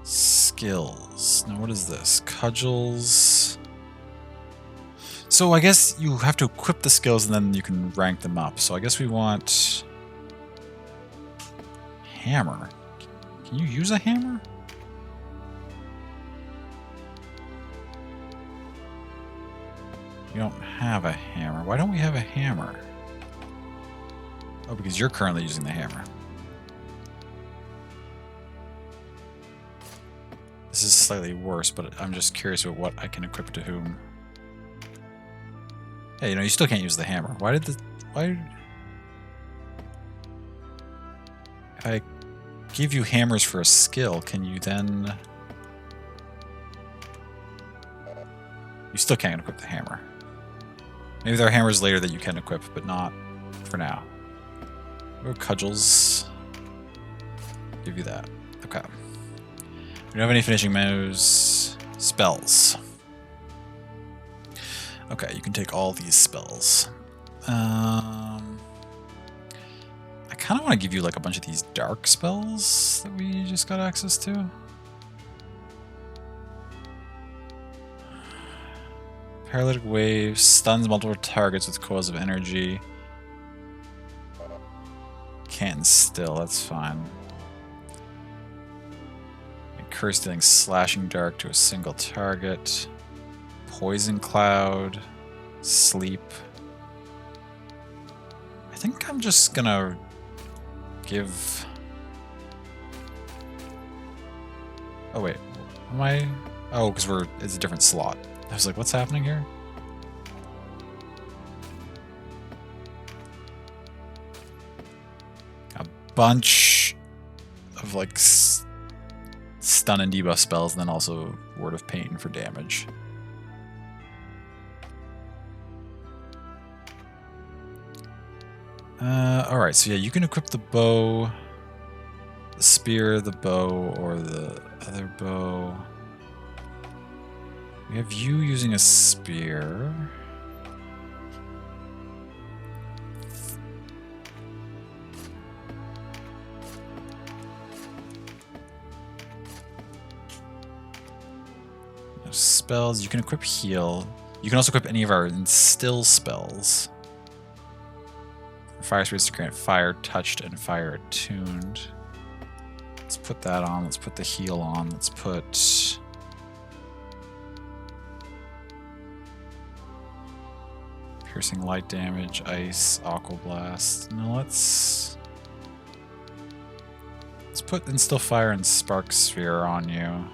Skills. Now what is this? Cudgels. So I guess you have to equip the skills and then you can rank them up. So I guess we want... Hammer. Can you use a hammer? We don't have a hammer. Why don't we have a hammer? Oh, because you're currently using the hammer. This is slightly worse, but I'm just curious about what I can equip to whom. Hey, you know, you still can't use the hammer. Why did the... Why... If I give you hammers for a skill, can you then... You still can't equip the hammer. Maybe there are hammers later that you can equip, but not for now. Oh, cudgels. Give you that. Okay. We don't have any finishing moves. Spells. Okay, you can take all these spells. I kind of want to give you like a bunch of these dark spells that we just got access to. Paralytic wave stuns multiple targets with coils of energy. Can't instill, that's fine. Curse dealing slashing dark to a single target. Poison cloud. Sleep. I think I'm just gonna give... Oh wait, am I... Oh, because it's a different slot. I was like, what's happening here? A bunch of like stun and debuff spells, and then also Word of Pain for damage. Alright, so yeah, you can equip the bow, the spear, the bow, or the other bow. We have you using a spear. No spells. You can equip heal. You can also equip any of our instill spells. Fire spirits to grant fire touched and fire attuned. Let's put that on. Let's put the heal on. Let's put... Piercing light damage, ice, aqua blast. No, let's put instill fire and spark sphere on you.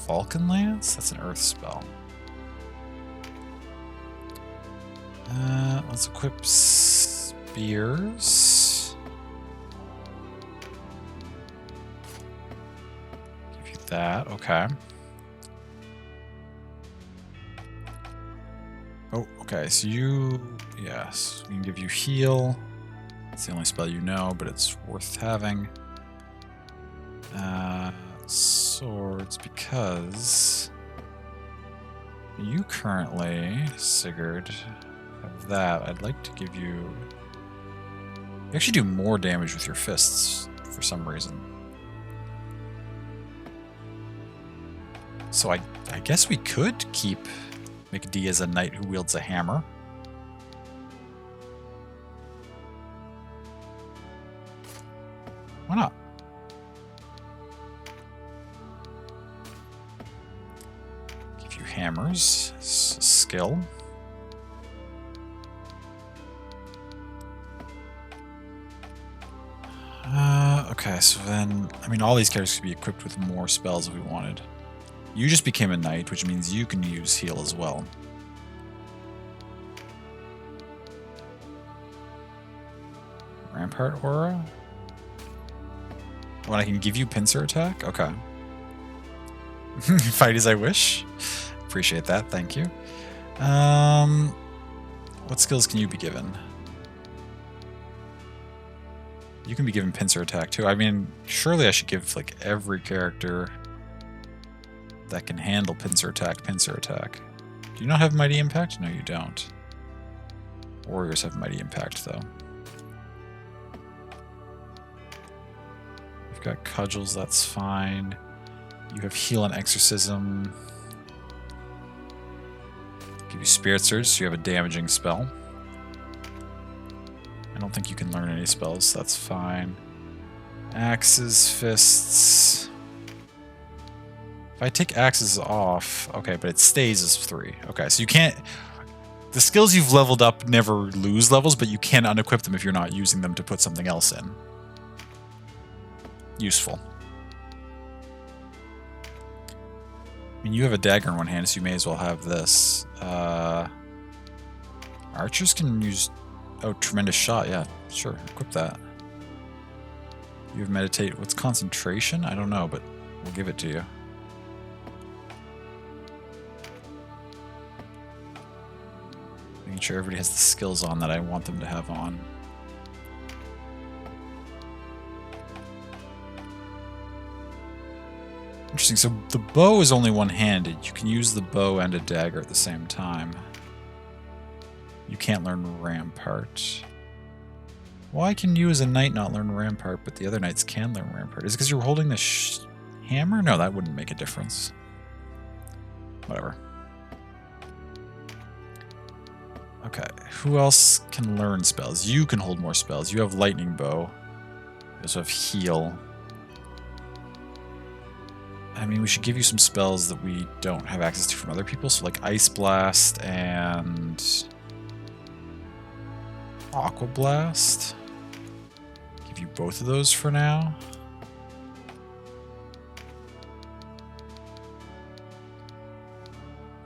Vulcan Lance? That's an earth spell. Let's equip spears. Give you that, okay. Oh, okay, so you... Yes, we can give you heal. It's the only spell you know, but it's worth having. Swords, because... You currently, Sigurd, have that. I'd like to give you... You actually do more damage with your fists, for some reason. So I guess we could keep McD as a knight who wields a hammer. Why not? Give you hammers, skill. Okay, so then, I mean, all these characters could be equipped with more spells if we wanted. You just became a knight, which means you can use heal as well. Rampart Aura? When I can give you pincer attack? Okay. Fight as I wish. Appreciate that, thank you. What skills can you be given? You can be given pincer attack too. I mean, surely I should give like every character that can handle pincer attack. Do you not have mighty impact? No, you don't. Warriors have mighty impact though. You've got cudgels, that's fine. You have heal and exorcism. Give you spirit surge, so you have a damaging spell. I don't think you can learn any spells, so that's fine. Axes, fists. If I take axes off, okay, but it stays as 3. Okay, so you can't... The skills you've leveled up never lose levels, but you can unequip them if you're not using them to put something else in. Useful. I mean, you have a dagger in one hand, so you may as well have this. Archers can use... Oh, tremendous shot, yeah, sure, equip that. You have meditate. What's concentration? I don't know, but we'll give it to you. Making sure everybody has the skills on that I want them to have on. Interesting, so the bow is only one-handed. You can use the bow and a dagger at the same time. You can't learn Rampart. Why can you as a knight not learn Rampart, but the other knights can learn Rampart? Is it because you're holding the hammer? No, that wouldn't make a difference. Whatever. Okay, who else can learn spells? You can hold more spells. You have lightning bow. You also have heal. I mean, we should give you some spells that we don't have access to from other people. So like Ice Blast and... Aqua Blast. Give you both of those for now.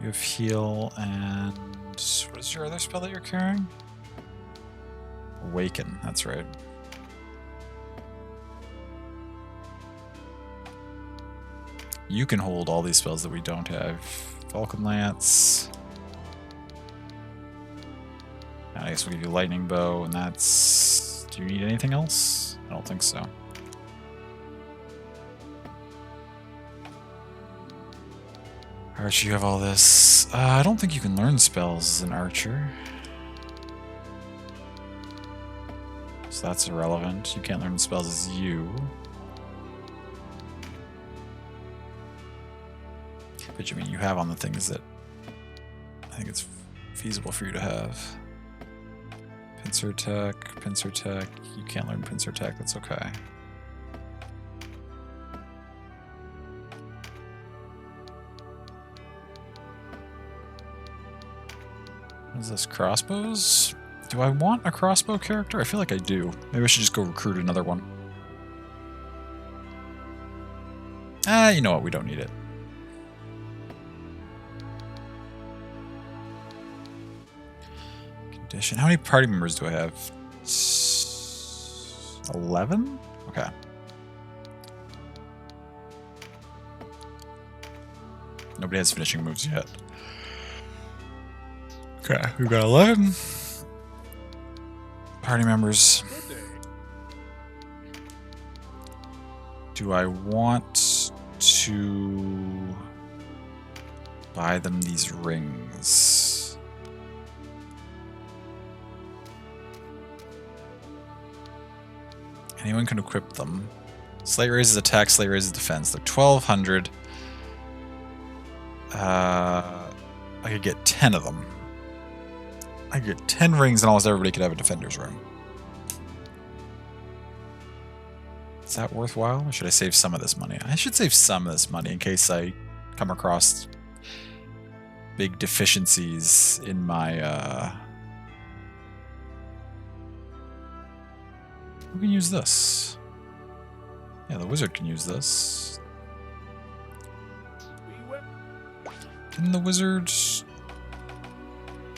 You have heal and what is your other spell that you're carrying? Awaken, that's right. You can hold all these spells that we don't have. Falcon Lance. I guess we'll give you Lightning Bow, and that's... Do you need anything else? I don't think so. Archer, you have all this. I don't think you can learn spells as an archer. So that's irrelevant. You can't learn spells as you. But you mean you have on the things that I think it's feasible for you to have. Pincer attack, pincer attack. You can't learn pincer attack, that's okay. What is this, crossbows? Do I want a crossbow character? I feel like I do. Maybe I should just go recruit another one. You know what, we don't need it. Condition. How many party members do I have? 11? Okay. Nobody has finishing moves yet. Okay, we've got 11 party members. Do I want to buy them these rings? Anyone can equip them. Slate raises attack, slate raises defense. They're 1,200. I could get 10 of them. I could get 10 rings and almost everybody could have a defender's ring. Is that worthwhile? Or should I save some of this money? I should save some of this money in case I come across big deficiencies in my... Who can use this? Yeah, the wizard can use this. Didn't the wizard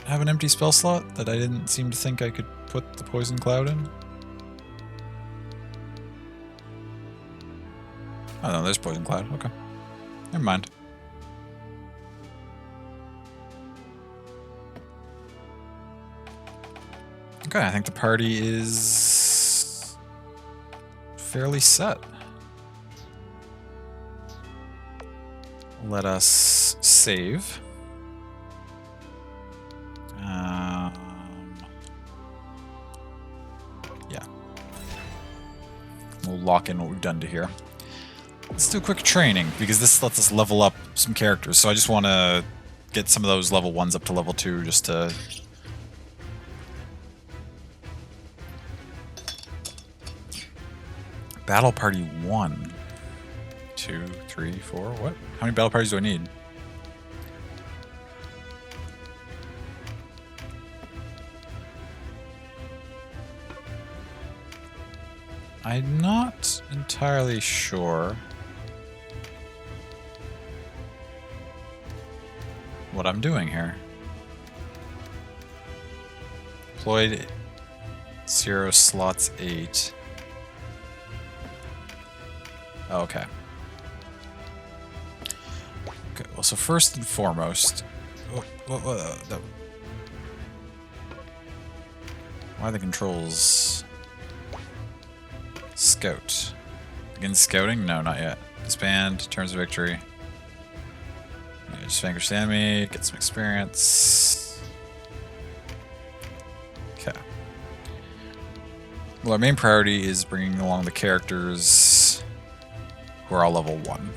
have an empty spell slot that I didn't seem to think I could put the poison cloud in? Oh no, there's poison cloud. Okay. Never mind. Okay, I think the party is fairly set. Let us save. Yeah. We'll lock in what we've done to here. Let's do a quick training, because this lets us level up some characters. So I just want to get some of those level 1s up to level 2 just to... Battle Party 1. 2, 3, 4, what? How many battle parties do I need? I'm not entirely sure what I'm doing here. Deployed 0 slots 8. Oh, okay. Okay, well, so first and foremost... Why are the controls... Scout. Begin scouting? No, not yet. Disband, terms of victory. Yeah, just vanquish the enemy, get some experience. Okay. Well, our main priority is bringing along the characters who are all level 1.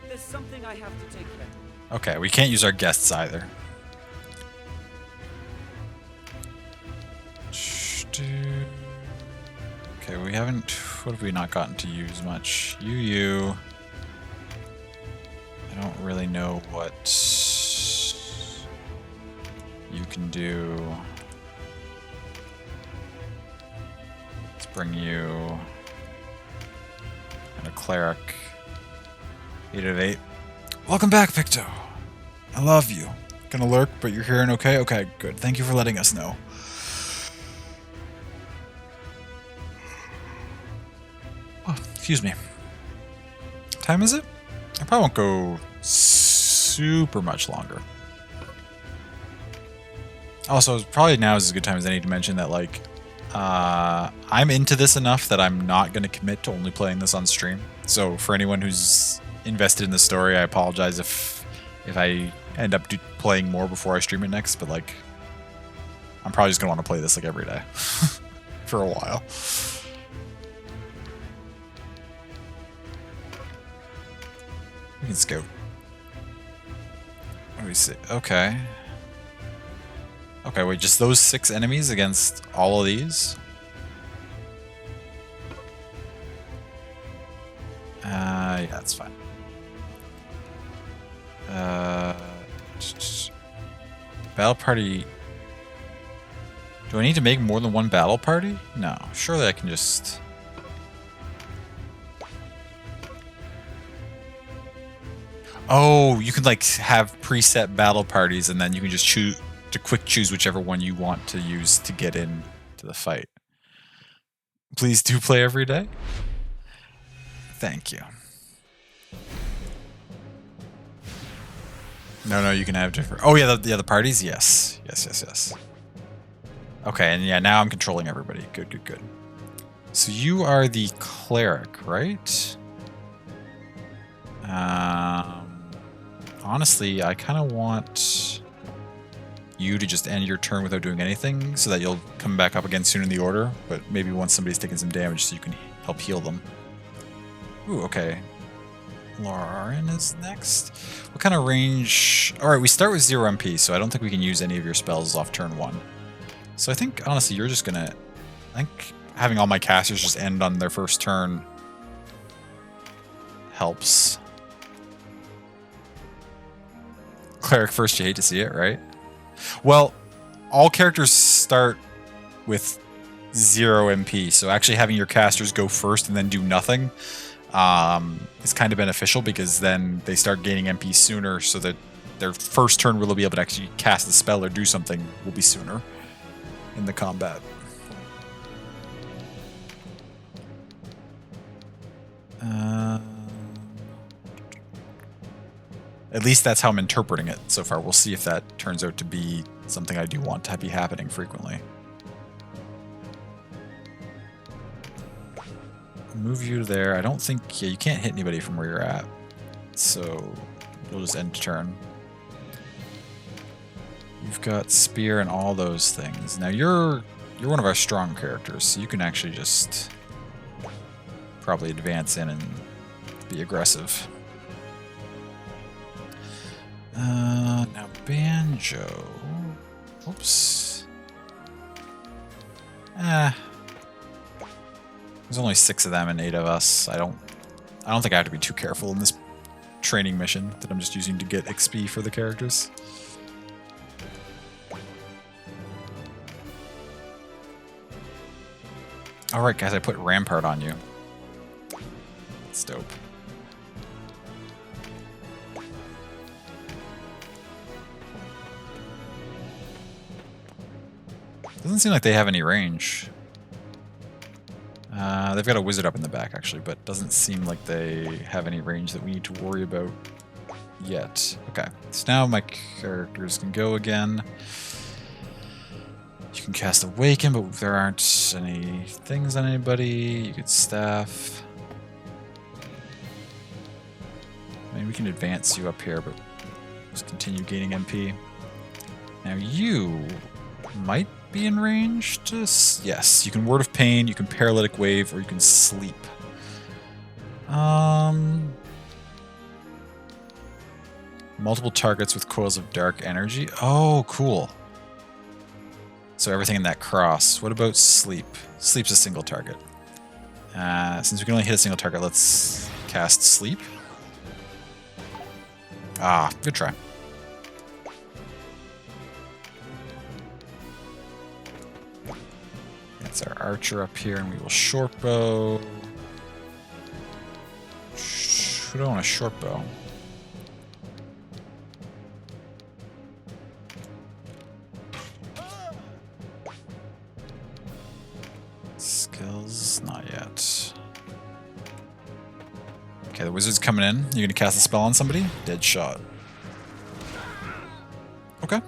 There's something I have to take care of. Okay, we can't use our guests either. Okay, we haven't... What have we not gotten to use much? You. I don't really know what you can do. Let's bring you... And a cleric. 8 of 8. Welcome back, Picto. I love you. Gonna lurk, but you're here and okay? Okay, good. Thank you for letting us know. Oh, excuse me. What time is it? I probably won't go super much longer. Also, probably now is as good time as any to mention that, like, I'm into this enough that I'm not going to commit to only playing this on stream. So for anyone who's invested in the story, I apologize if I end up playing more before I stream it next, but like I'm probably just gonna want to play this like every day for a while. We can scout. What do we see? Okay. Okay, wait, just those 6 enemies against all of these? Yeah, that's fine. Battle party. Do I need to make more than one battle party? No. Surely I can just... Oh, you can like have preset battle parties and then you can just quick choose whichever one you want to use to get in to the fight. Please do play every day. Thank you. No, you can have different. Oh yeah, the parties. Yes. Okay, and yeah, now I'm controlling everybody. Good. So you are the cleric, right? Honestly, I kind of want you to just end your turn without doing anything so that you'll come back up again soon in the order, but maybe once somebody's taken some damage so you can help heal them. Ooh, okay. Lauren is next. What kind of range? Alright, we start with 0 MP, so I don't think we can use any of your spells off turn 1. So I think, honestly, you're just gonna... I think having all my casters just end on their first turn helps. Cleric first, you hate to see it, right? Well, all characters start with 0 MP, so actually having your casters go first and then do nothing is kind of beneficial, because then they start gaining MP sooner, so that their first turn will be able to actually cast the spell or do something will be sooner in the combat. At least that's how I'm interpreting it so far. We'll see if that turns out to be something I do want to be happening frequently. Move you there. I don't think... Yeah, you can't hit anybody from where you're at. So you'll just end turn. You've got spear and all those things. Now you're one of our strong characters, so you can actually just probably advance in and be aggressive. Now Banjo. Oops. There's only 6 of them and 8 of us. I don't think I have to be too careful in this training mission that I'm just using to get XP for the characters. Alright guys, I put Rampart on you. That's dope. Doesn't seem like they have any range. They've got a wizard up in the back, actually, but doesn't seem like they have any range that we need to worry about yet. Okay, so now my characters can go again. You can cast Awaken, but there aren't any things on anybody. You could staff. I mean, we can advance you up here, but just continue gaining MP. Now you might be in range to... Yes, you can Word of Pain, you can Paralytic Wave, or you can Sleep. Multiple targets with coils of dark energy. Oh, cool. So everything in that cross. What about Sleep? Sleep's a single target. Since we can only hit a single target, let's cast Sleep. Ah, good try. That's our archer up here, and we will short bow. We don't want a short bow. Skills, not yet. Okay, the wizard's coming in. You're gonna cast a spell on somebody? Dead shot. Okay.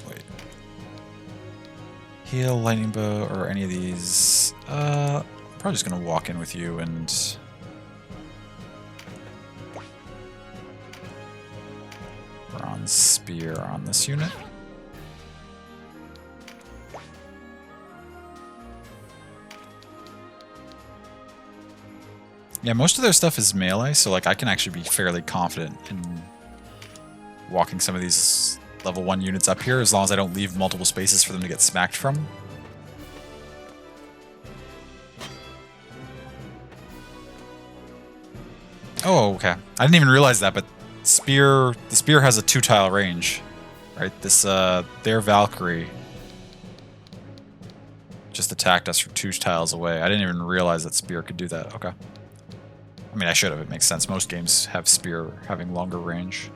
Wait. Heal, lightning bow, or any of these. Probably just gonna walk in with you and bronze spear on this unit. Yeah, most of their stuff is melee, so like I can actually be fairly confident in walking some of these level 1 units up here, as long as I don't leave multiple spaces for them to get smacked from. Oh, okay. I didn't even realize that, but the spear has a 2-tile range, right? This their Valkyrie just attacked us from 2 tiles away. I didn't even realize that spear could do that. Okay. I mean, I should have. It makes sense. Most games have spear having longer range.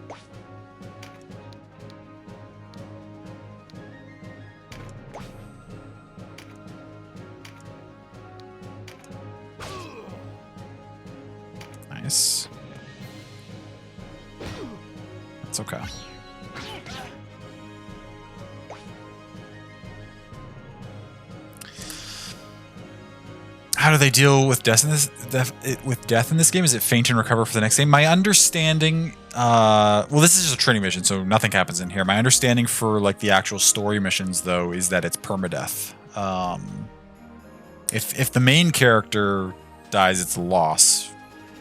Nice. That's okay. How do they deal with death in this game? Is it faint and recover for the next game? My understanding, well, this is just a training mission, so nothing happens in here. My understanding for like the actual story missions, though, is that it's permadeath. If the main character dies, it's a loss.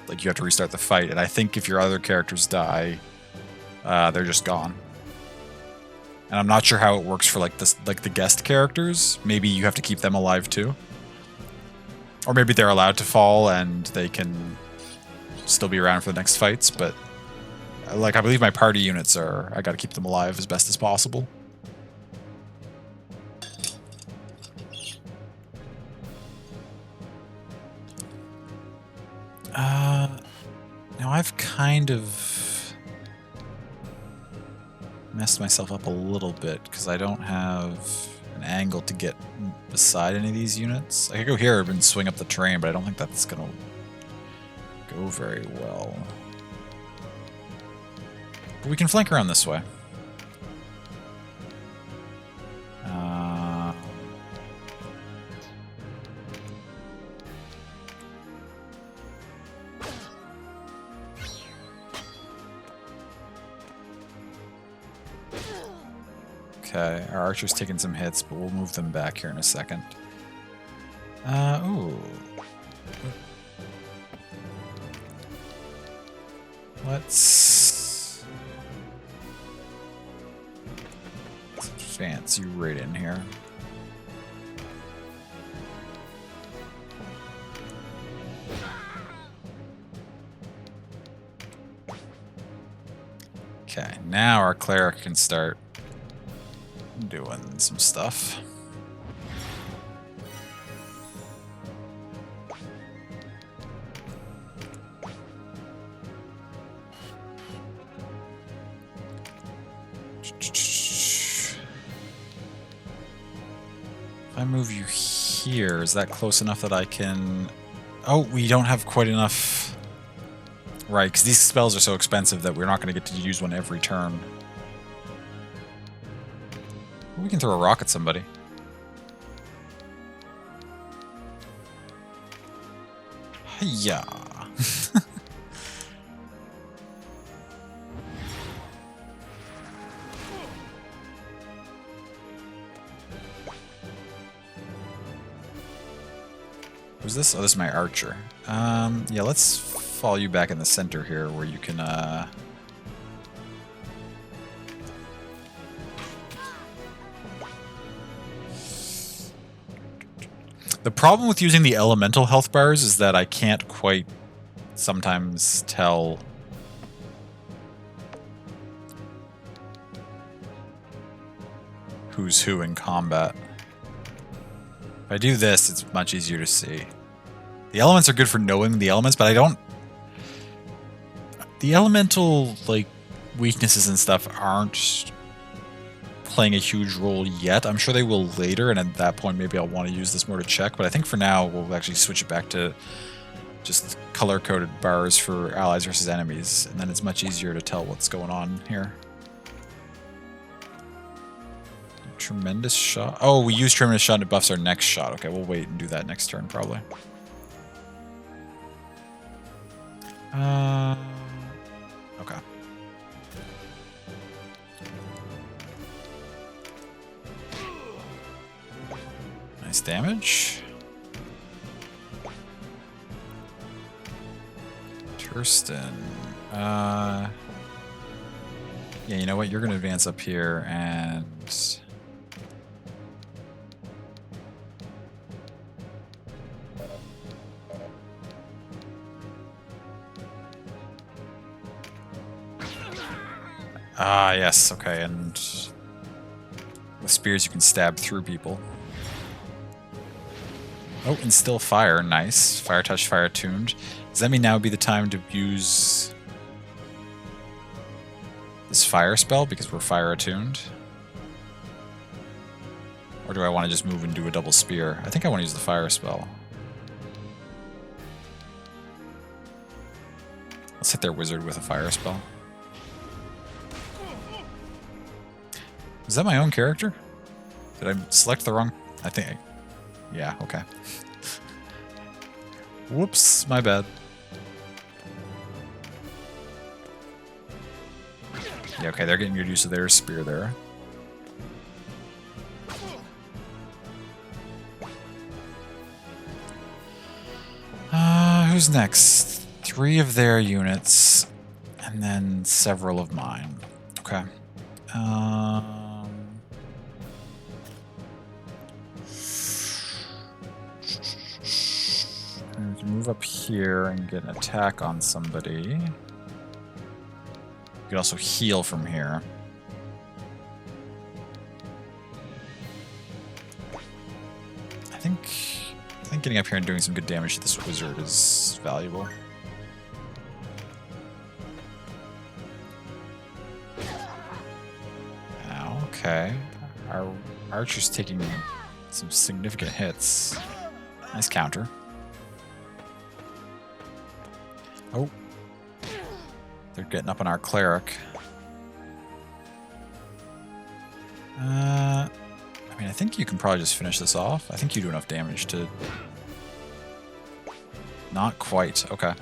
Like you have to restart the fight, and I think if your other characters die, they're just gone. And I'm not sure how it works for like the guest characters. Maybe you have to keep them alive too. Or maybe they're allowed to fall and they can still be around for the next fights, but like I believe my party units are, I gotta keep them alive as best as possible. Now I've kind of messed myself up a little bit because I don't have an angle to get beside any of these units. I could go here and swing up the terrain, but I don't think that's gonna go very well. But we can flank around this way. Okay, our archer's taking some hits, but we'll move them back here in a second. Ooh. Let's advance you right in here. Okay, now our cleric can start doing some stuff. If I move you here, is that close enough that I can... Oh, we don't have quite enough... Right, because these spells are so expensive that we're not going to get to use one every turn. We can throw a rock at somebody. Hiya. Who's this? Oh, this is my archer. Yeah, let's follow you back in the center here where you can, The problem with using the elemental health bars is that I can't quite sometimes tell who's who in combat. If I do this, it's much easier to see. The elements are good for knowing the elements, but I don't... The elemental, like, weaknesses and stuff aren't playing a huge role yet. I'm sure they will later, and at that point maybe I'll want to use this more to check, but I think for now we'll actually switch it back to just color-coded bars for allies versus enemies, and then it's much easier to tell what's going on here. Tremendous shot. Oh, we use tremendous shot and it buffs our next shot. Okay, we'll wait and do that next turn probably. Okay. Nice damage. Turston. Yeah, you know what? You're going to advance up here and... Ah, yes, okay, and with spears you can stab through people. Oh, and still fire, nice. Fire touch, fire attuned. Does that mean now would be the time to use this fire spell because we're fire attuned? Or do I want to just move and do a double spear? I think I want to use the fire spell. Let's hit their wizard with a fire spell. Is that my own character? Did I select the wrong... I think... Yeah, okay. Whoops, my bad. Yeah, okay, they're getting good use of their spear there. Who's next? 3 of their units, and then several of mine. Okay. We can move up here and get an attack on somebody. You can also heal from here. I think getting up here and doing some good damage to this wizard is valuable. Now, okay. Our archer's taking some significant hits. Nice counter. Oh. They're getting up on our cleric. I mean, I think you can probably just finish this off. I think you do enough damage to... Not quite. Okay.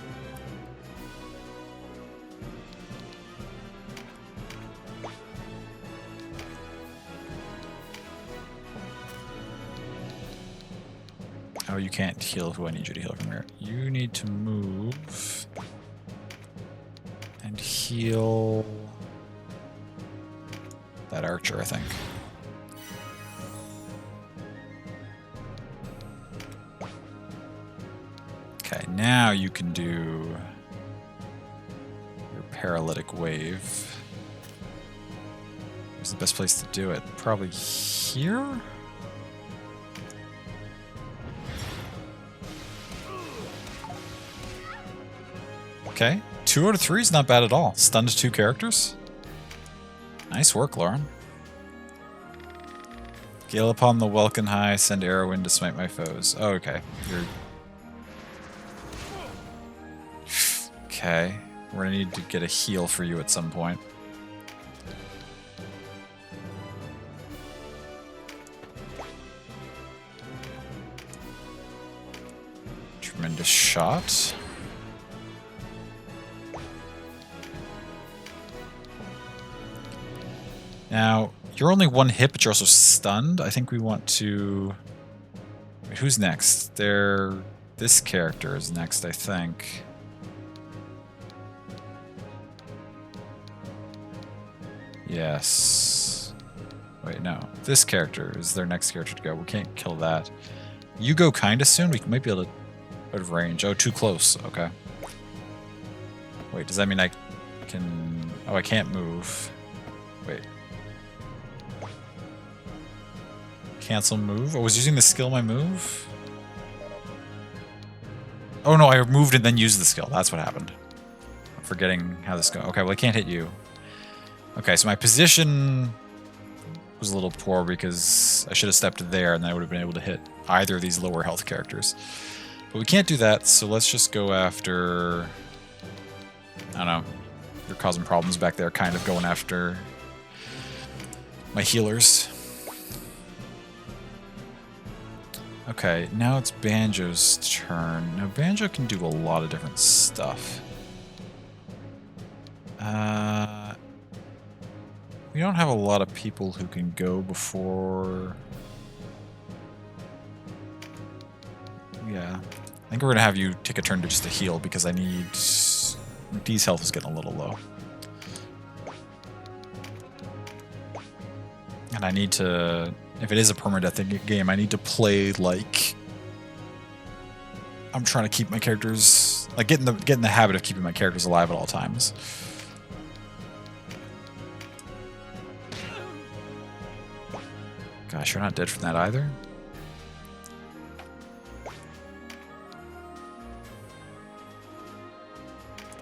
Oh, you can't heal who I need you to heal from here. You need to move... and heal... that archer, I think. Okay, now you can do your paralytic wave. Where's the best place to do it? Probably here? Okay, 2 out of 3 is not bad at all. Stunned 2 characters. Nice work, Lauren. Gale upon the welkin high, send arrow in to smite my foes. Oh, okay. Okay. We're gonna need to get a heal for you at some point. Tremendous shot. Now, you're only 1 hit, but you're also stunned. I think we want to... Wait, who's next? This character is next, I think. Yes. Wait, no. This character is their next character to go. We can't kill that. You go kind of soon. We might be able to... out of range. Oh, too close. Okay. Wait, does that mean I can... Oh, I can't move. Wait. Cancel move? I was using the skill my move? Oh no, I moved and then used the skill. That's what happened. I'm forgetting how this goes. Okay, well I can't hit you. Okay, so my position was a little poor because I should have stepped there and then I would have been able to hit either of these lower health characters. But we can't do that, so let's just go after... I don't know. You're causing problems back there, kind of going after my healers. Okay, now it's Banjo's turn. Now Banjo can do a lot of different stuff. We don't have a lot of people who can go before... Yeah. I think we're going to have you take a turn to just to heal because I need... Dee's health is getting a little low. And I need to... If it is a permadeath game, I need to play like... I'm trying to keep my characters... Like, get in the habit of keeping my characters alive at all times. Gosh, you're not dead from that either.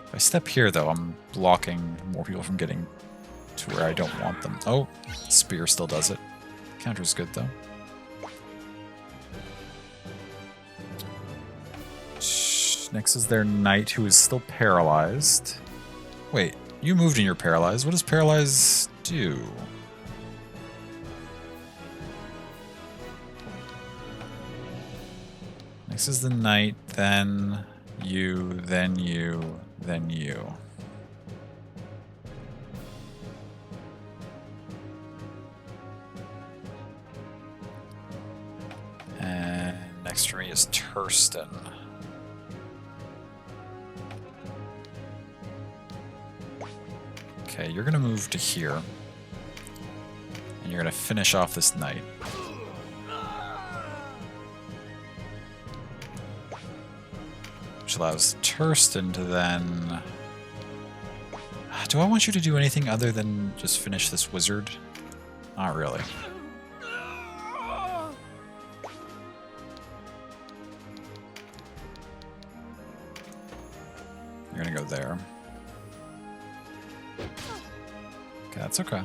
If I step here, though, I'm blocking more people from getting to where I don't want them. Oh, spear still does it. Counter's good, though. Next is their knight, who is still paralyzed. Wait, you moved and you're paralyzed. What does paralyze do? Next is the knight, then you, then you, then you. And next for me is Turston. Okay, you're gonna move to here. And you're gonna finish off this knight. Which allows Turston to then... Do I want you to do anything other than just finish this wizard? Not really. You're gonna go there. Okay, that's okay.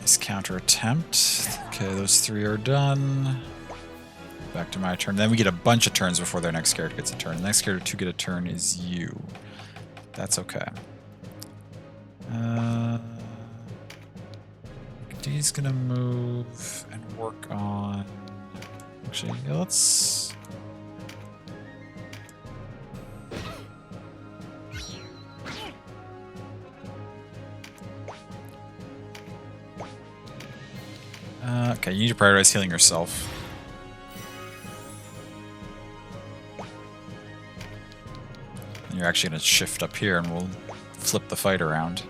Nice counter attempt. Okay, those 3 are done. Back to my turn. Then we get a bunch of turns before their next character gets a turn. The next character to get a turn is you. That's okay. D's gonna move and work on... Actually, yeah, let's... Okay, you need to prioritize healing yourself. And you're actually going to shift up here and we'll flip the fight around.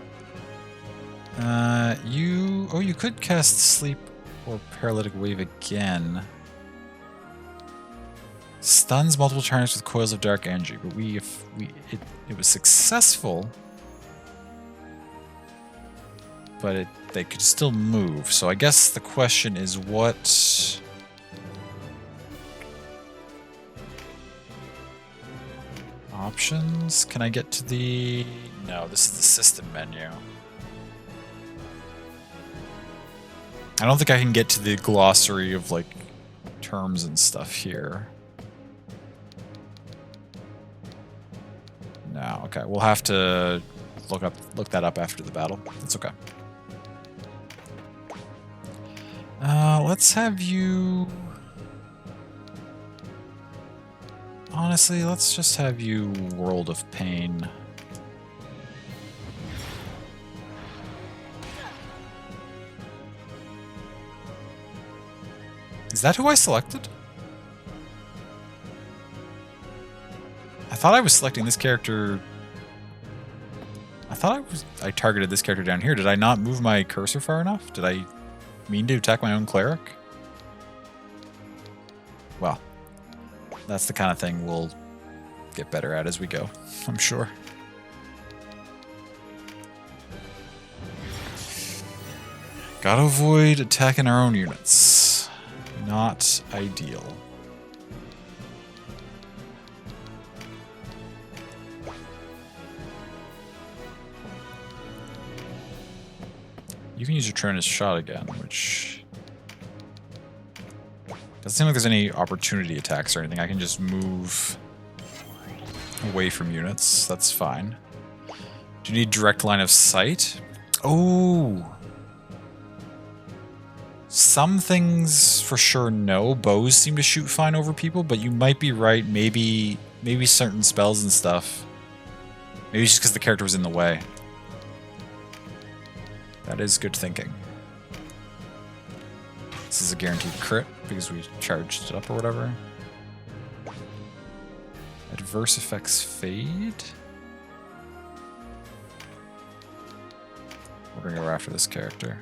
Oh, you could cast Sleep or Paralytic Wave again. Stuns multiple targets with Coils of Dark Energy, but it was successful. But they could still move, so I guess the question is what... Options? Can I get to the... No, this is the system menu. I don't think I can get to the glossary of, like, terms and stuff here. No, okay, we'll have to look that up after the battle. That's okay. Let's have you... Honestly, let's just have you World of Pain. Is that who I selected? I thought I was selecting this character... I thought I targeted this character down here. Did I not move my cursor far enough? Did I mean to attack my own cleric? Well, that's the kind of thing we'll get better at as we go, I'm sure. Gotta avoid attacking our own units. Not ideal. You can use your turn as shot again, which doesn't seem like there's any opportunity attacks or anything. I can just move away from units. That's fine. Do you need direct line of sight? Oh! Some things for sure no. Bows seem to shoot fine over people, but you might be right. Maybe certain spells and stuff. Maybe it's just because the character was in the way. That is good thinking. This is a guaranteed crit because we charged it up or whatever. Adverse effects fade. We're gonna go after this character.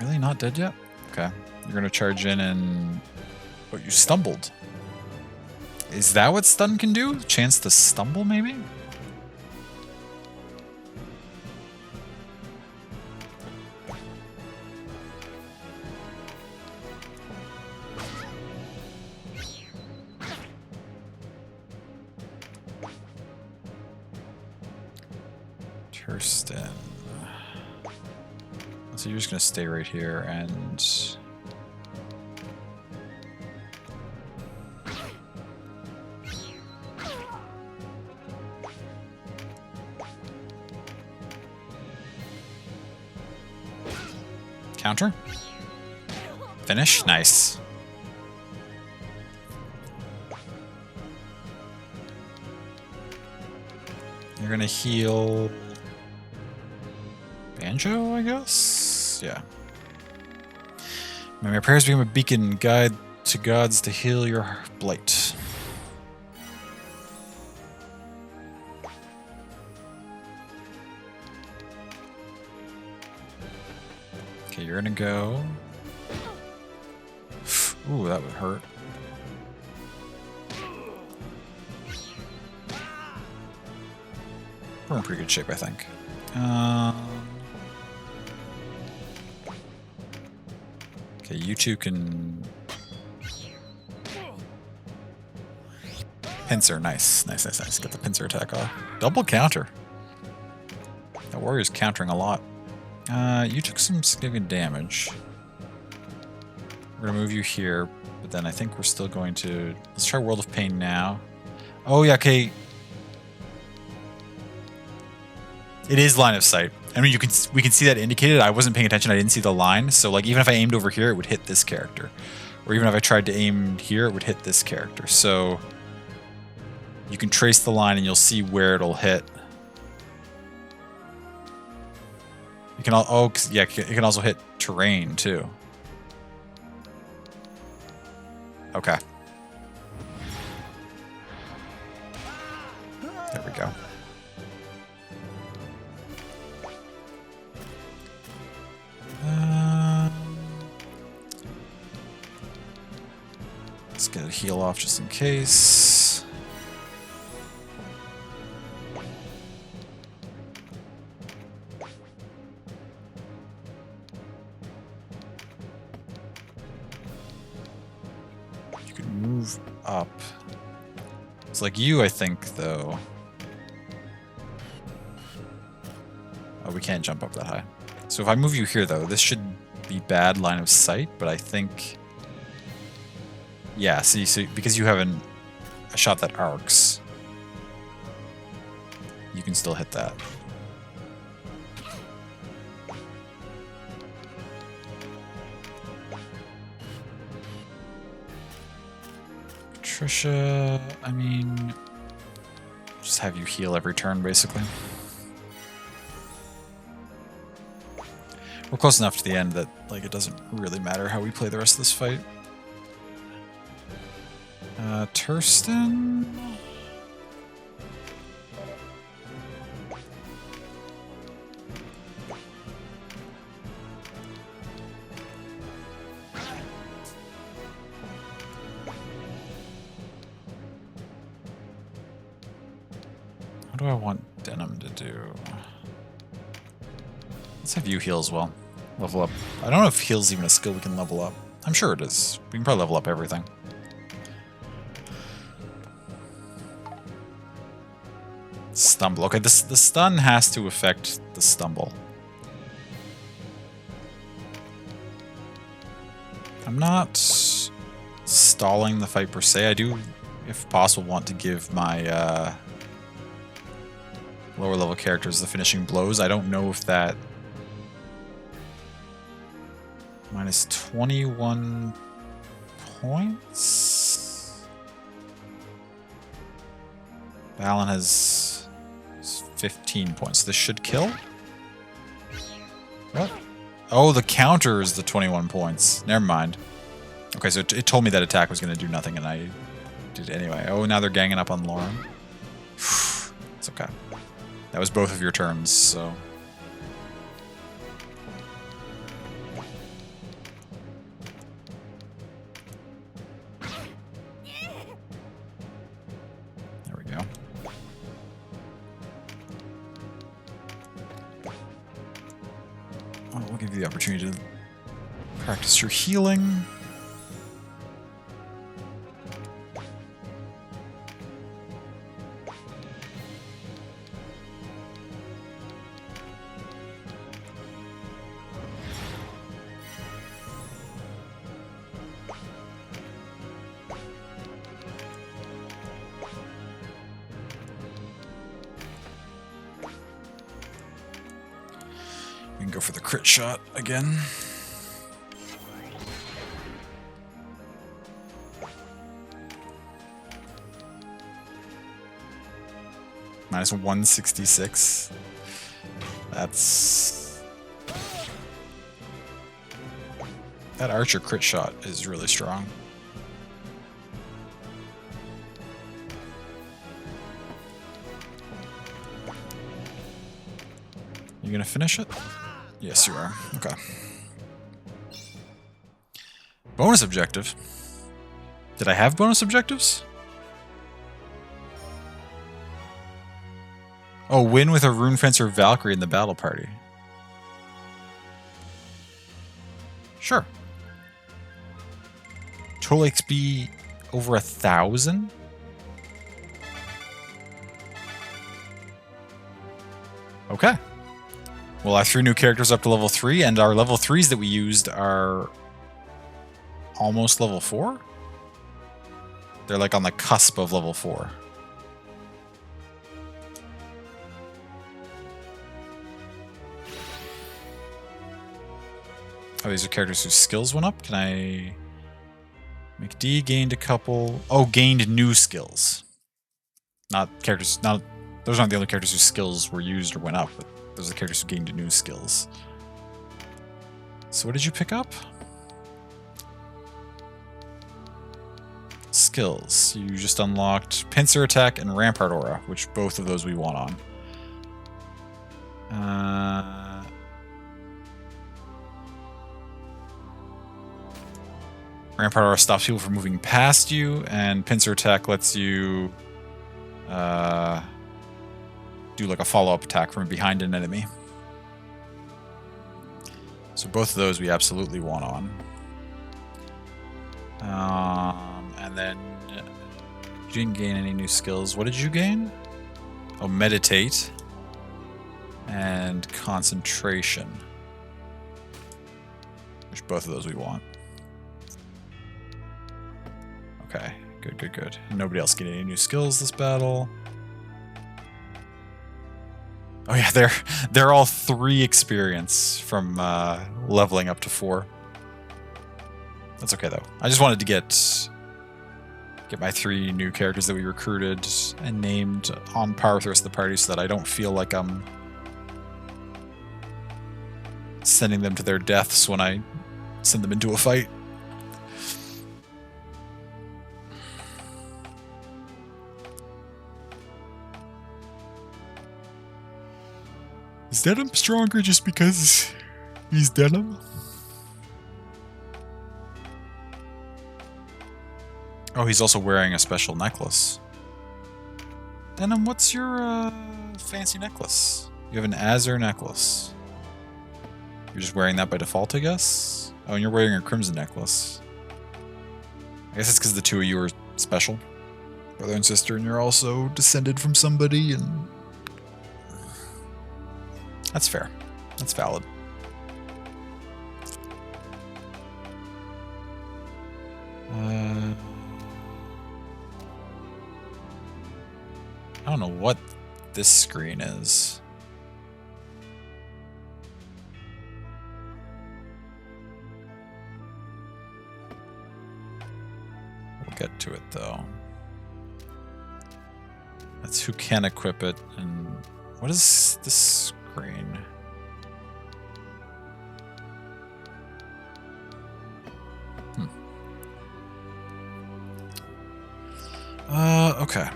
Really not dead yet? Okay. You're gonna charge in and... Oh, you stumbled. Is that what stun can do? Chance to stumble, maybe? Tursten. So you're just gonna stay right here and counter. Finish. Nice. You're gonna heal Banjo, I guess? Yeah. May my prayers become a beacon, guide to gods to heal your blight. Okay, you're gonna go. Ooh, that would hurt. We're in pretty good shape, I think. Okay, you two can... Pincer, nice. Nice, nice, nice. Get the pincer attack off. Double counter. That warrior's countering a lot. You took some significant damage. We're gonna move you here, but then I think we're still going to... Let's try World of Pain now. Oh, yeah, okay. It is line of sight. I mean, we can see that indicated. I wasn't paying attention. I didn't see the line. So, like, even if I aimed over here, it would hit this character. Or even if I tried to aim here, it would hit this character. So, you can trace the line and you'll see where it'll hit. You can yeah, it can also hit terrain too. Okay. There we go. Let's get a heal off just in case. You can move up. It's like you, I think, though. Oh, we can't jump up that high. So if I move you here, though, this should be bad line of sight, but I think... Yeah, see, so because you have a shot that arcs, you can still hit that. Patricia, I mean, just have you heal every turn, basically. We're close enough to the end that, like, it doesn't really matter how we play the rest of this fight. Tursten? What do I want Denim to do? Let's have you heal as well. Level up. I don't know if heal's even a skill we can level up. I'm sure it is. We can probably level up everything. Stumble. Okay, the stun has to affect the stumble. I'm not stalling the fight per se. I do, if possible, want to give my lower level characters the finishing blows. I don't know if that... Minus 21 points? Balin has 15 points. This should kill? What? Oh, the counter is the 21 points. Never mind. Okay, so it told me that attack was going to do nothing, and I did it anyway. Oh, now they're ganging up on Lauren. It's okay. That was both of your turns, so... There we go. Oh, we'll give you the opportunity to practice your healing. And go for the crit shot again. Minus 166. That's... That archer crit shot is really strong. You gonna finish it? Yes, you are. Okay. Bonus objective. Did I have bonus objectives? Oh, win with a Rune Fencer Valkyrie in the battle party. Sure. Total XP over 1,000? Okay. Well, our 3 new characters up to level 3, and our level 3s that we used are almost level 4? They're like on the cusp of level 4. Oh, these are characters whose skills went up? Can I... McD gained a couple... Oh, gained new skills. Not characters... Not, those aren't the only characters whose skills were used or went up, but those are the characters who gained new skills. So what did you pick up? Skills. You just unlocked Pincer Attack and Rampart Aura, which both of those we want on. Rampart Aura stops people from moving past you, and Pincer Attack lets you do like a follow-up attack from behind an enemy. So both of those we absolutely want on. And then you didn't gain any new skills. What did you gain? Oh, Meditate and Concentration, which both of those we want. Okay, good, good, good. Nobody else getting any new skills this battle. Oh yeah, they're all 3 experience from leveling up to 4. That's okay though. I just wanted to get my 3 new characters that we recruited and named on par with the rest of the party so that I don't feel like I'm sending them to their deaths when I send them into a fight. Is Denim stronger just because he's Denim? Oh, he's also wearing a special necklace. Denim, what's your fancy necklace? You have an Azure necklace. You're just wearing that by default, I guess? Oh, and you're wearing a Crimson necklace. I guess it's because the 2 of you are special. Brother and sister, and you're also descended from somebody, and... That's fair. That's valid. I don't know what this screen is. We'll get to it though. That's who can equip it, and what is this screen? Okay.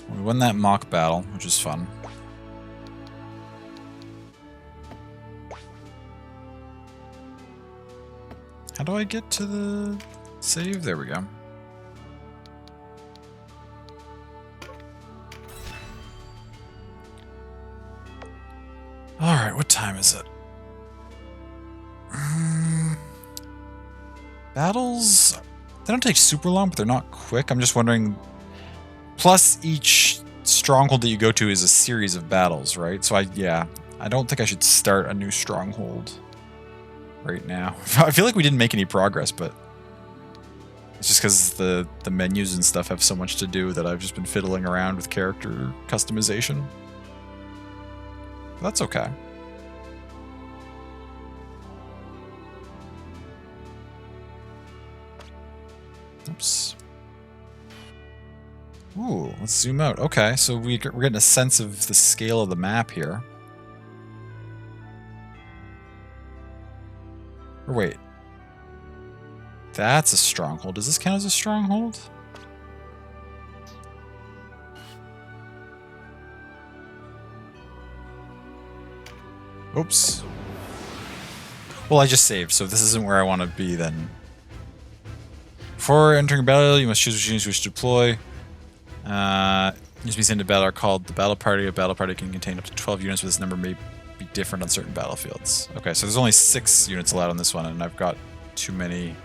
We won that mock battle, which is fun. How do I get to the save? There we go. Alright, what time is it? Battles... They don't take super long, but they're not quick. I'm just wondering... Plus, each stronghold that you go to is a series of battles, right? So I don't think I should start a new stronghold right now. I feel like we didn't make any progress, but... It's just because the menus and stuff have so much to do that I've just been fiddling around with character customization. That's okay. Oops. Ooh, let's zoom out. Okay, so we're getting a sense of the scale of the map here. Or wait. That's a stronghold. Does this count as a stronghold? Oops. Well, I just saved, so this isn't where I want to be then. Before entering battle, you must choose which units you wish to deploy. Units being sent to battle are called the battle party. A battle party can contain up to 12 units, but this number may be different on certain battlefields. Okay, so there's only 6 units allowed on this one, and I've got too many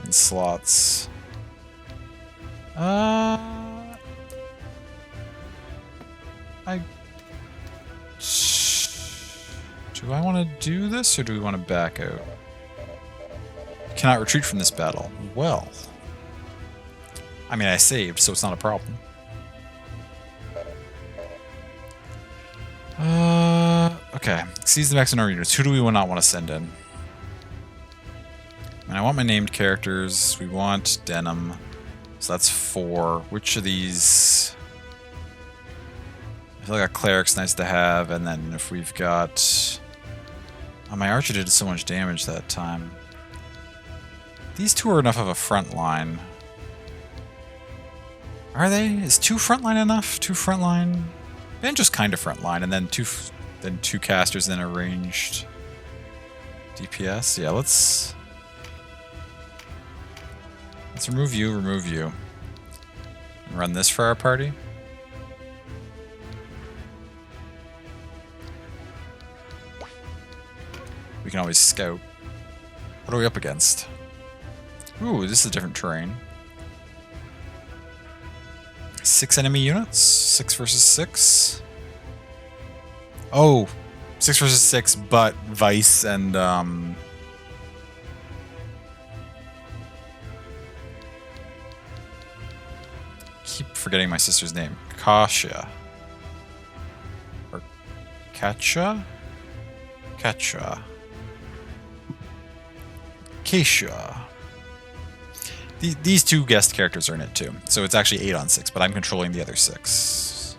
in slots. Do I want to do this, or do we want to back out? Cannot retreat from this battle. Well, I mean, I saved, so it's not a problem. Okay. Seize the maximum number of units. Who do we not want to send in? And I want my named characters. We want Denim. So that's 4. Which of these? I feel like a cleric's nice to have, and then if we've got... Oh, my archer did so much damage that time. These 2 are enough of a front line. Are they? Is 2 frontline enough? 2 frontline? And just kind of frontline, and then 2 casters, then a ranged DPS. Yeah, let's remove you, and run this for our party. We can always scout. What are we up against? Ooh, this is a different terrain. 6 enemy units? 6 versus 6? Oh, 6 versus 6, but Vice and, keep forgetting my sister's name. Kasia. Or Katja? Katja. Keisha. These 2 guest characters are in it too, so it's actually 8 on 6, but I'm controlling the other 6.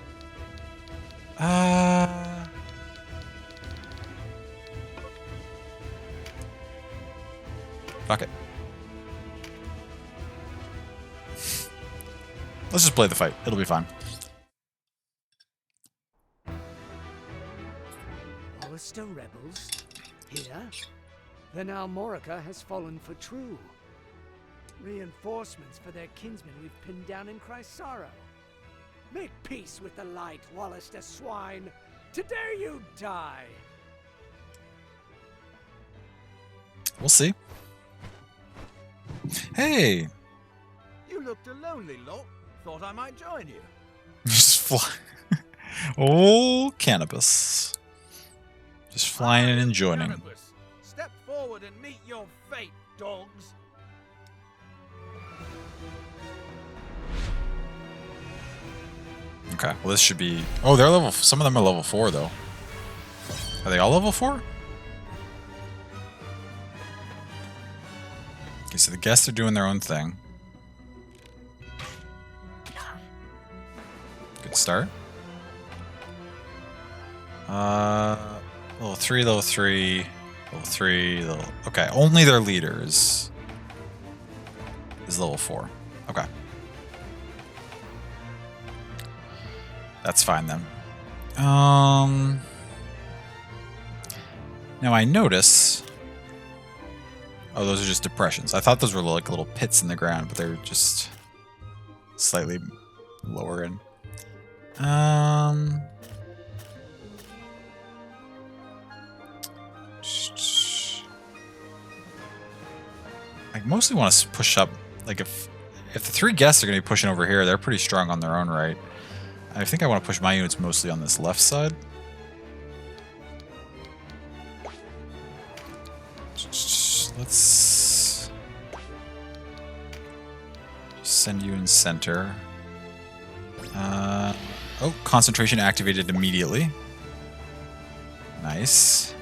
Fuck it. Let's just play the fight. It'll be fine. Hollister rebels? Here? Then Almorica has fallen for true. Reinforcements for their kinsmen we've pinned down in Chrysaro. Make peace with the light, Wallister swine! Today you die! We'll see. Hey! You looked a lonely lot. Thought I might join you. Just fly. Oh, cannabis. Just flying and joining. Cannabis. Step forward and meet your fate, dogs. Okay, well this should be... Oh, they're level... Some of them are level 4, though. Are they all level 4? Okay, so the guests are doing their own thing. Good start. Level 3, level 3, level 3, level... Okay, only their leaders is level 4. Okay. That's fine then. Now I notice... Oh, those are just depressions. I thought those were like little pits in the ground, but they're just slightly lower in. I mostly want to push up. Like if the 3 guests are going to be pushing over here, they're pretty strong on their own right. I think I want to push my units mostly on this left side. Let's send you in center. Oh, concentration activated immediately. Nice.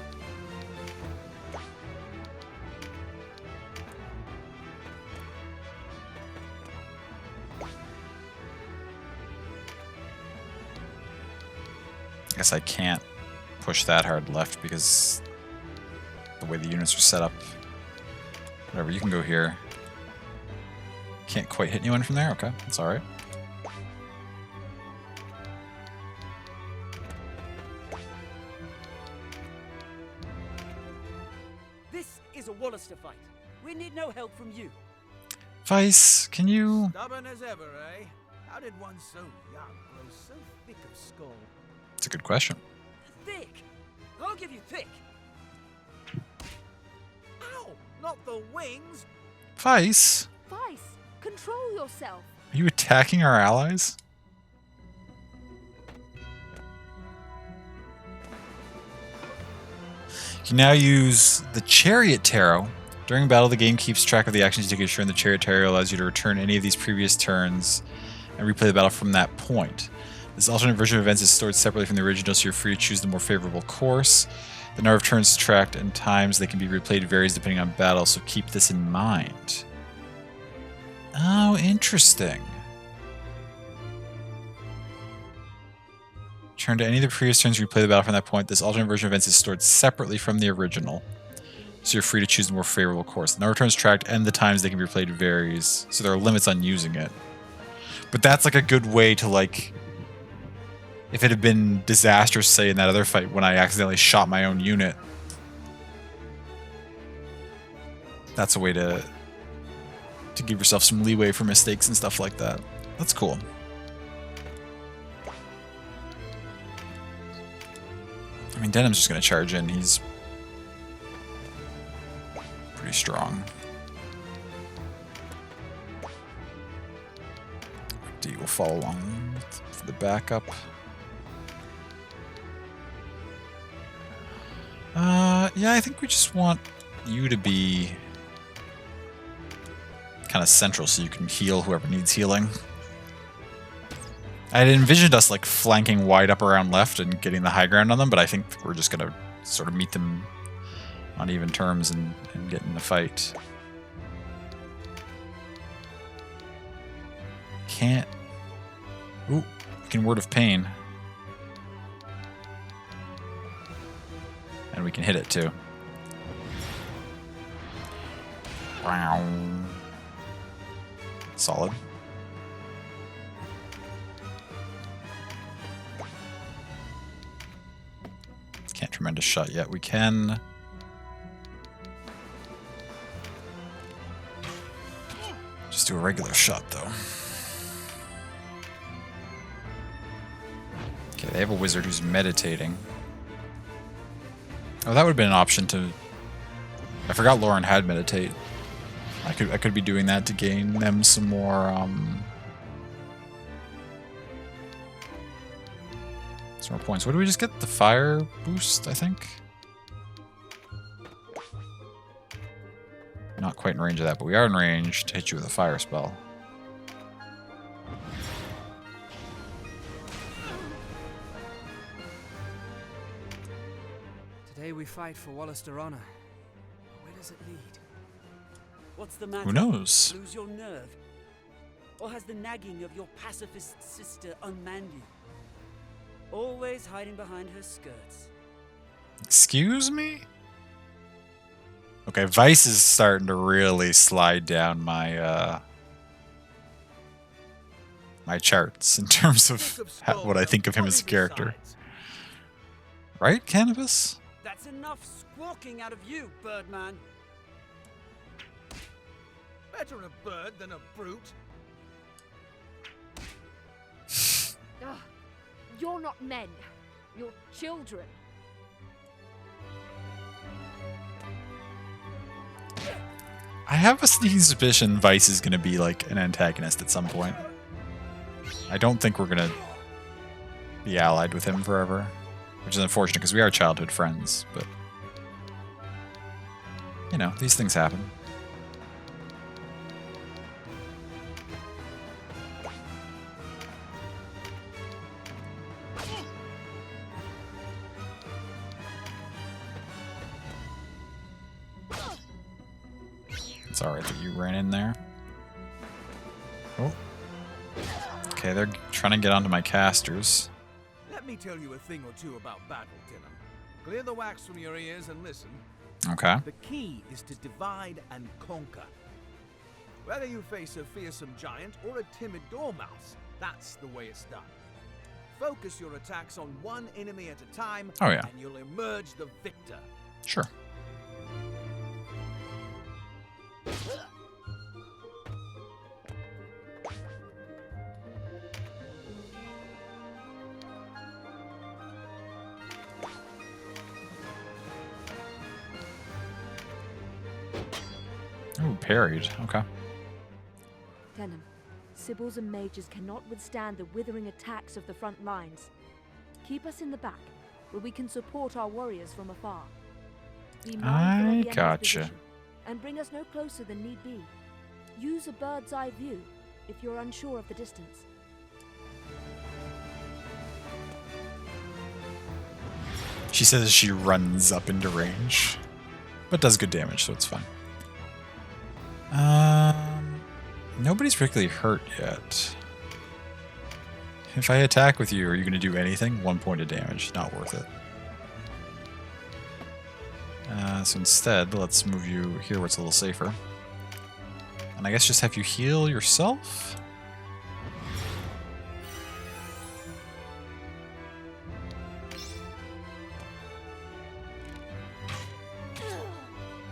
Guess I can't push that hard left because the way the units are set up. Whatever, you can go here. Can't quite hit anyone from there? Okay, that's alright. This is a Wallister fight. We need no help from you. Vice, can you... Stubborn as ever, eh? How did one so young grow so thick of skull? It's a good question. Thick. I'll give you thick. Ow! Not the wings! Vice, Vice, control yourself. are you attacking our allies? You can now use the Chariot Tarot. During battle, the game keeps track of the actions you take to turn. The Chariot Tarot allows you to return any of these previous turns and replay the battle from that point. This alternate version of events is stored separately from the original, so you're free to choose the more favorable course. The number of turns tracked and times they can be replayed varies depending on battle, so keep this in mind. Oh, interesting. Turn to any of the previous turns, replay the battle from that point. This alternate version of events is stored separately from the original, so you're free to choose the more favorable course. The number of turns tracked and the times they can be replayed varies, so there are limits on using it. But that's like a good way to, like, if it had been disastrous, say, in that other fight when I accidentally shot my own unit, that's a way to give yourself some leeway for mistakes and stuff like that. That's cool. I mean, Denham's just going to charge in. He's pretty strong. D will follow along for the backup. Yeah, I think we just want you to be kind of central so you can heal whoever needs healing. I had envisioned us like flanking wide up around left and getting the high ground on them, but I think we're just going to sort of meet them on even terms and get in the fight. Can't... Ooh, we can Word of Pain. And we can hit it too. Wow. Solid. Can't tremendous shot yet. We can... just do a regular shot though. Okay, they have a wizard who's meditating. Oh, that would have been an option to... I forgot Lauren had meditate. I could be doing that to gain them some more, some more points. What do we just get? The fire boost, I think? Not quite in range of that, but we are in range to hit you with a fire spell. Today we fight for Wallister honor. But where does it lead? What's the matter? Who knows? Lose your nerve? Or has the nagging of your pacifist sister unmanned you? Always hiding behind her skirts. Excuse me? Okay, Vice is starting to really slide down my my charts in terms of what I think of him as a character. Right, Cannabis? That's enough squawking out of you, Birdman. Better a bird than a brute. Ugh, you're not men. You're children. I have a sneaking suspicion Vice is going to be like an antagonist at some point. I don't think we're going to be allied with him forever, which is unfortunate because we are childhood friends, but you know, these things happen. It's alright that you ran in there. Oh. Okay, they're trying to get onto my casters. Let me tell you a thing or two about battle, Dylan. Clear the wax from your ears and listen. Okay. The key is to divide and conquer. Whether you face a fearsome giant or a timid dormouse, that's the way it's done. Focus your attacks on one enemy at a time, Oh, yeah. and you'll emerge the victor. Sure. Ooh, parried. Okay. Denham, Sibyls and mages cannot withstand the withering attacks of the front lines. Keep us in the back, where we can support our warriors from afar. Be mindful of the enemy's gotcha. position, and bring us no closer than need be. Use a bird's eye view if you're unsure of the distance. She says she runs up into range, but does good damage, so it's fine. Nobody's particularly hurt yet. If I attack with you, are you going to do anything? 1 point of damage. Not worth it. So instead, let's move you here where it's a little safer. And I guess just have you heal yourself?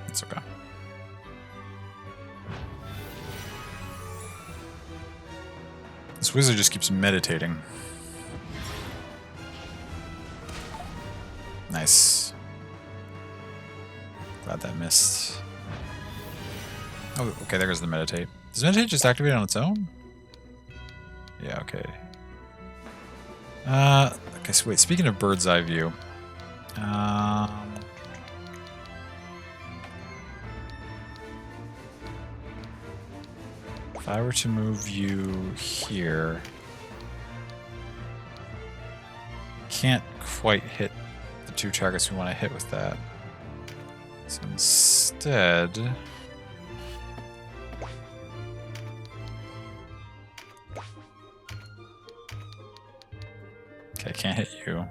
It's okay. This wizard just keeps meditating. Nice. Glad that missed. Oh, okay, there goes the meditate. Does meditate just activate on its own? Yeah, okay. Okay, so wait, speaking of bird's eye view. If I were to move you here, can't quite hit the 2 targets we want to hit with that. So instead, okay, I can't hit you. I'll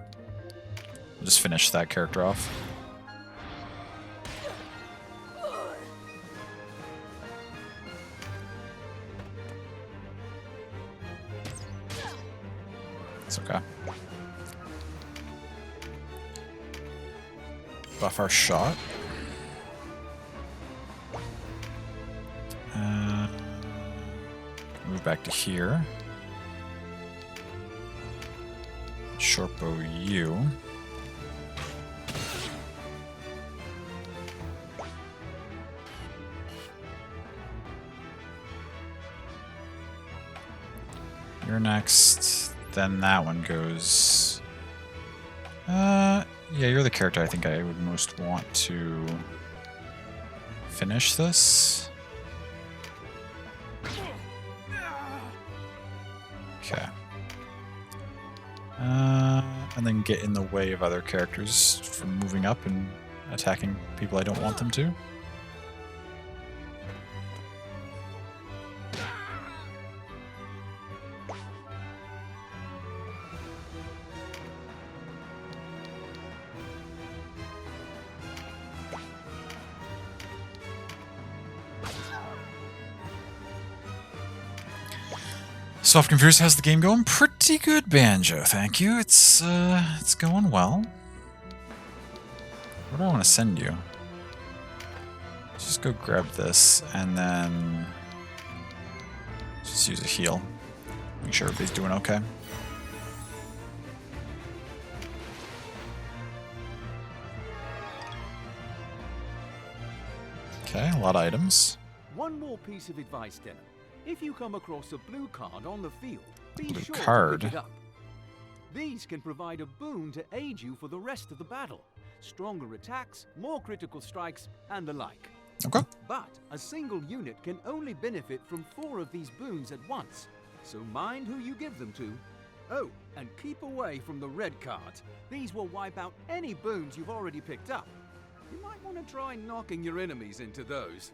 just finish that character off. It's okay. Buff our shot. Move back to here. Shortbow you. You're next. Then that one goes. Yeah, you're the character I think I would most want to finish this. Okay. And then get in the way of other characters from moving up and attacking people I don't want them to. Soft Confused has the game going pretty good, Banjo. Thank you. It's going well. Where do I want to send you? Let's just go grab this and then just use a heal. Make sure everybody's doing okay. Okay, a lot of items. One more piece of advice, Denham. If you come across a blue card on the field, be Blue sure card? to pick it up. These can provide a boon to aid you for the rest of the battle. Stronger attacks, more critical strikes, and the like. Okay. But a single unit can only benefit from 4 of these boons at once, so mind who you give them to. Oh, and keep away from the red cards. These will wipe out any boons you've already picked up. You might want to try knocking your enemies into those.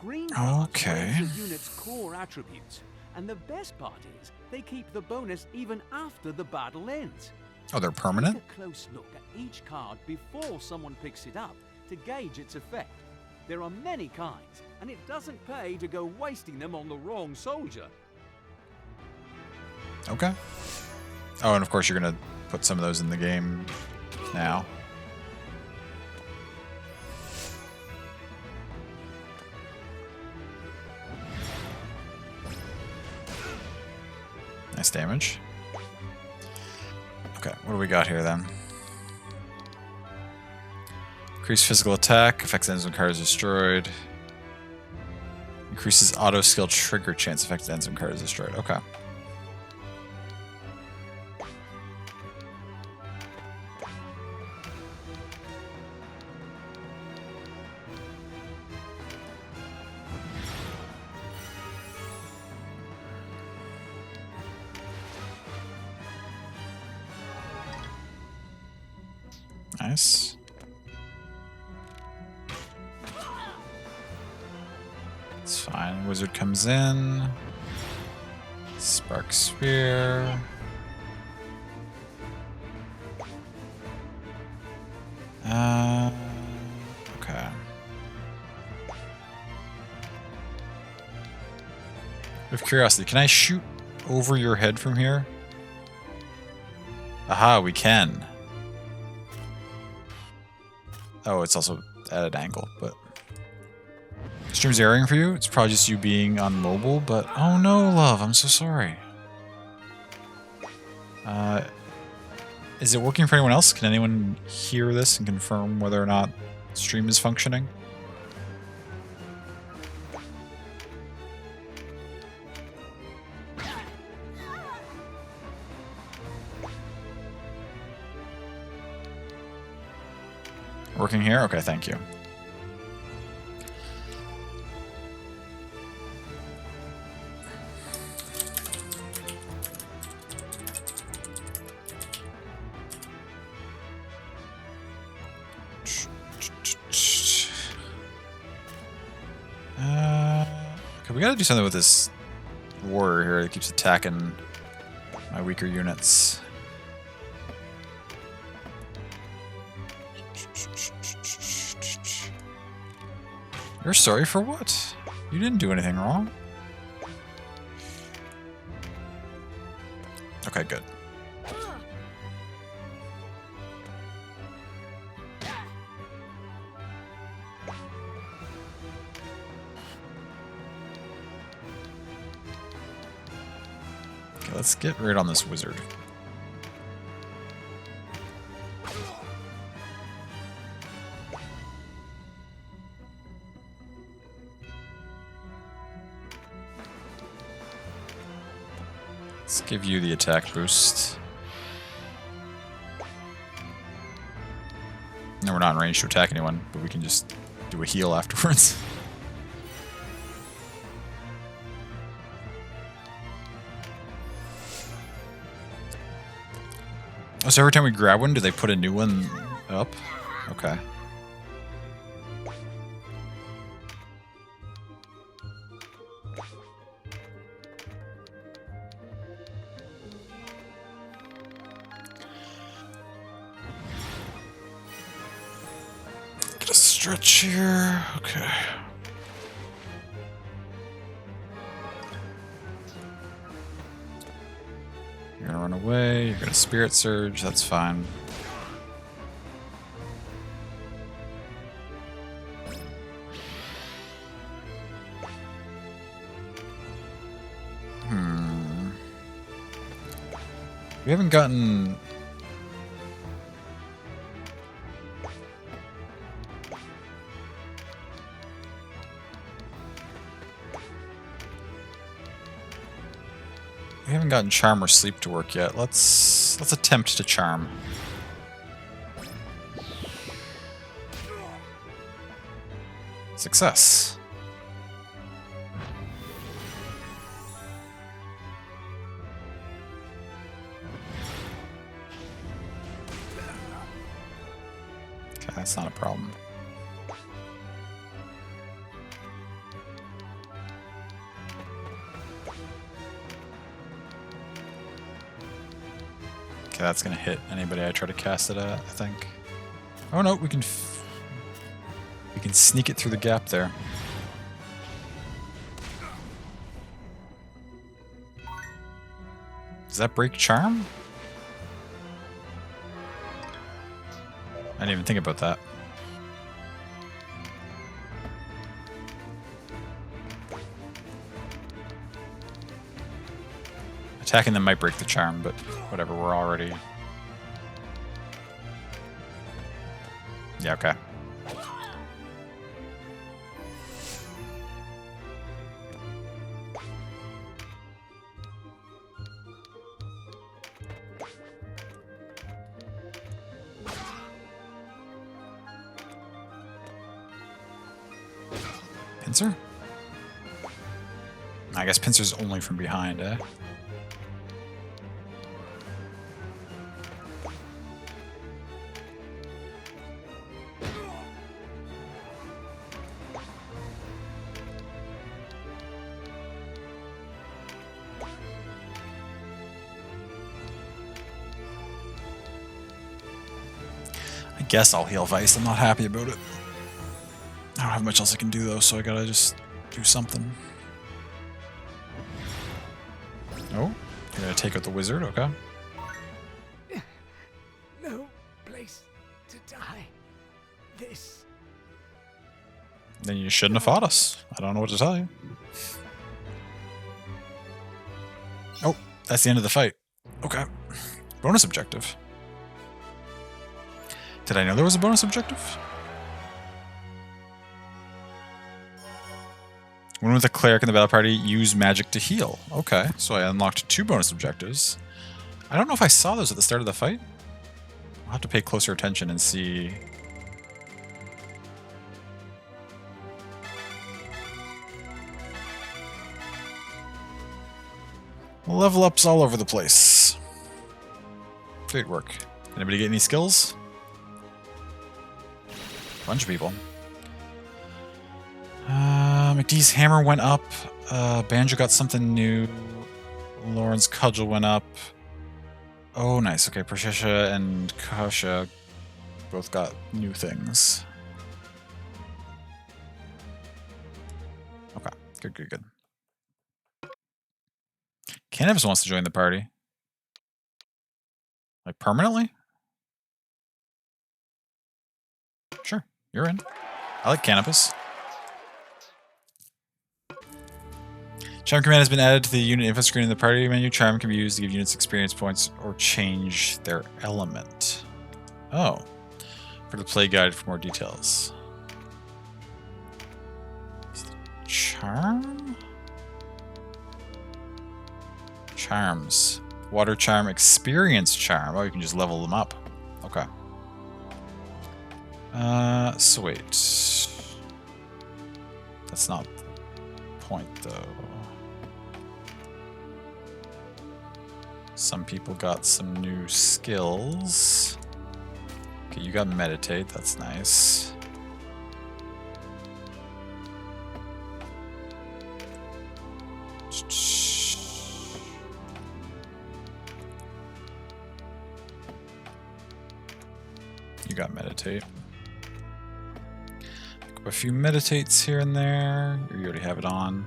green cards Okay. raise the unit's core attributes, and the best part is they keep the bonus even after the battle ends. Oh, they're permanent? Take a close look at each card before someone picks it up to gauge its effect. There are many kinds, and it doesn't pay to go wasting them on the wrong soldier. Okay. Oh, and of course you're gonna put some of those in the game now. Nice damage. Okay, what do we got here then? Increase physical attack, affects ends when card is destroyed. Increases auto skill trigger chance, affects ends when card is destroyed. Okay. Nice. It's fine. Wizard comes in. Spark Sphere. Okay. Out of curiosity, can I shoot over your head from here? Aha, we can. Oh, it's also at an angle, but... Stream's airing for you? It's probably just you being on mobile, but... Oh no, love, I'm so sorry. Is it working for anyone else? Can anyone hear this and confirm whether or not stream is functioning? Working here? Okay, thank you. Okay, we gotta do something with this warrior here that keeps attacking my weaker units. You're sorry for what? You didn't do anything wrong. Okay, good. Okay, let's get rid on this wizard. Let's give you the attack boost. No, we're not in range to attack anyone, but we can just do a heal afterwards. Oh, so every time we grab one, do they put a new one up? Okay. Get a stretch here. Okay. You're gonna run away, you're gonna Spirit Surge, that's fine. We haven't gotten... We haven't gotten Charm or Sleep to work yet. Let's attempt to Charm. Success. Okay, that's not a problem. Okay, that's gonna hit anybody I try to cast it at, I think. Oh no, we can sneak it through the gap there. Does that break charm? I didn't even think about that. Attacking them might break the charm, but whatever, we're already... Yeah, okay. Pincer? I guess Pincer's only from behind, eh? I guess I'll heal Vice. I'm not happy about it. I don't have much else I can do though, so I gotta just do something. Oh, you're gonna take out the wizard, okay. No place to die. This. Then you shouldn't have fought us. I don't know what to tell you. Oh, that's the end of the fight. Okay. Bonus objective. Did I know there was a bonus objective? When with a cleric in the battle party, use magic to heal. Okay, so I unlocked 2 bonus objectives. I don't know if I saw those at the start of the fight. I'll have to pay closer attention and see. Level ups all over the place. Great work. Anybody get any skills? Bunch of people. McDee's hammer went up. Banjo got something new. Lauren's cudgel went up. Oh, nice. Okay, Patricia and Kasha both got new things. Okay, good, good, good. Cannabis wants to join the party. Like, permanently? Sure, you're in. I like Cannabis. Charm command has been added to the unit info screen in the party menu. Charm can be used to give units experience points or change their element. Oh. For the play guide for more details. Charm? Charms. Water charm, experience charm. Oh, you can just level them up. Okay. So wait. That's not the point, though. Some people got some new skills. Okay, you got meditate. That's nice. You got meditate. Pick up a few meditates here and there. You already have it on.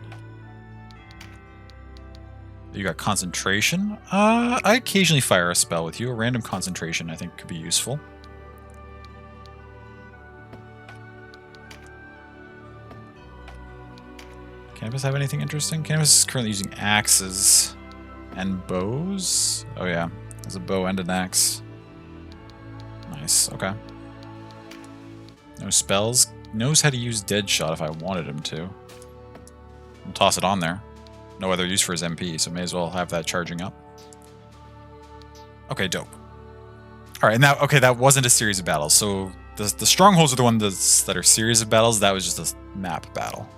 You got concentration. I occasionally fire a spell with you. A random concentration I think could be useful. Cannabis have anything interesting? Cannabis is currently using axes and bows. Oh yeah, there's a bow and an axe. Nice, okay. No spells. Knows how to use Deadshot if I wanted him to. I'll toss it on there. No other use for his MP, so may as well have that charging up. Okay, dope. Alright, now, okay, that wasn't a series of battles. So the strongholds are the ones that are series of battles. That was just a map battle.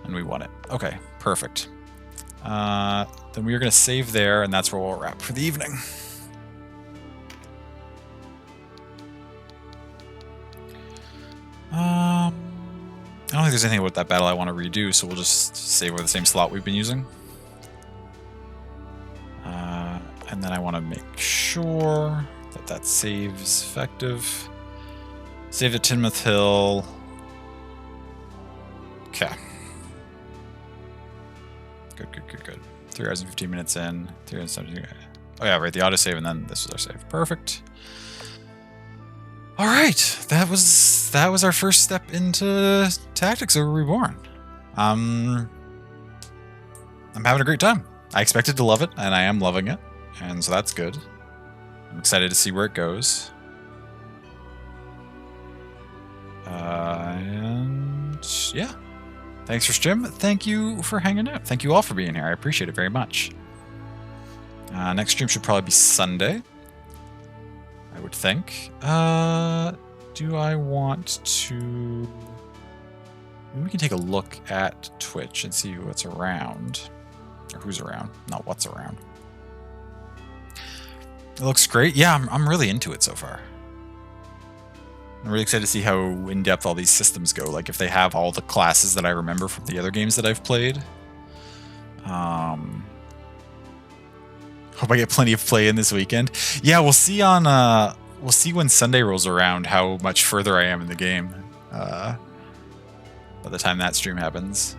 And we won it. Okay, perfect. Then we are going to save there, and that's where we'll wrap for the evening. I don't think there's anything about that battle I want to redo, so we'll just save over the same slot we've been using. And then I want to make sure sure that that save's effective. Save at Tinmouth Hill. Okay. Good. 3 hours and 15 minutes in. 3 hours and 17. Oh yeah, right. The autosave and then this was our save. Perfect. All right, that was our first step into Tactics Ogre Reborn. I'm having a great time. I expected to love it, and I am loving it, and so that's good. I'm excited to see where it goes. And yeah, thanks for stream. Thank you for hanging out. Thank you all for being here. I appreciate it very much. Next stream should probably be Sunday, I would think. Do I want to... Maybe we can take a look at Twitch and see what's around. Or who's around, not what's around. It looks great. Yeah, I'm really into it so far. I'm really excited to see how in-depth all these systems go. Like if they have all the classes that I remember from the other games that I've played. Hope I get plenty of play in this weekend. Yeah, we'll see on we'll see when Sunday rolls around how much further I am in the game. By the time that stream happens.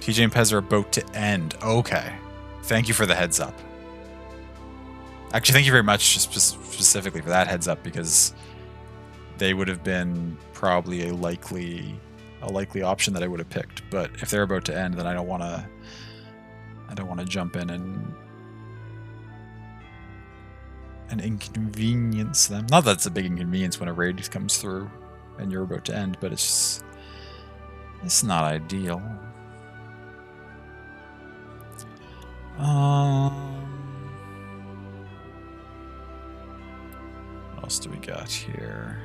TJ and Pez are about to end. Okay. Thank you for the heads up. Actually, thank you very much specifically for that heads up, because they would have been probably a likely option that I would have picked. But if they're about to end, then I don't want to jump in and inconvenience them. Not that it's a big inconvenience when a raid comes through and you're about to end, but it's not ideal. What else do we got here?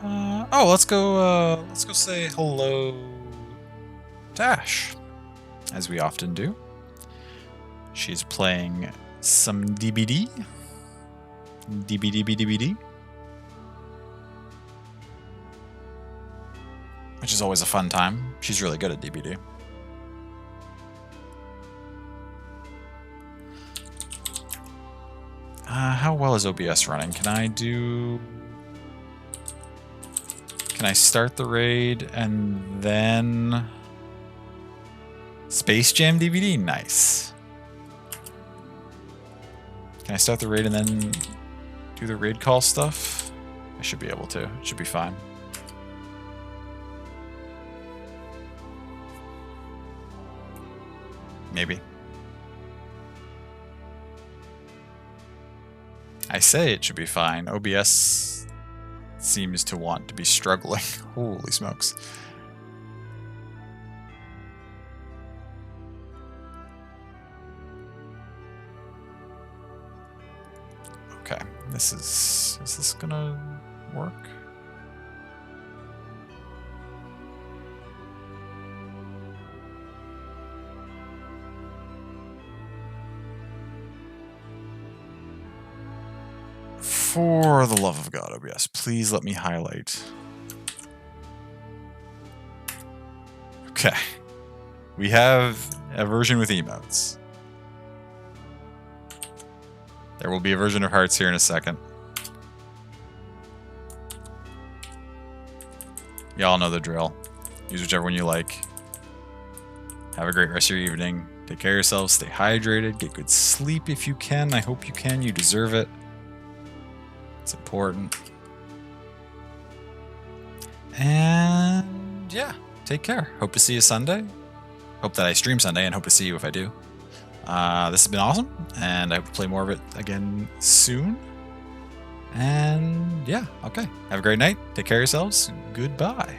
Oh, let's go say hello to Ash, as we often do. She's playing some DBD. DBD. Which is always a fun time. She's really good at DBD. How well is OBS running? Can I start the raid and then Space Jam DVD? Nice. Can I start the raid and then do the raid call stuff? I should be able to. It should be fine. Maybe. I say it should be fine. OBS seems to want to be struggling. Holy smokes. Okay, is this gonna work? For the love of God, OBS, please let me highlight. Okay. We have a version with emotes. There will be a version of hearts here in a second. Y'all know the drill. Use whichever one you like. Have a great rest of your evening. Take care of yourselves. Stay hydrated. Get good sleep if you can. I hope you can. You deserve it. It's important. And yeah, take care. Hope to see you Sunday. Hope that I stream Sunday and hope to see you if I do. This has been awesome, and I hope to play more of it again soon. And yeah, okay. Have a great night. Take care of yourselves. Goodbye.